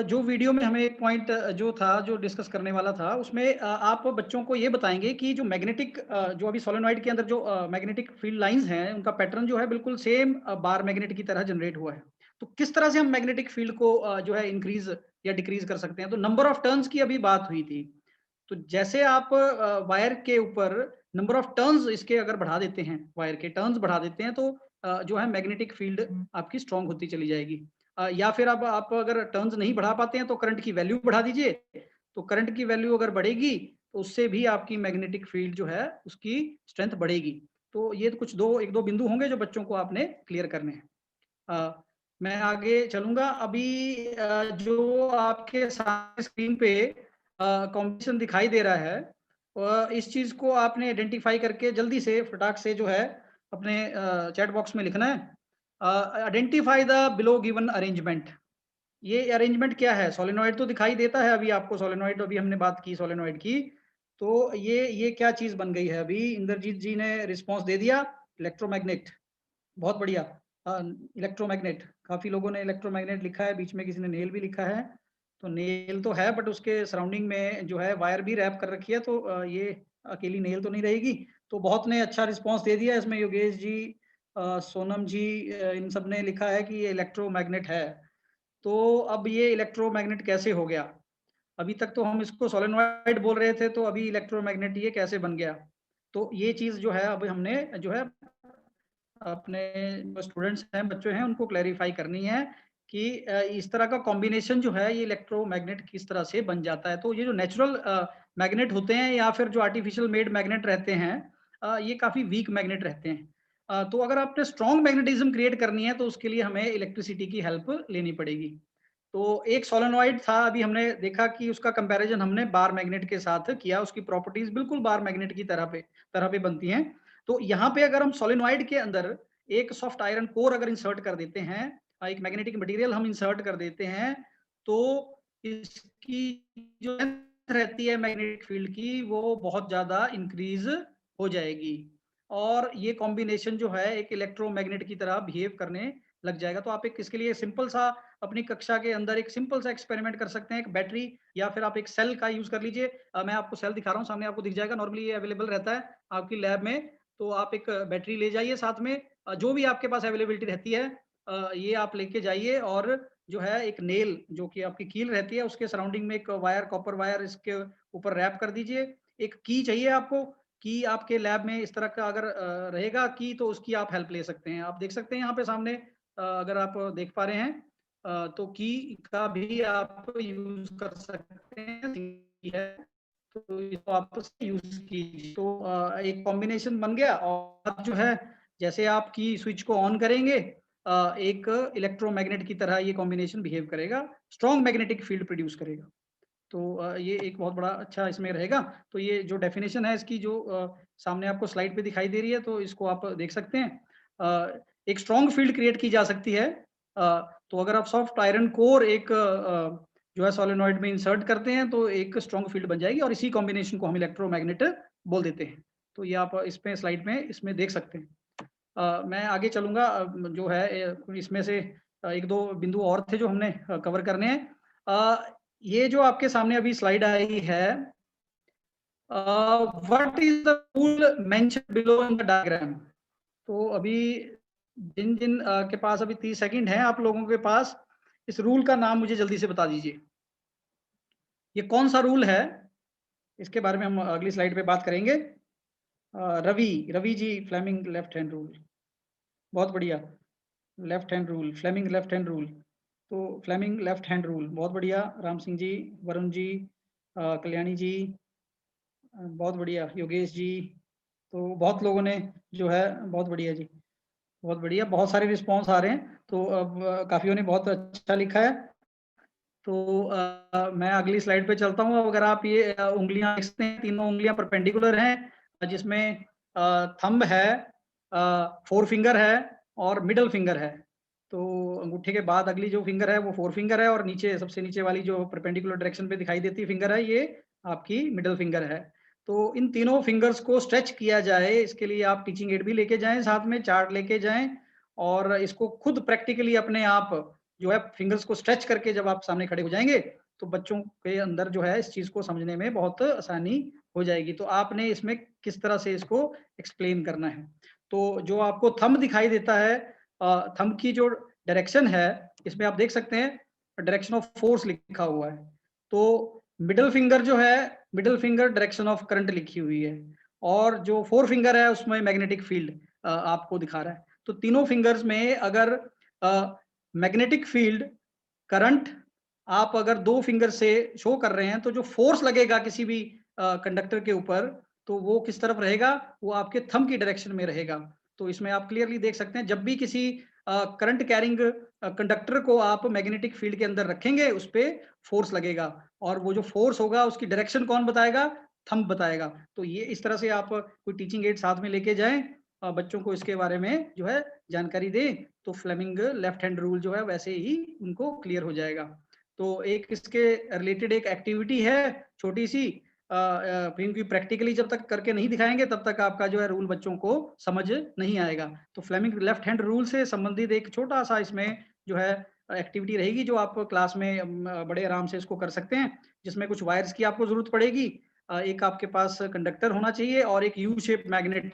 जो वीडियो में हमें एक पॉइंट जो था, जो डिस्कस करने वाला था, उसमें आप बच्चों को ये बताएंगे कि जो मैग्नेटिक जो अभी सोलेनॉइड के अंदर जो मैग्नेटिक फील्ड लाइंस हैं उनका पैटर्न जो है बिल्कुल सेम बार मैग्नेट की तरह जनरेट हुआ है। तो किस तरह से हम मैग्नेटिक फील्ड को जो है इंक्रीज या डिक्रीज कर सकते हैं? तो नंबर ऑफ टर्न्स की अभी बात हुई थी। तो जैसे आप वायर के ऊपर नंबर ऑफ टर्न्स इसके अगर बढ़ा देते हैं, वायर के टर्न्स बढ़ा देते हैं तो जो है मैग्नेटिक फील्ड आपकी स्ट्रांग होती चली जाएगी। या फिर अब आप अगर टर्न्स नहीं बढ़ा पाते हैं तो करंट की वैल्यू बढ़ा दीजिए। तो करंट की वैल्यू अगर बढ़ेगी तो उससे भी आपकी मैग्नेटिक फील्ड जो है उसकी स्ट्रेंथ बढ़ेगी। तो ये कुछ एक दो बिंदु होंगे जो बच्चों को आपने क्लियर करने हैं। मैं आगे चलूंगा। अभी जो आपके सामने स्क्रीन पे कॉम्बिनेशन दिखाई दे रहा है, इस चीज को आपने आइडेंटिफाई करके जल्दी से फटाक से जो है अपने चैट बॉक्स में लिखना है। Identify the below given arrangement. ये अरेंजमेंट क्या है? सोलेनॉइड तो दिखाई देता है अभी आपको, सोलेनॉइड अभी हमने बात की सोलेनॉइड की। तो ये क्या चीज बन गई है? अभी इंद्रजीत जी ने रिस्पॉन्स दे दिया, इलेक्ट्रोमैग्नेट। बहुत बढ़िया, इलेक्ट्रोमैग्नेट। काफी लोगों ने इलेक्ट्रोमैग्नेट लिखा है, बीच में किसी ने नेल भी लिखा है। तो नेल तो है बट उसके सराउंडिंग में जो है वायर भी रैप कर रखी है, तो ये अकेली नेल तो नहीं रहेगी। तो बहुत ने अच्छा रिस्पॉन्स दे दिया इसमें। योगेश जी, सोनम जी, इन सब ने लिखा है कि ये इलेक्ट्रोमैग्नेट है। तो अब ये इलेक्ट्रोमैग्नेट कैसे हो गया? अभी तक तो हम इसको सोलेनॉइड बोल रहे थे, तो अभी इलेक्ट्रोमैग्नेट ये कैसे बन गया? तो ये चीज जो है अब हमने जो है अपने जो स्टूडेंट्स हैं, बच्चे हैं, उनको क्लैरिफाई करनी है कि इस तरह का कॉम्बिनेशन जो है ये इलेक्ट्रोमैग्नेट किस तरह से बन जाता है। तो ये जो नेचुरल मैग्नेट होते हैं या फिर जो आर्टिफिशियल मेड मैग्नेट रहते हैं, ये काफी वीक मैग्नेट रहते हैं। तो अगर आपने स्ट्रॉन्ग मैग्नेटिज्म क्रिएट करनी है तो उसके लिए हमें इलेक्ट्रिसिटी की हेल्प लेनी पड़ेगी। तो एक सोलेनॉइड था, अभी हमने देखा कि उसका कंपैरिजन हमने बार मैग्नेट के साथ किया, उसकी प्रॉपर्टीज बिल्कुल बार मैग्नेट की तरह पे बनती हैं। तो यहाँ पे अगर हम सोलेनॉइड के अंदर एक सॉफ्ट आयरन कोर अगर इंसर्ट कर देते हैं, एक मैग्नेटिक मटेरियल हम इंसर्ट कर देते हैं, तो इसकी जो लेंथ रहती है मैग्नेटिक फील्ड की वो बहुत ज्यादा इंक्रीज हो जाएगी और ये कॉम्बिनेशन जो है एक इलेक्ट्रोमैग्नेट की तरह बिहेव करने लग जाएगा। तो आप एक इसके लिए सिंपल सा अपनी कक्षा के अंदर एक सिंपल सा एक्सपेरिमेंट कर सकते हैं, एक बैटरी या फिर आप एक सेल का यूज कर लीजिए। मैं आपको सेल दिखा रहा हूँ, सामने आपको दिख जाएगा, नॉर्मली ये अवेलेबल रहता है आपकी लैब में। तो आप एक बैटरी ले जाइए साथ में, जो भी आपके पास अवेलेबिलिटी रहती है ये आप लेके जाइए और जो है एक नेल जो कि आपकी कील रहती है उसके सराउंडिंग में एक वायर, कॉपर वायर इसके ऊपर रैप कर दीजिए। एक की चाहिए आपको, की आपके लैब में इस तरह का अगर रहेगा की तो उसकी आप हेल्प ले सकते हैं। आप देख सकते हैं यहाँ पे सामने अगर आप देख पा रहे हैं तो की का भी आप यूज कर सकते हैं, तो इसको आप यूज कीजिए। तो एक कॉम्बिनेशन बन गया और जो है जैसे आप की स्विच को ऑन करेंगे एक इलेक्ट्रोमैग्नेट की तरह ये कॉम्बिनेशन बिहेव करेगा, स्ट्रॉन्ग मैग्नेटिक फील्ड प्रोड्यूस करेगा। तो ये एक बहुत बड़ा अच्छा इसमें रहेगा। तो ये जो डेफिनेशन है इसकी जो सामने आपको स्लाइड पे दिखाई दे रही है, तो इसको आप देख सकते हैं। एक स्ट्रॉन्ग फील्ड क्रिएट की जा सकती है। तो अगर आप सॉफ्ट आयरन कोर एक जो है सोलेनॉइड में इंसर्ट करते हैं तो एक स्ट्रॉन्ग फील्ड बन जाएगी और इसी कॉम्बिनेशन को हम इलेक्ट्रोमैग्नेट बोल देते हैं। तो ये आप इसमें स्लाइड में इसमें देख सकते हैं। मैं आगे चलूंगा, जो है इसमें से एक दो बिंदु और थे जो हमने कवर करने हैं। ये जो आपके सामने अभी स्लाइड आई है, what is the rule mentioned below in the diagram. तो अभी जिन जिन के पास अभी 30 सेकंड है आप लोगों के पास, इस रूल का नाम मुझे जल्दी से बता दीजिए। ये कौन सा रूल है, इसके बारे में हम अगली स्लाइड पे बात करेंगे। Ravi ji, Fleming left hand rule, बहुत बढ़िया। Left hand rule, Fleming left hand rule, तो फ्लेमिंग लेफ्ट हैंड रूल, बहुत बढ़िया। राम सिंह जी, वरुण जी, कल्याणी जी, बहुत बढ़िया। योगेश जी, तो बहुत लोगों ने जो है, बहुत बढ़िया जी, बहुत बढ़िया, बहुत सारे रिस्पॉन्स आ रहे हैं। तो अब काफियों ने बहुत अच्छा लिखा है। तो मैं अगली स्लाइड पे चलता हूँ। अगर आप ये उंगलियां देखते हैं, तीनों उंगलियां परपेंडिकुलर हैं, जिसमें थंब है, फोर फिंगर है और मिडल फिंगर है। तो अंगूठे के बाद अगली जो फिंगर है वो फोर फिंगर है और नीचे सबसे नीचे वाली जो परपेंडिकुलर डायरेक्शन पे दिखाई देती फिंगर है ये आपकी मिडल फिंगर है। तो इन तीनों फिंगर्स को स्ट्रेच किया जाए, इसके लिए आप टीचिंग एड भी लेके जाएं, साथ में चार्ट लेके जाएं और इसको खुद प्रैक्टिकली अपने आप जो है फिंगर्स को स्ट्रेच करके जब आप सामने खड़े हो जाएंगे तो बच्चों के अंदर जो है इस चीज को समझने में बहुत आसानी हो जाएगी। तो आपने इसमें किस तरह से इसको एक्सप्लेन करना है। तो जो आपको थंब दिखाई देता है, थंब की जो डायरेक्शन है इसमें आप देख सकते हैं डायरेक्शन ऑफ फोर्स लिखा हुआ है। तो मिडल फिंगर जो है, middle finger direction of current लिखी हुई है और जो फोर फिंगर है उसमें मैग्नेटिक फील्ड आपको दिखा रहा है। तो तीनों फिंगर्स में अगर मैग्नेटिक फील्ड, करंट आप अगर दो फिंगर से शो कर रहे हैं तो जो फोर्स लगेगा किसी भी कंडक्टर के ऊपर तो वो किस तरफ रहेगा, वो आपके थंब की डायरेक्शन में रहेगा। तो इसमें आप क्लियरली देख सकते हैं जब भी किसी करंट कैरिंग कंडक्टर को आप मैग्नेटिक फील्ड के अंदर रखेंगे उस पर फोर्स लगेगा और वो जो फोर्स होगा उसकी डायरेक्शन कौन बताएगा, थंब बताएगा। तो ये इस तरह से आप कोई टीचिंग एड साथ में लेके जाएं, बच्चों को इसके बारे में जो है जानकारी दें, तो फ्लेमिंग लेफ्ट हैंड रूल जो है वैसे ही उनको क्लियर हो जाएगा। तो एक इसके रिलेटेड एक एक्टिविटी है छोटी सी, क्योंकि प्रैक्टिकली जब तक करके नहीं दिखाएंगे तब तक आपका जो है रूल बच्चों को समझ नहीं आएगा। तो फ्लेमिंग लेफ्ट हैंड रूल से संबंधित एक छोटा सा इसमें जो है एक्टिविटी रहेगी जो आप क्लास में बड़े आराम से इसको कर सकते हैं, जिसमें कुछ वायर्स की आपको जरूरत पड़ेगी, एक आपके पास कंडक्टर होना चाहिए और एक यू शेप मैग्नेट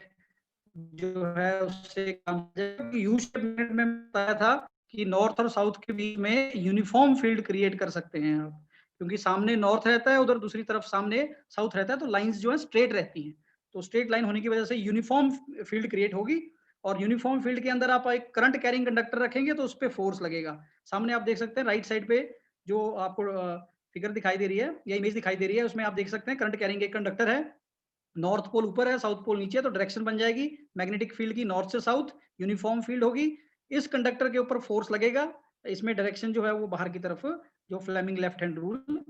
जो है उससे काम। यू शेप मैग्नेट में बताया था कि नॉर्थ और साउथ के बीच में यूनिफॉर्म फील्ड क्रिएट कर सकते हैं आप, क्योंकि सामने नॉर्थ रहता है उधर दूसरी तरफ सामने साउथ रहता है, तो लाइंस जो है स्ट्रेट रहती हैं। तो स्ट्रेट लाइन होने की वजह से यूनिफॉर्म फील्ड क्रिएट होगी और यूनिफॉर्म फील्ड के अंदर आप एक करंट कैरिंग कंडक्टर रखेंगे तो उस पर फोर्स लगेगा। सामने आप देख सकते हैं राइट साइड पे जो आपको फिगर दिखाई दे रही है या इमेज दिखाई दे रही है, उसमें आप देख सकते हैं करंट कैरिंग एक कंडक्टर है, नॉर्थ पोल ऊपर है साउथ पोल नीचे है, तो डायरेक्शन बन जाएगी मैग्नेटिक फील्ड की नॉर्थ से साउथ, यूनिफॉर्म फील्ड होगी। इस कंडक्टर के ऊपर फोर्स लगेगा इसमें डायरेक्शन जो है वो बाहर की तरफ जो फ्लेमिंग लेफ्ट हैंड रूल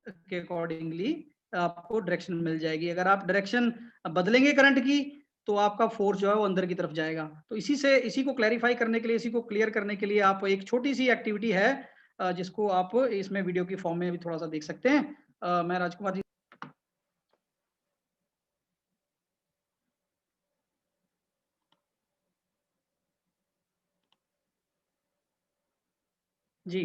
के अकॉर्डिंगली आपको डायरेक्शन मिल जाएगी। अगर आप डायरेक्शन बदलेंगे करंट की तो आपका फोर्स जो है वो अंदर की तरफ जाएगा। तो इसी को क्लैरिफाई करने के लिए, इसी को क्लियर करने के लिए आप एक छोटी सी एक्टिविटी है जिसको आप इसमें वीडियो की फॉर्म में भी थोड़ा सा देख सकते हैं। मैं राजकुमार जी जी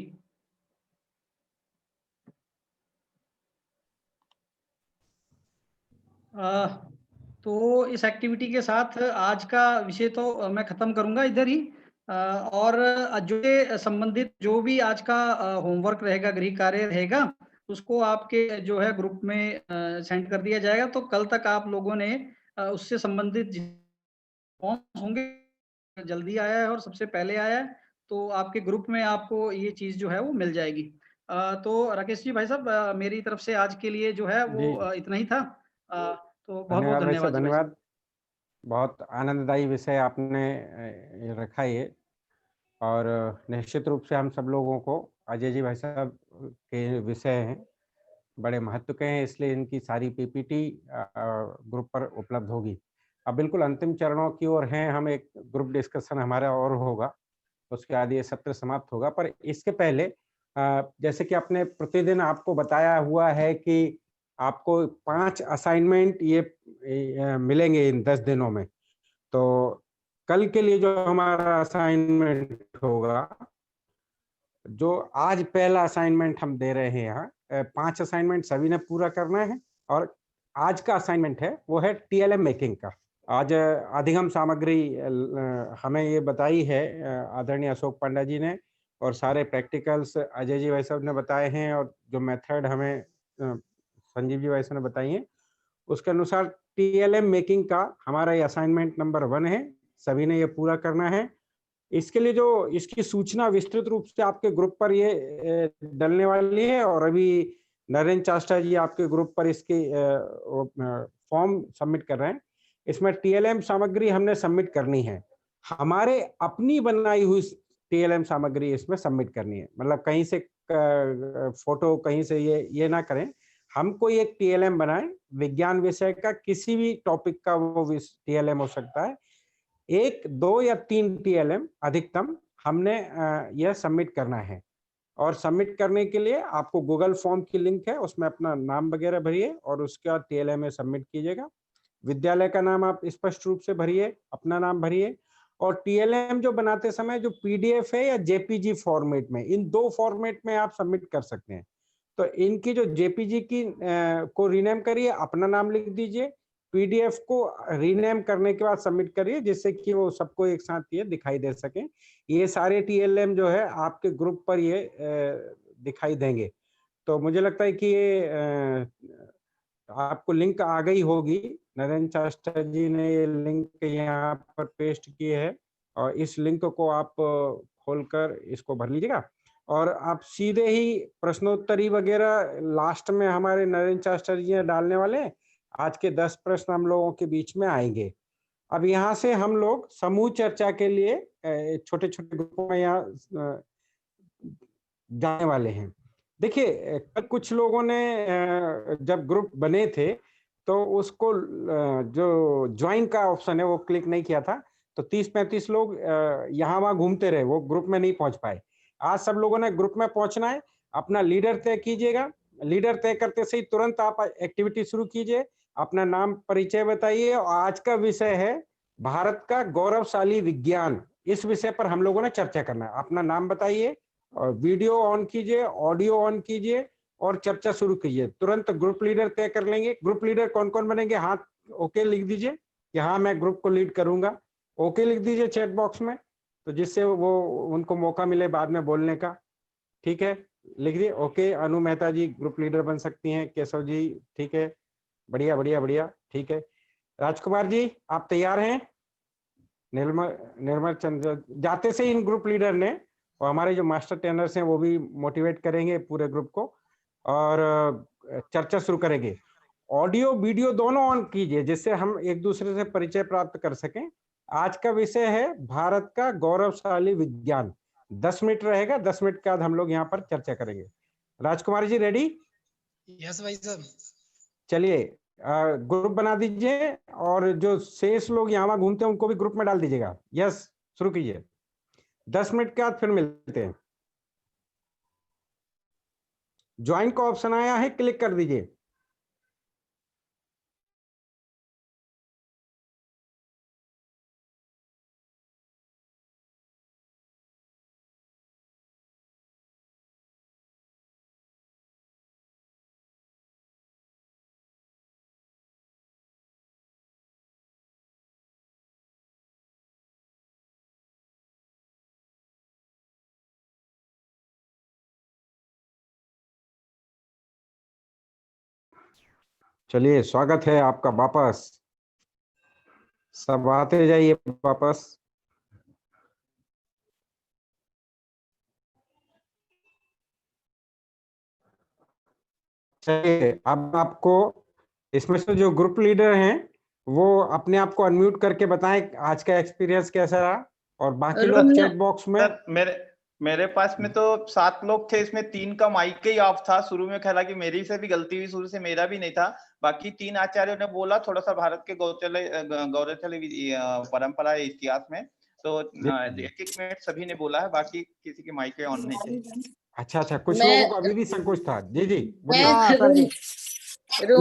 तो इस एक्टिविटी के साथ आज का विषय तो मैं खत्म करूंगा इधर ही। और जो ये संबंधित जो भी आज का होमवर्क रहेगा, गृह कार्य रहेगा, उसको आपके जो है ग्रुप में सेंड कर दिया जाएगा। तो कल तक आप लोगों ने उससे संबंधित कौन होंगे, जल्दी आया है और सबसे पहले आया है, तो आपके ग्रुप में आपको ये चीज जो है वो मिल जाएगी। तो राकेश जी भाई साहब, मेरी तरफ से आज के लिए जो है वो इतना ही था। तो बहुत बहुत धन्यवाद भाई साहब, धन्यवाद। धन्यवाद। बहुत आनंददायी विषय आपने रखा ये, और निश्चित रूप से हम सब लोगों को अजय जी भाई साहब के विषय हैं, बड़े महत्व के हैं, इसलिए इनकी सारी पीपीटी ग्रुप पर उपलब्ध होगी। अब बिल्कुल अंतिम चरणों की ओर हैं हम, एक ग्रुप डिस्कशन हमारा और होगा, उसके बाद ये सत्र समाप्त होगा। पर इसके पहले जैसे कि आपने प्रतिदिन आपको बताया हुआ है कि आपको 5 असाइनमेंट ये मिलेंगे इन 10 दिनों में। तो कल के लिए जो हमारा असाइनमेंट होगा, जो आज पहला असाइनमेंट हम दे रहे हैं यहाँ, 5 असाइनमेंट सभी ने पूरा करना है। और आज का असाइनमेंट है वो है टीएलएम मेकिंग का। आज अधिगम सामग्री हमें ये बताई है आदरणीय अशोक पांडा जी ने, और सारे प्रैक्टिकल्स अजय जी भाई साहब ने बताए हैं, और जो मेथड हमें संजीव जी भाई साहब ने बताई है, उसके अनुसार टीएलएम मेकिंग का हमारा ये असाइनमेंट नंबर 1 है। सभी ने ये पूरा करना है। इसके लिए जो इसकी सूचना विस्तृत रूप से आपके ग्रुप पर ये डलने वाली है, और अभी नरेंद्र चास्टा जी आपके ग्रुप पर इसकी फॉर्म सबमिट कर रहे हैं। इसमें टीएलएम सामग्री हमने सबमिट करनी है, हमारे अपनी बनाई हुई टीएलएम सामग्री इसमें सबमिट करनी है। मतलब कहीं से फोटो कहीं से ये ना करें। हम कोई एक टीएलएम बनाएं, विज्ञान विषय का किसी भी टॉपिक का वो टीएलएम हो सकता है, 1, 2 या 3 टीएलएम अधिकतम हमने यह सबमिट करना है। और सबमिट करने के लिए आपको गूगल फॉर्म की लिंक है, उसमें अपना नाम वगैरह भरिए और उसके बाद टीएलएम में सबमिट कीजिएगा। विद्यालय का नाम आप स्पष्ट रूप से भरिए, अपना नाम भरिए। और टीएलएम जो बनाते समय जो पीडीएफ है या जेपीजी फॉर्मेट में, इन 2 फॉर्मेट में आप सबमिट कर सकते हैं। तो इनकी जो जेपीजी की को रीनेम करिए, अपना नाम लिख दीजिए, पीडीएफ को रीनेम करने के बाद सबमिट करिए, जिससे कि वो सबको एक साथ ये दिखाई दे सके। ये सारे टीएलएम जो है आपके ग्रुप पर ये दिखाई देंगे। तो मुझे लगता है कि ये आपको लिंक आ गई होगी। नरेंद्र चास्टा जी ने ये लिंक यहाँ पर पेस्ट की है, और इस लिंक को आप खोलकर इसको भर लीजिएगा। और आप सीधे ही प्रश्नोत्तरी वगैरह लास्ट में हमारे नरेंद्र चास्टा जी डालने वाले। आज के 10 प्रश्न हम लोगों के बीच में आएंगे। अब यहाँ से हम लोग समूह चर्चा के लिए छोटे छोटे ग्रुपों में यहाँ जाने वाले हैं। देखिए, कुछ लोगों ने जब ग्रुप बने थे तो उसको जो ज्वाइन का ऑप्शन है वो क्लिक नहीं किया था, तो 30-35 लोग यहाँ वहाँ घूमते रहे, वो ग्रुप में नहीं पहुंच पाए। आज सब लोगों ने ग्रुप में पहुंचना है, अपना लीडर तय कीजिएगा। लीडर तय करते से ही तुरंत आप एक्टिविटी शुरू कीजिए, अपना नाम परिचय बताइए। और आज का विषय है भारत का गौरवशाली विज्ञान। इस विषय पर हम लोगों ने चर्चा करना है। अपना नाम बताइए और वीडियो ऑन कीजिए, ऑडियो ऑन कीजिए और चर्चा शुरू कीजिए। तुरंत ग्रुप लीडर तय कर लेंगे। ग्रुप लीडर कौन कौन बनेंगे, हाथ ओके लिख दीजिए, यहाँ मैं ग्रुप को लीड करूंगा। ओके लिख दीजिए चैट बॉक्स में, तो जिससे वो उनको मौका मिले बाद में बोलने का। ठीक है, लिख दिए ओके। अनु मेहता जी ग्रुप लीडर बन सकती हैं। केशव जी ठीक है, बढ़िया बढ़िया बढ़िया, ठीक है। राजकुमार जी आप तैयार हैं? निर्मल चंद्र जाते से इन ग्रुप लीडर ने, और हमारे जो मास्टर ट्रेनर्स हैं वो भी मोटिवेट करेंगे पूरे ग्रुप को, और चर्चा शुरू करेंगे। ऑडियो वीडियो दोनों ऑन कीजिए, जिससे हम एक दूसरे से परिचय प्राप्त कर सकें। आज का विषय है भारत का गौरवशाली विज्ञान। 10 मिनट रहेगा, 10 मिनट के बाद हम लोग यहाँ पर चर्चा करेंगे। राजकुमार जी रेडी? यस भाई साहब। चलिए ग्रुप बना दीजिए और जो शेष लोग यहाँ वहाँ घूमते हैं उनको भी ग्रुप में डाल दीजिएगा। यस, शुरू कीजिए। 10 मिनट के बाद फिर मिलते हैं। ज्वाइन का ऑप्शन आया है, क्लिक कर दीजिए। चलिए, स्वागत है आपका वापस। सब आते जाइए वापस। चलिए, अब आपको इसमें से जो ग्रुप लीडर हैं वो अपने आप को अनम्यूट करके बताएं आज का एक्सपीरियंस कैसा रहा, और बाकी लोग चैट बॉक्स में। सर मेरे पास में तो 7 लोग थे, इसमें 3 का माइक ही ऑफ था। शुरू में हालांकि मेरी से भी गलती हुई, शुरू से मेरा भी नहीं था। बाकी 3 आचार्यों ने बोला थोड़ा सा भारत के गौरवशाली परंपरा इतिहास में, तो 1-1 मिनट सभी ने बोला है, बाकी किसी के माइक ऑन नहीं थे। अच्छा, कुछ लोगों को अभी भी संकोच था। जी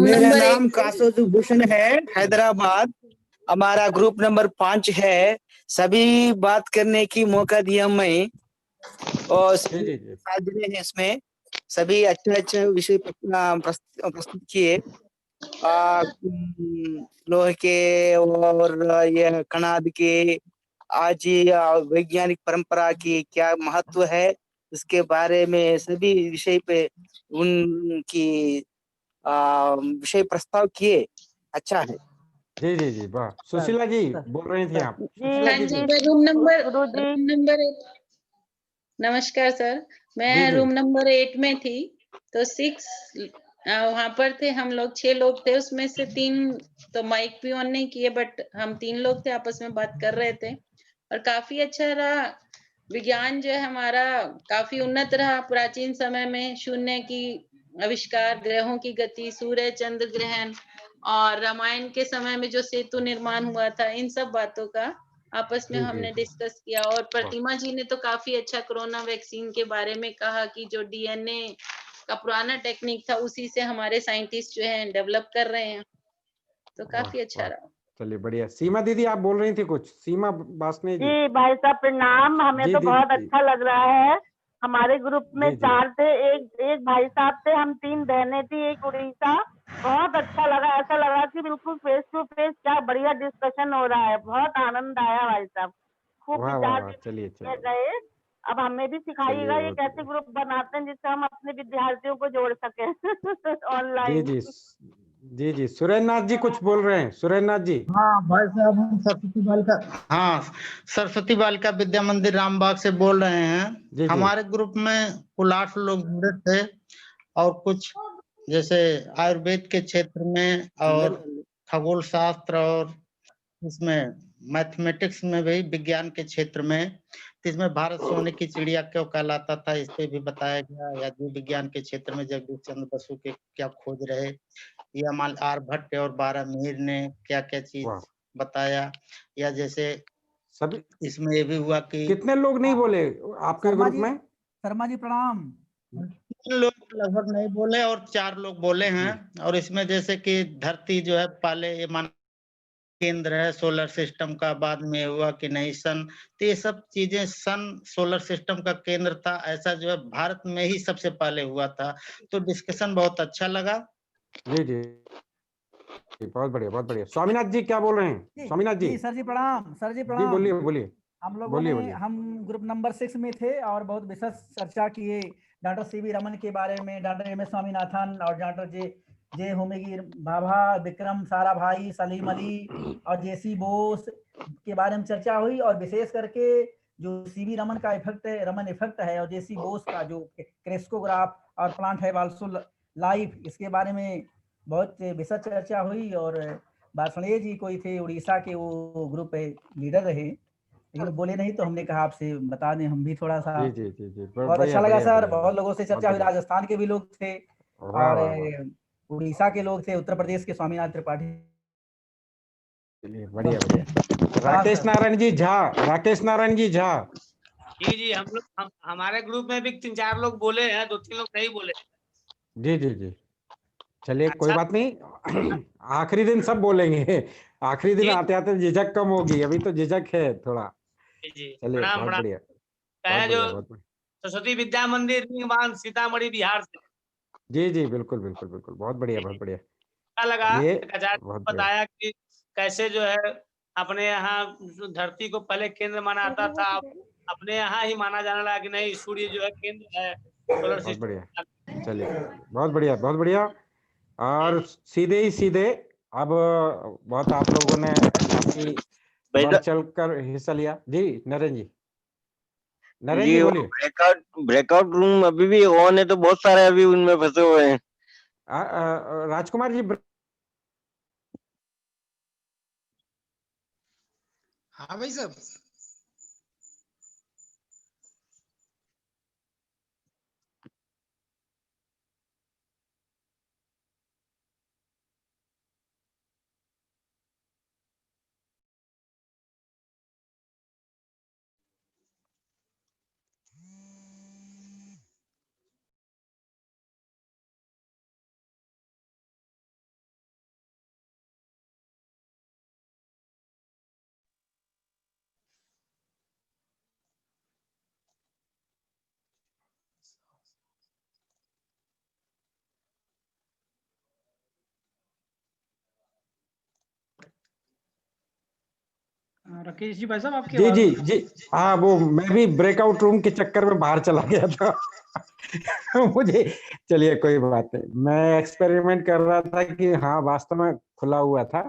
मेरा नाम कासोद भूषण है, हैदराबाद। हमारा ग्रुप नंबर 5 है। सभी बात करने की मौका दिया मैं, और जुड़े हैं इसमें। सभी अच्छे विषय प्रस्तुत किए। लोहे के और ये कणाद के आज वैज्ञानिक परंपरा की क्या महत्व है, इसके बारे में सभी विषय पे उनकी विषय प्रस्ताव किए। अच्छा है। जी वाह। सुशीला जी बोल रही थी आप? Room number 8। नमस्कार सर, मैं रूम नंबर 8 में थी, तो 6 वहां पर थे। हम लोग 6 लोग थे, उसमें से 3 तो माइक भी ऑन नहीं किए, बट हम 3 लोग थे, आपस में बात कर रहे थे और काफी अच्छा रहा। विज्ञान जो है हमारा काफी उन्नत रहा। प्राचीन समय में शून्य की आविष्कार, ग्रहों की गति, सूर्य चंद्र ग्रहण, और रामायण के समय में जो सेतु निर्माण हुआ था, इन सब बातों का आपस में हमने डिस्कस किया। और प्रतिमा जी ने तो काफी अच्छा कोरोना वैक्सीन के बारे में कहा कि जो डीएनए का पुराना टेक्निक था उसी से हमारे साइंटिस्ट जो है डेवलप कर रहे हैं, तो काफी अच्छा रहा। चलिए बढ़िया। सीमा दीदी आप बोल रही थी कुछ? सीमा बासने जी भाई साहब प्रणाम। हमें तो बहुत अच्छा लग रहा है। हमारे ग्रुप में 4 थे, एक भाई साहब थे, हम 3 बहनें थी, एक उड़ीसा। बहुत अच्छा लगा, ऐसा लगा कि बिल्कुल फेस टू फेस क्या बढ़िया डिस्कशन हो रहा है। बहुत आनंद आया भाई साहब, खूब विचार गए। अब हमें भी सिखाइएगा ये कैसे ग्रुप बनाते हैं जिससे हम अपने विद्यार्थियों को जोड़ सके ऑनलाइन। जी सुरेंद्र नाथ जी कुछ बोल रहे हैं। सुरेंद्र नाथ जी। हाँ भाई साहब, हम सरस्वती बालिका विद्या मंदिर रामबाग से बोल रहे हैं। हमारे ग्रुप में कुल 8 लोग जुड़े थे, और कुछ जैसे आयुर्वेद के क्षेत्र में और खगोल शास्त्र और इसमें मैथमेटिक्स में भी, विज्ञान के क्षेत्र में, इसमें भारत सोने की चिड़िया क्यों कहलाता था इस पे भी बताया गया। या जीव विज्ञान के क्षेत्र में जगदीश चंद्र बसु के क्या खोज रहे, या मान आर्यभट्ट और बारामीर ने क्या क्या चीज बताया। या जैसे सभी इसमें ये भी हुआ कि कितने लोग नहीं बोले आपके ग्रुप में? शर्मा जी प्रणाम। 3 लोग लगभग नहीं बोले और 4 लोग बोले हैं। और इसमें जैसे कि धरती जो है पहले ये मान केंद्र है सोलर सिस्टम का, बाद में हुआ कि नहीं सन, तो ये सब चीजें सन सोलर सिस्टम का केंद्र था, ऐसा जो है भारत में ही सबसे पहले हुआ था। तो डिस्कशन बहुत अच्छा लगा। जी बहुत बढ़िया। स्वामीनाथ जी क्या बोल रहे हैं? स्वामीनाथ जी। सर जी प्रणाम। सर जी प्रणाम। बोलिए। हम लोगों ने हम ग्रुप नंबर 6 में थे और बहुत विशेष चर्चा किए डॉक्टर सीवी रमन के बारे में, डॉक्टर एम एस स्वामीनाथन और डॉक्टर जे होमेगिर भाभा, विक्रम साराभाई, सलीम अली और जेसी बोस के बारे में चर्चा हुई। और विशेष करके जो सीवी रमन का इफेक्ट है, रमन इफेक्ट है, और जेसी बोस का जो क्रेस्कोग्राफ और प्लांट है आल्सो लाइफ, इसके बारे में बहुत विशेष चर्चा हुई। और बासणे जी कोई थे उड़ीसा के, वो ग्रुप लीडर रहे, लेकिन बोले नहीं तो हमने कहा आपसे बता दें, हम भी थोड़ा सा। जी जी जी जी बहुत बढ़िया अच्छा लगा बढ़िया सर, बढ़िया बहुत लोगों से बहुत चर्चा हुई, बढ़िया राजस्थान के भी लोग थे वाह और वाह वाह उड़ीसा के लोग थे, उत्तर प्रदेश के स्वामीनाथ त्रिपाठी। चलिए बढ़िया बढ़िया हाँ राकेश सर। नारायण जी झा राकेश नारायण जी झा जी जी, हमारे ग्रुप में भी 3-4 लोग बोले हैं, 2-3 लोग नहीं बोले। जी जी जी चलिए कोई अच्छा। बात नहीं आखिरी दिन सब बोलेंगे आखिरी दिन जी आते आते झिझक कम होगी अभी तो झिझक है थोड़ा जी जी, चलिए प्रणाम बहुत प्रणाम। बढ़िया बहुत कहें जो बढ़िया बहुत बढ़िया सरस्वती विद्या मंदिर निगमान सीतामढ़ी बिहार से। जी जी बिल्कुल बिल्कुल बिल्कुल बहुत बढ़िया जी जी, बहुत बढ़िया अच्छा लगा ये एक आचार्य बहुत ने बढ़िया बताया कि कैसे जो है अपने यहाँ धरती को पहले केंद्र माना जाता था, अब अपने यहाँ ही माना जाने लगा कि नहीं, सूर्य जो है केंद्र है सोलर बहुत बढ़िया सिस्टम। चलिए चलिए बहुत बढ़िया बहुत बढ़िया और सीधे ही सीधे अब बहुत आप लोगों ने काफी बढ़ चढ़ कर हिस्सा लिया जी नरेंद्र जी जी, वो बोलिए ब्रेकआउट रूम अभी भी ऑन है, तो बहुत सारे अभी उनमें फंसे हुए हैं। राजकुमार जी हाँ भाई साहब। राकेश जी भाई साहब आपकी जी आवाज जी नहीं। जी हाँ वो मैं भी ब्रेकआउट रूम के चक्कर में बाहर चला गया था मुझे चलिए कोई बात नहीं मैं एक्सपेरिमेंट कर रहा था कि हाँ वास्तव में खुला हुआ था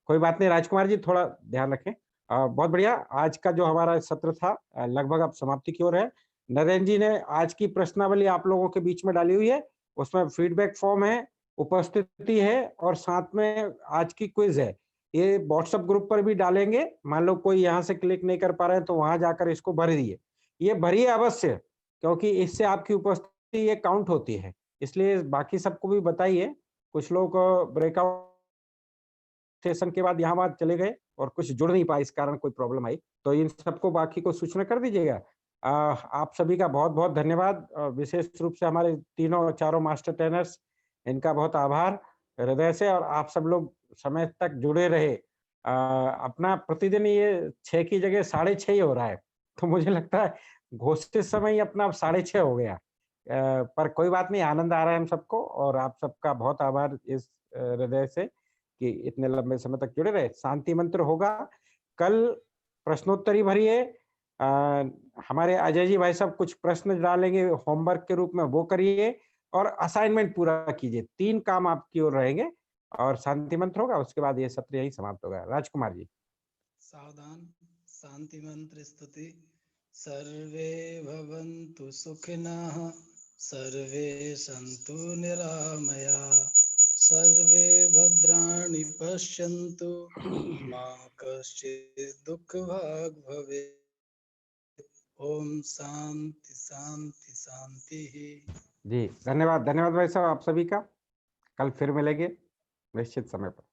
कोई बात नहीं राजकुमार जी थोड़ा ध्यान रखें बहुत बढ़िया आज का जो हमारा सत्र था लगभग अब समाप्ति की ओर है नरेंद्र जी ने आज की प्रश्नावली आप लोगों के बीच में डाली हुई है उसमें फीडबैक फॉर्म है उपस्थिति है और साथ में आज की क्विज है ये व्हाट्सएप ग्रुप पर भी डालेंगे मान लो कोई यहाँ से क्लिक नहीं कर पा रहे हैं तो वहां जाकर इसको भर दिए ये भरिए अवश्य क्योंकि इससे आपकी उपस्थिति ये काउंट होती है इसलिए बाकी सबको भी बताइए कुछ लोग ब्रेकआउट सेशन के बाद यहाँ वहां चले गए और कुछ जुड़ नहीं पाए इस कारण कोई प्रॉब्लम आई तो इन सबको बाकी को सूचना कर दीजिएगा आप सभी का बहुत बहुत धन्यवाद विशेष रूप से हमारे तीनों चारों मास्टर ट्रेनर्स इनका बहुत आभार हृदय से और आप सब लोग समय तक जुड़े रहे अपना प्रतिदिन ये 6 की जगह 6:30 ही हो रहा है तो मुझे लगता है घोषित समय ही अपना 6:30 हो गया पर कोई बात नहीं आनंद आ रहा है हम सबको और आप सबका बहुत आभार इस हृदय से कि इतने लंबे समय तक जुड़े रहे शांति मंत्र होगा कल प्रश्नोत्तरी भरिए हमारे अजय जी भाई साहब कुछ प्रश्न डालेंगे होमवर्क के रूप में वो करिए और असाइनमेंट पूरा कीजिए 3 काम आपकी ओर रहेंगे और शांति मंत्र होगा उसके बाद ये सत्र यही समाप्त होगा राजकुमार जी सावधान शांति मंत्र स्तुति सर्वे भवन्तु सुखिनः सर्वे सन्तु निरामया सर्वे भद्राणि पश्यन्तु मा कश्चित् दुःखभाग् भवेत् ओम शांति शांति शांति जी धन्यवाद धन्यवाद भाई साहब आप सभी का कल फिर मिलेंगे निश्चित समय पर